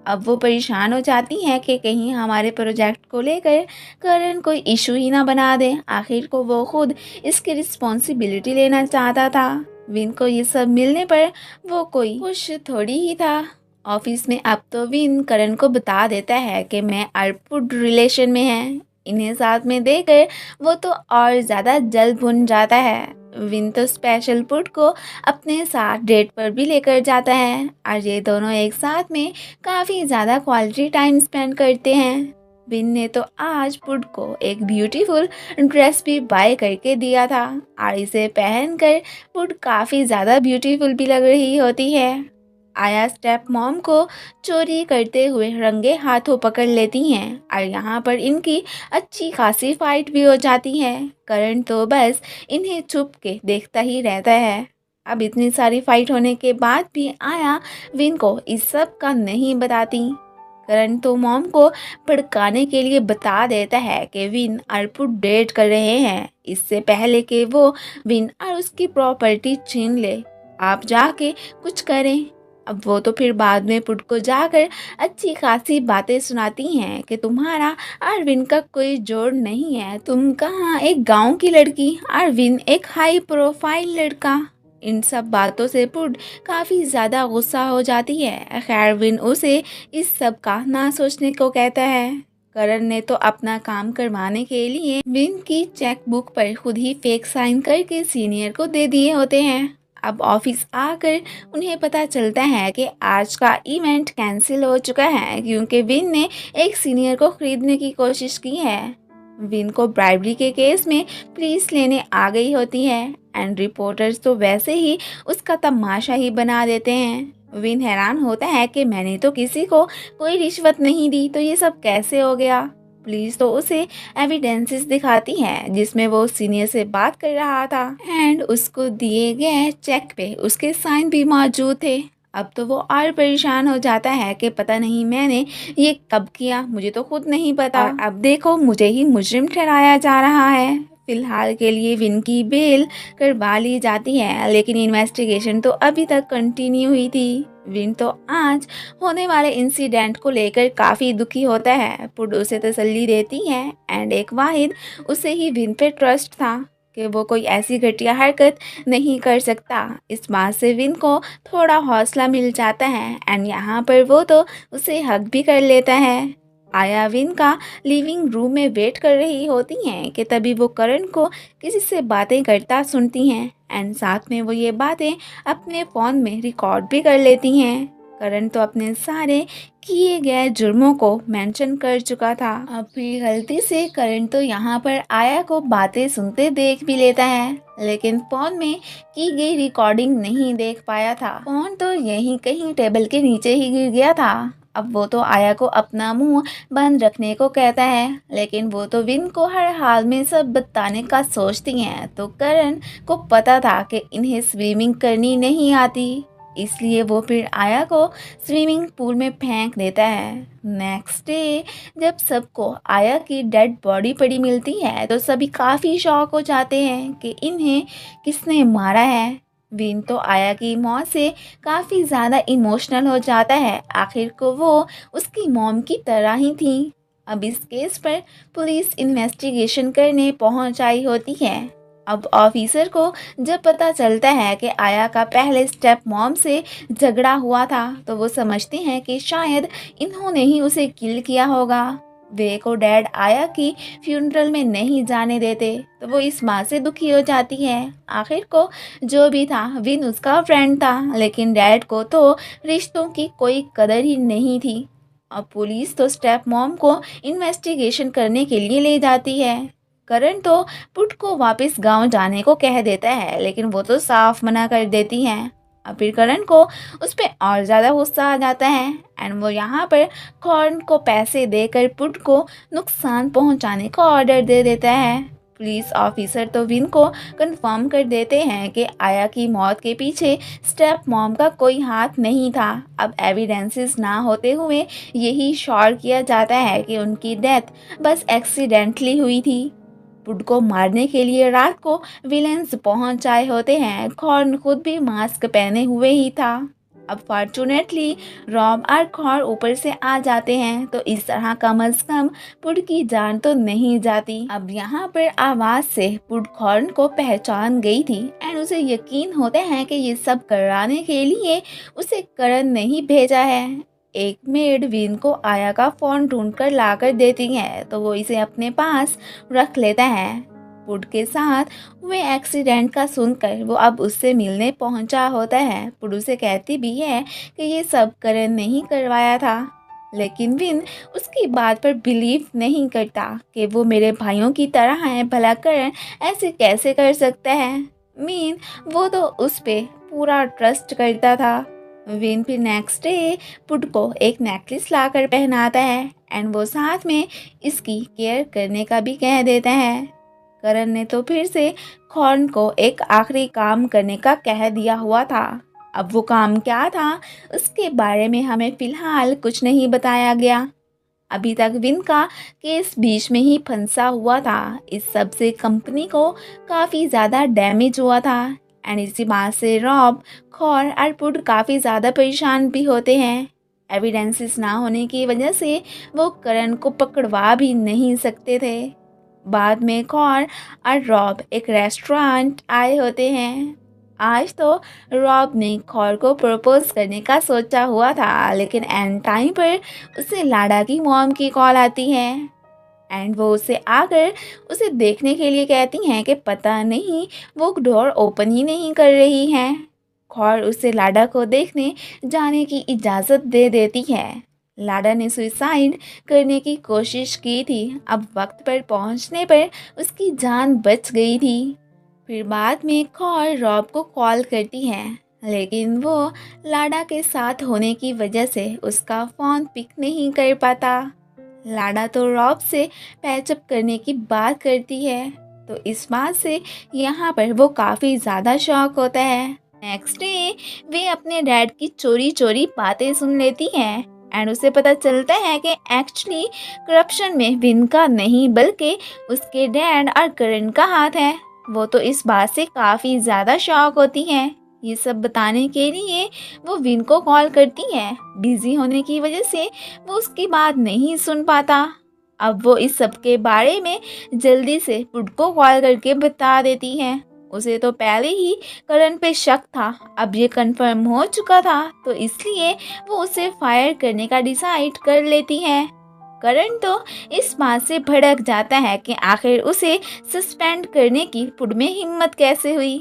अब वो परेशान हो जाती हैं कि कहीं हमारे प्रोजेक्ट को लेकर करण कोई इशू ही ना बना दे। आखिर को वो खुद इसकी रिस्पॉन्सिबिलिटी लेना चाहता था। विन को ये सब मिलने पर वो कोई खुश थोड़ी ही था। ऑफिस में अब तो विन करण को बता देता है कि मैं आउटपुट रिलेशन में है। इन्हें साथ में देकर वो तो और ज़्यादा जल्द भुन जाता है। विन तो स्पेशल पुट को अपने साथ डेट पर भी लेकर जाता है और ये दोनों एक साथ में काफ़ी ज़्यादा क्वालिटी टाइम स्पेंड करते हैं। विन ने तो आज पुट को एक ब्यूटीफुल ड्रेस भी बाय करके दिया था और इसे पहनकर पुट काफ़ी ज़्यादा ब्यूटीफुल भी लग रही होती है। आया स्टेप मॉम को चोरी करते हुए रंगे हाथों पकड़ लेती हैं और यहाँ पर इनकी अच्छी खासी फाइट भी हो जाती है। करण तो बस इन्हें छुप के देखता ही रहता है। अब इतनी सारी फाइट होने के बाद भी आया विन को इस सब का नहीं बताती। करण तो मॉम को भड़काने के लिए बता देता है कि विन और पुट डेट कर रहे हैं इससे पहले कि वो विन और उसकी प्रॉपर्टी छीन ले। आप जाके कुछ करें। अब वो तो फिर बाद में पुट को जाकर अच्छी खासी बातें सुनाती हैं कि तुम्हारा अरविंद का कोई जोड़ नहीं है। तुम कहाँ एक गांव की लड़की, अरविंद एक हाई प्रोफाइल लड़का। इन सब बातों से पुट काफ़ी ज़्यादा गुस्सा हो जाती है। खैर विन उसे इस सब का ना सोचने को कहता है। करण ने तो अपना काम करवाने के लिए विन की चेक बुक पर खुद ही फेक साइन करके सीनियर को दे दिए होते हैं। अब ऑफिस आकर उन्हें पता चलता है कि आज का इवेंट कैंसिल हो चुका है क्योंकि विन ने एक सीनियर को खरीदने की कोशिश की है। विन को ब्राइबरी के केस में पुलिस लेने आ गई होती है एंड रिपोर्टर्स तो वैसे ही उसका तमाशा ही बना देते हैं। विन हैरान होता है कि मैंने तो किसी को कोई रिश्वत नहीं दी, तो ये सब कैसे हो गया। पुलिस तो उसे एविडेंसेस दिखाती है जिसमें वो सीनियर से बात कर रहा था एंड उसको दिए गए चेक पे उसके साइन भी मौजूद थे। अब तो वो और परेशान हो जाता है कि पता नहीं मैंने ये कब किया, मुझे तो खुद नहीं पता और अब देखो मुझे ही मुजरिम ठहराया जा रहा है। फिलहाल के लिए विन की बेल करवा ली जाती है, लेकिन इन्वेस्टिगेशन तो अभी तक कंटिन्यू हुई थी। विन तो आज होने वाले इंसिडेंट को लेकर काफ़ी दुखी होता है। पुड उसे तसल्ली देती है एंड एक वाहिद उसे ही विन पे ट्रस्ट था कि वो कोई ऐसी घटिया हरकत नहीं कर सकता। इस बात से विन को थोड़ा हौसला मिल जाता है एंड यहाँ पर वो तो उसे हक भी कर लेता है। आया विन का लिविंग रूम में वेट कर रही होती हैं कि तभी वो करण को किसी से बातें करता सुनती हैं एंड साथ में वो ये बातें अपने फ़ोन में रिकॉर्ड भी कर लेती हैं। करण तो अपने सारे किए गए जुर्मों को मेंशन कर चुका था। अब फिर गलती से करण तो यहाँ पर आया को बातें सुनते देख भी लेता है, लेकिन फ़ोन में की गई रिकॉर्डिंग नहीं देख पाया था। फ़ोन तो यहीं कहीं टेबल के नीचे ही गिर गया था। अब वो तो आया को अपना मुंह बंद रखने को कहता है, लेकिन वो तो विन को हर हाल में सब बताने का सोचती हैं। तो करण को पता था कि इन्हें स्विमिंग करनी नहीं आती, इसलिए वो फिर आया को स्विमिंग पूल में फेंक देता है। नेक्स्ट डे जब सबको आया की डेड बॉडी पड़ी मिलती है तो सभी काफ़ी शॉक हो जाते हैं कि इन्हें किसने मारा है। विन तो आया की मौत से काफ़ी ज़्यादा इमोशनल हो जाता है। आखिर को वो उसकी मॉम की तरह ही थी। अब इस केस पर पुलिस इन्वेस्टिगेशन करने पहुंच आई होती है। अब ऑफिसर को जब पता चलता है कि आया का पहले स्टेप मॉम से झगड़ा हुआ था तो वो समझते हैं कि शायद इन्होंने ही उसे किल किया होगा। वे को डैड आया की फ्यूनरल में नहीं जाने देते तो वो इस बात से दुखी हो जाती है। आखिर को जो भी था विन उसका फ्रेंड था, लेकिन डैड को तो रिश्तों की कोई कदर ही नहीं थी। अब पुलिस तो स्टेप मॉम को इन्वेस्टिगेशन करने के लिए ले जाती है। करण तो पुट को वापस गांव जाने को कह देता है, लेकिन वो तो साफ मना कर देती है। अब फिर करण को उस पर और ज़्यादा गुस्सा आ जाता है एंड वो यहाँ पर कॉर्न को पैसे देकर पुट को नुकसान पहुँचाने का ऑर्डर दे देता है। पुलिस ऑफिसर तो विन को कंफर्म कर देते हैं कि आया की मौत के पीछे स्टेप मॉम का कोई हाथ नहीं था। अब एविडेंसेस ना होते हुए यही श्योर किया जाता है कि उनकी डेथ बस एक्सीडेंटली हुई थी। पुड को मारने के लिए रात को विलेंस पहुंच आए होते हैं। खॉर्न खुद भी मास्क पहने हुए ही था। अब फॉर्चुनेटली रॉब और खॉर ऊपर से आ जाते हैं तो इस तरह कम अज कम पुड की जान तो नहीं जाती। अब यहाँ पर आवाज से पुड खॉर्न को पहचान गई थी एंड उसे यकीन होता है कि ये सब कराने के लिए उसे करण नहीं भेजा है। एक मेड विन को आया का फ़ोन ढूंढकर लाकर देती है तो वो इसे अपने पास रख लेता है। पुड के साथ हुए एक्सीडेंट का सुनकर वो अब उससे मिलने पहुंचा होता है। पुड उसे कहती भी है कि ये सब करण नहीं करवाया था, लेकिन विन उसकी बात पर बिलीव नहीं करता कि वो मेरे भाइयों की तरह है, भला करण ऐसे कैसे कर सकता है। मीन वो तो उस पर पूरा ट्रस्ट करता था। विन फिर नेक्स्ट डे पुट को एक नेकलेस लाकर पहनाता है एंड वो साथ में इसकी केयर करने का भी कह देता है। करण ने तो फिर से खॉर्न को एक आखिरी काम करने का कह दिया हुआ था। अब वो काम क्या था उसके बारे में हमें फिलहाल कुछ नहीं बताया गया। अभी तक विन का केस बीच में ही फंसा हुआ था। इस सब से कंपनी को काफ़ी ज़्यादा डैमेज हुआ था एंड इसी बात से रॉब, खौर और पुड काफ़ी ज़्यादा परेशान भी होते हैं। एविडेंसेस ना होने की वजह से वो करण को पकड़वा भी नहीं सकते थे। बाद में खौर और रॉब एक रेस्टोरेंट आए होते हैं। आज तो रॉब ने खौर को प्रपोज करने का सोचा हुआ था, लेकिन एंड टाइम पर उसे लाडा की मॉम की कॉल आती है एंड वो उसे आकर उसे देखने के लिए कहती हैं कि पता नहीं वो डोर ओपन ही नहीं कर रही हैं। खौर उसे लाडा को देखने जाने की इजाज़त दे देती है। लाडा ने सुसाइड करने की कोशिश की थी। अब वक्त पर पहुंचने पर उसकी जान बच गई थी। फिर बाद में खौर रॉब को कॉल करती है, लेकिन वो लाडा के साथ होने की वजह से उसका फ़ोन पिक नहीं कर पाता। लाडा तो रॉब से पैचअप करने की बात करती है तो इस बात से यहाँ पर वो काफ़ी ज़्यादा शॉक होता है। नेक्स्ट डे वे अपने डैड की चोरी चोरी बातें सुन लेती हैं एंड उसे पता चलता है कि एक्चुअली करप्शन में विन का नहीं बल्कि उसके डैड और करण का हाथ है। वो तो इस बात से काफ़ी ज़्यादा शॉक होती है। ये सब बताने के लिए वो विन को कॉल करती है। बिजी होने की वजह से वो उसकी बात नहीं सुन पाता। अब वो इस सब के बारे में जल्दी से पुट को कॉल करके बता देती है। उसे तो पहले ही करण पे शक था, अब ये कंफर्म हो चुका था तो इसलिए वो उसे फायर करने का डिसाइड कर लेती है। करण तो इस बात से भड़क जाता है कि आखिर उसे सस्पेंड करने की पुट में हिम्मत कैसे हुई।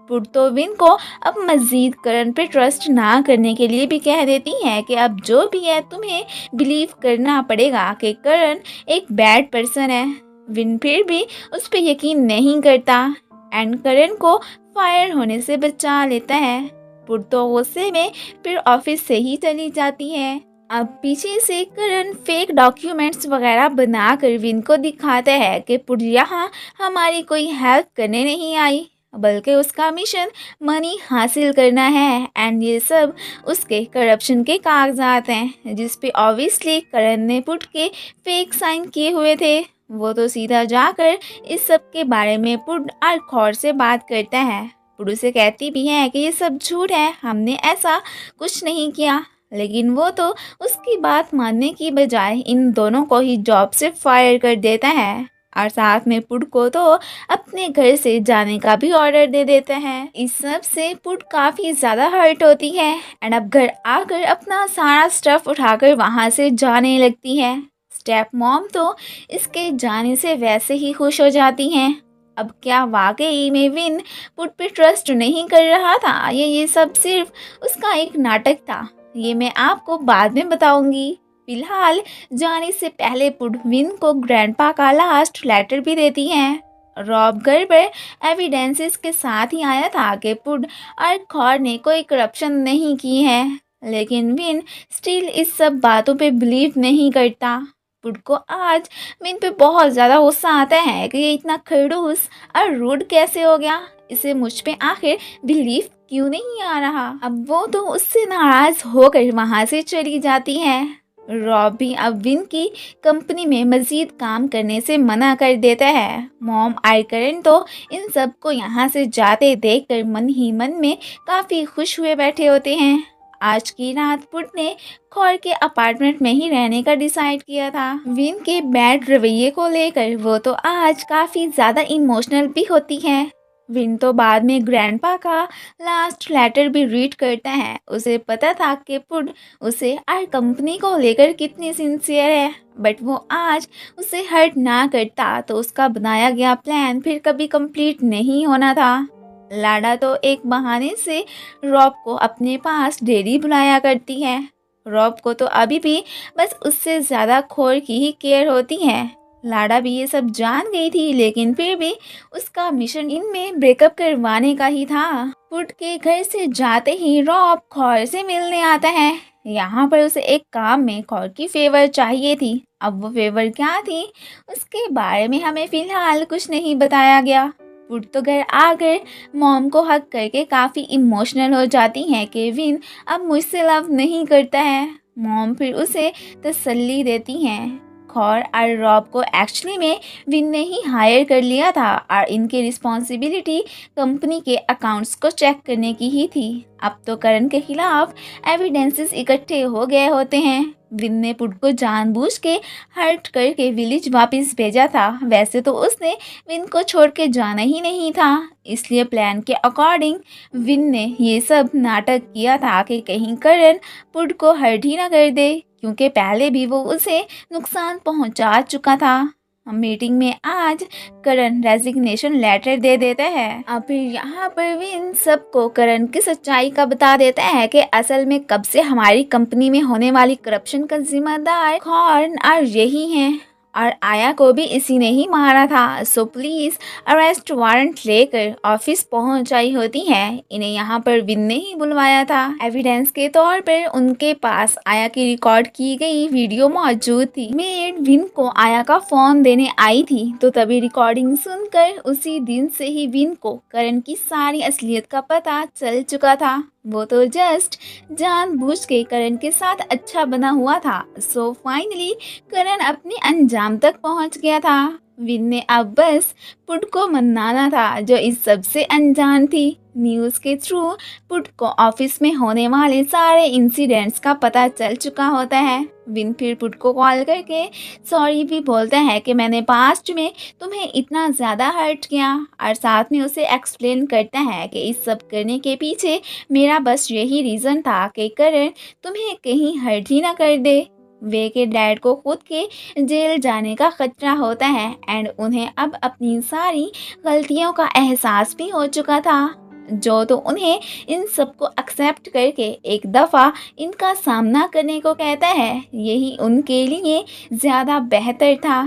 पुट तो विन को अब मजीद करण पे ट्रस्ट ना करने के लिए भी कह देती है कि अब जो भी है तुम्हें बिलीव करना पड़ेगा कि करण एक बैड पर्सन है। विन फिर भी उस पर यकीन नहीं करता एंड करण को फायर होने से बचा लेता है। पुट तो गुस्से में फिर ऑफिस से ही चली जाती है। अब पीछे से करण फेक डॉक्यूमेंट्स वगैरह बनाकर विन को दिखाता है कि पुट यहाँ हमारी कोई हेल्प करने नहीं आई बल्कि उसका मिशन मनी हासिल करना है एंड ये सब उसके करप्शन के कागजात हैं जिस पे ऑब्वियसली करण ने पुट के फेक साइन किए हुए थे। वो तो सीधा जाकर इस सब के बारे में पुट और खौर से बात करता है। पुट उसे कहती भी है कि ये सब झूठ है, हमने ऐसा कुछ नहीं किया, लेकिन वो तो उसकी बात मानने की बजाय इन दोनों को ही जॉब से फायर कर देता है और साथ में पुट को तो अपने घर से जाने का भी ऑर्डर दे देता है। इस सब से पुट काफ़ी ज़्यादा हर्ट होती है एंड अब घर आकर अपना सारा स्टफ उठाकर वहाँ से जाने लगती है। स्टेप मॉम तो इसके जाने से वैसे ही खुश हो जाती हैं। अब क्या वाकई में विन पुट पे ट्रस्ट नहीं कर रहा था, ये सब सिर्फ उसका एक नाटक था, ये मैं आपको बाद में बताऊंगी। फिलहाल जाने से पहले पुट विन को ग्रैंडपा का लास्ट लेटर भी देती हैं। रॉब घर पर एविडेंसेस के साथ ही आया था कि पुट और खौर ने कोई करप्शन नहीं की है, लेकिन विन स्टिल इस सब बातों पे बिलीव नहीं करता। पुट को आज विन पे बहुत ज़्यादा गुस्सा आता है कि ये इतना खड़ूस और रूड कैसे हो गया, इसे मुझ पे आखिर बिलीव क्यों नहीं आ रहा। अब वो तो उससे नाराज होकर वहाँ से चली जाती है। रॉब भी अब विन की कंपनी में मज़ीद काम करने से मना कर देता है। मॉम और करण तो इन सब को यहाँ से जाते देखकर मन ही मन में काफ़ी खुश हुए बैठे होते हैं। आज की रात पुट ने खौर के अपार्टमेंट में ही रहने का डिसाइड किया था। विन के बैड रवैये को लेकर वो तो आज काफ़ी ज़्यादा इमोशनल भी होती है। विन तो बाद में ग्रैंडपा का लास्ट लेटर भी रीड करता है। उसे पता था कि पुट उसे और कंपनी को लेकर कितनी सिंसियर है, बट वो आज उसे हर्ट ना करता तो उसका बनाया गया प्लान फिर कभी कंप्लीट नहीं होना था। लाडा तो एक बहाने से रॉब को अपने पास डेली बुलाया करती है। रॉब को तो अभी भी बस उससे ज़्यादा खौर की ही केयर होती है। लाडा भी ये सब जान गई थी, लेकिन फिर भी उसका मिशन इनमें ब्रेकअप करवाने का ही था। पुट के घर से जाते ही रॉब खौर से मिलने आता है। यहाँ पर उसे एक काम में खौर की फेवर चाहिए थी। अब वो फेवर क्या थी उसके बारे में हमें फिलहाल कुछ नहीं बताया गया। पुट तो घर आकर मॉम को हक करके काफ़ी इमोशनल हो जाती है कि विन अब मुझसे लव नहीं करता है। मॉम फिर उसे तसल्ली देती हैं। खौर और रॉब को एक्चुअली में विन ने ही हायर कर लिया था और इनकी रिस्पॉन्सिबिलिटी कंपनी के अकाउंट्स को चेक करने की ही थी। अब तो करण के खिलाफ एविडेंसेस इकट्ठे हो गए होते हैं। विन ने पुट को जानबूझ के हर्ट करके विलेज वापस भेजा था। वैसे तो उसने विन को छोड़ के जाना ही नहीं था, इसलिए प्लान के अकॉर्डिंग विन ने ये सब नाटक किया था कि कहीं करण पुट को हर्ट ही ना कर दे, क्योंकि पहले भी वो उसे नुकसान पहुंचा चुका था। मीटिंग में आज करण रेजिग्नेशन लेटर दे देता है। अब फिर यहाँ पर विन सबको करण की सच्चाई का बता देता है कि असल में कब से हमारी कंपनी में होने वाली करप्शन का जिम्मेदार खौर और यही हैं और आया को भी इसी ने ही मारा था। सो प्लीज़ अरेस्ट वारंट लेकर ऑफिस पहुंच आई होती है। इन्हें यहाँ पर विन ने ही बुलवाया था। एविडेंस के तौर पर उनके पास आया की रिकॉर्ड की गई वीडियो मौजूद थी। मेड विन को आया का फोन देने आई थी तो तभी रिकॉर्डिंग सुनकर उसी दिन से ही विन को करण की सारी असलियत का पता चल चुका था। वो तो जस्ट जानबूझ के करण के साथ अच्छा बना हुआ था। सो फाइनली करण अपने अंजाम तक पहुंच गया था। विन ने अब बस पुट को मनाना था, जो इस सब से अनजान थी। न्यूज़ के थ्रू पुट को ऑफिस में होने वाले सारे इंसिडेंट्स का पता चल चुका होता है। विन फिर पुट को कॉल करके सॉरी भी बोलता है कि मैंने पास्ट में तुम्हें इतना ज़्यादा हर्ट किया, और साथ में उसे एक्सप्लेन करता है कि इस सब करने के पीछे मेरा बस यही रीज़न था कि करण तुम्हें कहीं हर्ट ही ना कर दे। वे के डैड को खुद के जेल जाने का खतरा होता है, एंड उन्हें अब अपनी सारी गलतियों का एहसास भी हो चुका था, जो तो उन्हें इन सबको एक्सेप्ट करके एक दफ़ा इनका सामना करने को कहता है। यही उनके लिए ज़्यादा बेहतर था।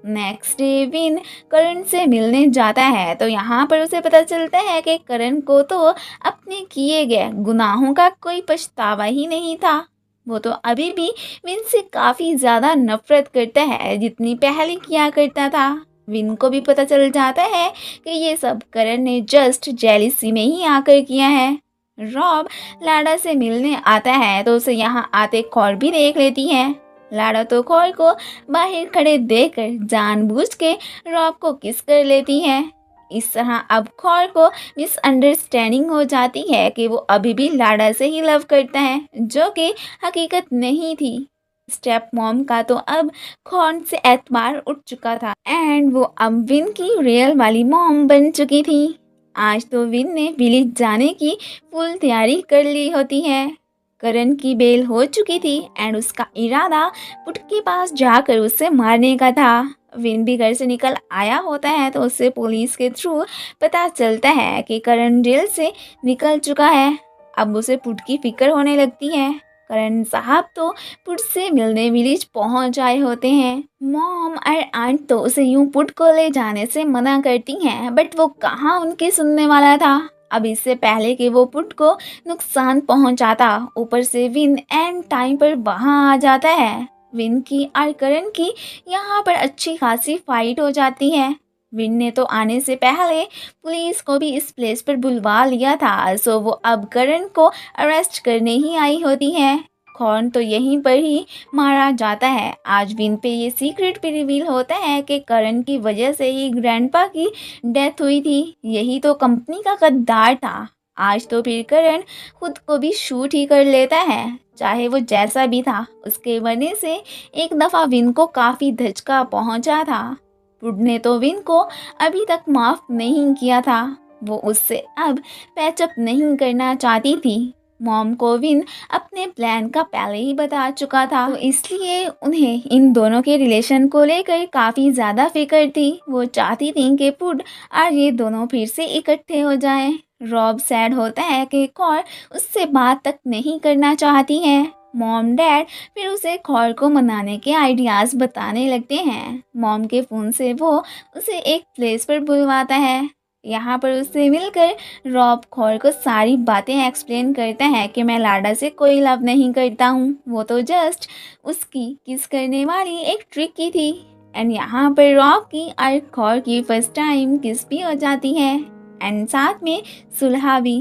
नेक्स्ट डे विन करण से मिलने जाता है, तो यहाँ पर उसे पता चलता है कि करण को तो अपने किए गए गुनाहों का कोई पछतावा ही नहीं था। वो तो अभी भी विन से काफ़ी ज़्यादा नफरत करता है, जितनी पहले किया करता था। विन को भी पता चल जाता है कि ये सब करण ने जस्ट जेलिसी में ही आकर किया है। रॉब लाडा से मिलने आता है, तो उसे यहाँ आते कौर भी देख लेती है। लाडा तो कौर को बाहर खड़े देखकर जानबूझ के रॉब को किस कर लेती है। इस तरह अब कौर को मिसअंडरस्टैंडिंग हो जाती है कि वो अभी भी लाडा से ही लव करता है, जो कि हकीकत नहीं थी। स्टेप मॉम का तो अब कौन से एतबार उठ चुका था, एंड वो अब विन की रियल वाली मॉम बन चुकी थी। आज तो विन ने विलेज जाने की फुल तैयारी कर ली होती है। करण की बेल हो चुकी थी, एंड उसका इरादा पुट के पास जाकर उसे मारने का था। विन भी घर से निकल आया होता है, तो उसे पुलिस के थ्रू पता चलता है कि करण जेल से निकल चुका है। अब उसे पुट की फिक्र होने लगती है। करण साहब तो पुट से मिलने विलेज पहुंच आए होते हैं। मॉम और आंट तो उसे यूं पुट को ले जाने से मना करती हैं, बट वो कहाँ उनकी सुनने वाला था। अब इससे पहले कि वो पुट को नुकसान पहुंचाता, ऊपर से विन एंड टाइम पर वहां आ जाता है। विन की और करण की यहाँ पर अच्छी खासी फाइट हो जाती है। विन ने तो आने से पहले पुलिस को भी इस प्लेस पर बुलवा लिया था, सो वो अब करण को अरेस्ट करने ही आई होती है। कौन तो यहीं पर ही मारा जाता है। आज विन पे ये सीक्रेट भी रिवील होता है कि करण की वजह से ही ग्रैंडपा की डेथ हुई थी। यही तो कंपनी का गद्दार था। आज तो फिर करण खुद को भी शूट ही कर लेता है, चाहे वो जैसा भी था। उसके मरने से एक दफ़ा विन को काफ़ी धचका पहुंचा था। पुट ने तो विन को अभी तक माफ़ नहीं किया था। वो उससे अब पैचअप नहीं करना चाहती थी। मॉम को विन अपने प्लान का पहले ही बता चुका था, तो इसलिए उन्हें इन दोनों के रिलेशन को लेकर काफ़ी ज़्यादा फिक्र थी। वो चाहती थी कि पुट और ये दोनों फिर से इकट्ठे हो जाएं। रॉब सैड होता है कि कौर उससे बात तक नहीं करना चाहती है। मॉम डैड फिर उसे कौर को मनाने के आइडियाज़ बताने लगते हैं। मॉम के फ़ोन से वो उसे एक प्लेस पर बुलवाता है। यहाँ पर उससे मिलकर रॉब कौर को सारी बातें एक्सप्लेन करता है कि मैं लाडा से कोई लव नहीं करता हूँ, वो तो जस्ट उसकी किस करने वाली एक ट्रिक की थी। एंड यहाँ पर रॉब की और कौर की फर्स्ट टाइम किस भी हो जाती है, एंड साथ में सुलह भी।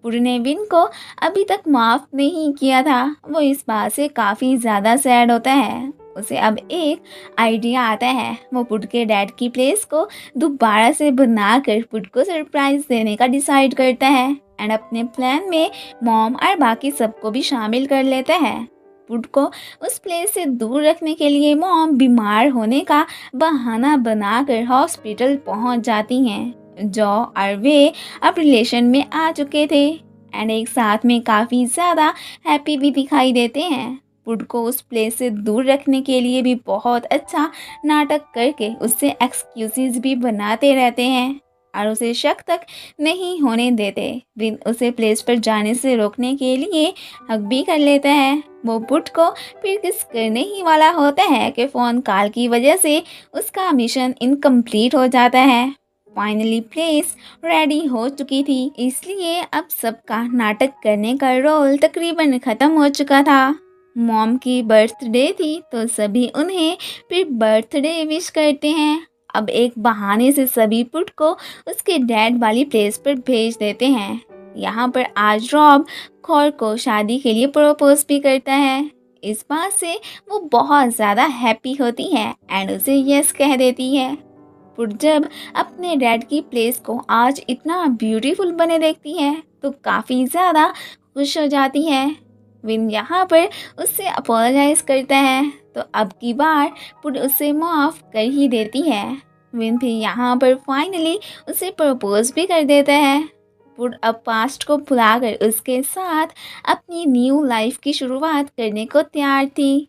पुट ने विन को अभी तक माफ़ नहीं किया था। वो इस बात से काफ़ी ज़्यादा सैड होता है। उसे अब एक आइडिया आता है। वो पुट के डैड की प्लेस को दोबारा से बनाकर पुट को सरप्राइज देने का डिसाइड करता है, एंड अपने प्लान में मॉम और बाकी सबको भी शामिल कर लेता है। पुट को उस प्लेस से दूर रखने के लिए मॉम बीमार होने का बहाना बनाकर हॉस्पिटल पहुंच जाती हैं। जॉ और वे अब रिलेशन में आ चुके थे, एंड एक साथ में काफ़ी ज़्यादा हैप्पी भी दिखाई देते हैं। पुट को उस प्लेस से दूर रखने के लिए भी बहुत अच्छा नाटक करके उससे एक्सक्यूज़ेस भी बनाते रहते हैं, और उसे शक तक नहीं होने देते। विन उसे प्लेस पर जाने से रोकने के लिए हक भी कर लेता है। वो पुट को फिर किस करने ही वाला होता है कि फ़ोन कॉल की वजह से उसका मिशन इनकम्प्लीट हो जाता है। फाइनली प्लेस रेडी हो चुकी थी, इसलिए अब सबका नाटक करने का रोल तकरीबन ख़त्म हो चुका था। मॉम की बर्थडे थी, तो सभी उन्हें फिर बर्थडे विश करते हैं। अब एक बहाने से सभी पुट को उसके डैड वाली प्लेस पर भेज देते हैं। यहाँ पर आज रॉब खौर को शादी के लिए प्रपोज भी करता है। इस बात से वो बहुत ज़्यादा हैप्पी होती है एंड उसे यस कह देती है। फिर जब अपने डैड की प्लेस को आज इतना ब्यूटीफुल बने देखती है तो काफ़ी ज़्यादा खुश हो जाती है। विन यहाँ पर उससे अपोलोजाइज करता है तो अब की बार पुड उसे माफ़ कर ही देती है। विन फिर यहाँ पर फाइनली उसे प्रपोज भी कर देता है। पुड अब पास्ट को भुलाकर उसके साथ अपनी न्यू लाइफ की शुरुआत करने को तैयार थी।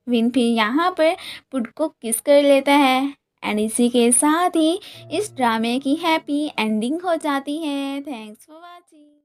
विन फिर यहाँ पर पुड को किस कर लेता है एंड इसी के साथ ही इस ड्रामे की हैप्पी एंडिंग हो जाती है। Thanks for watching.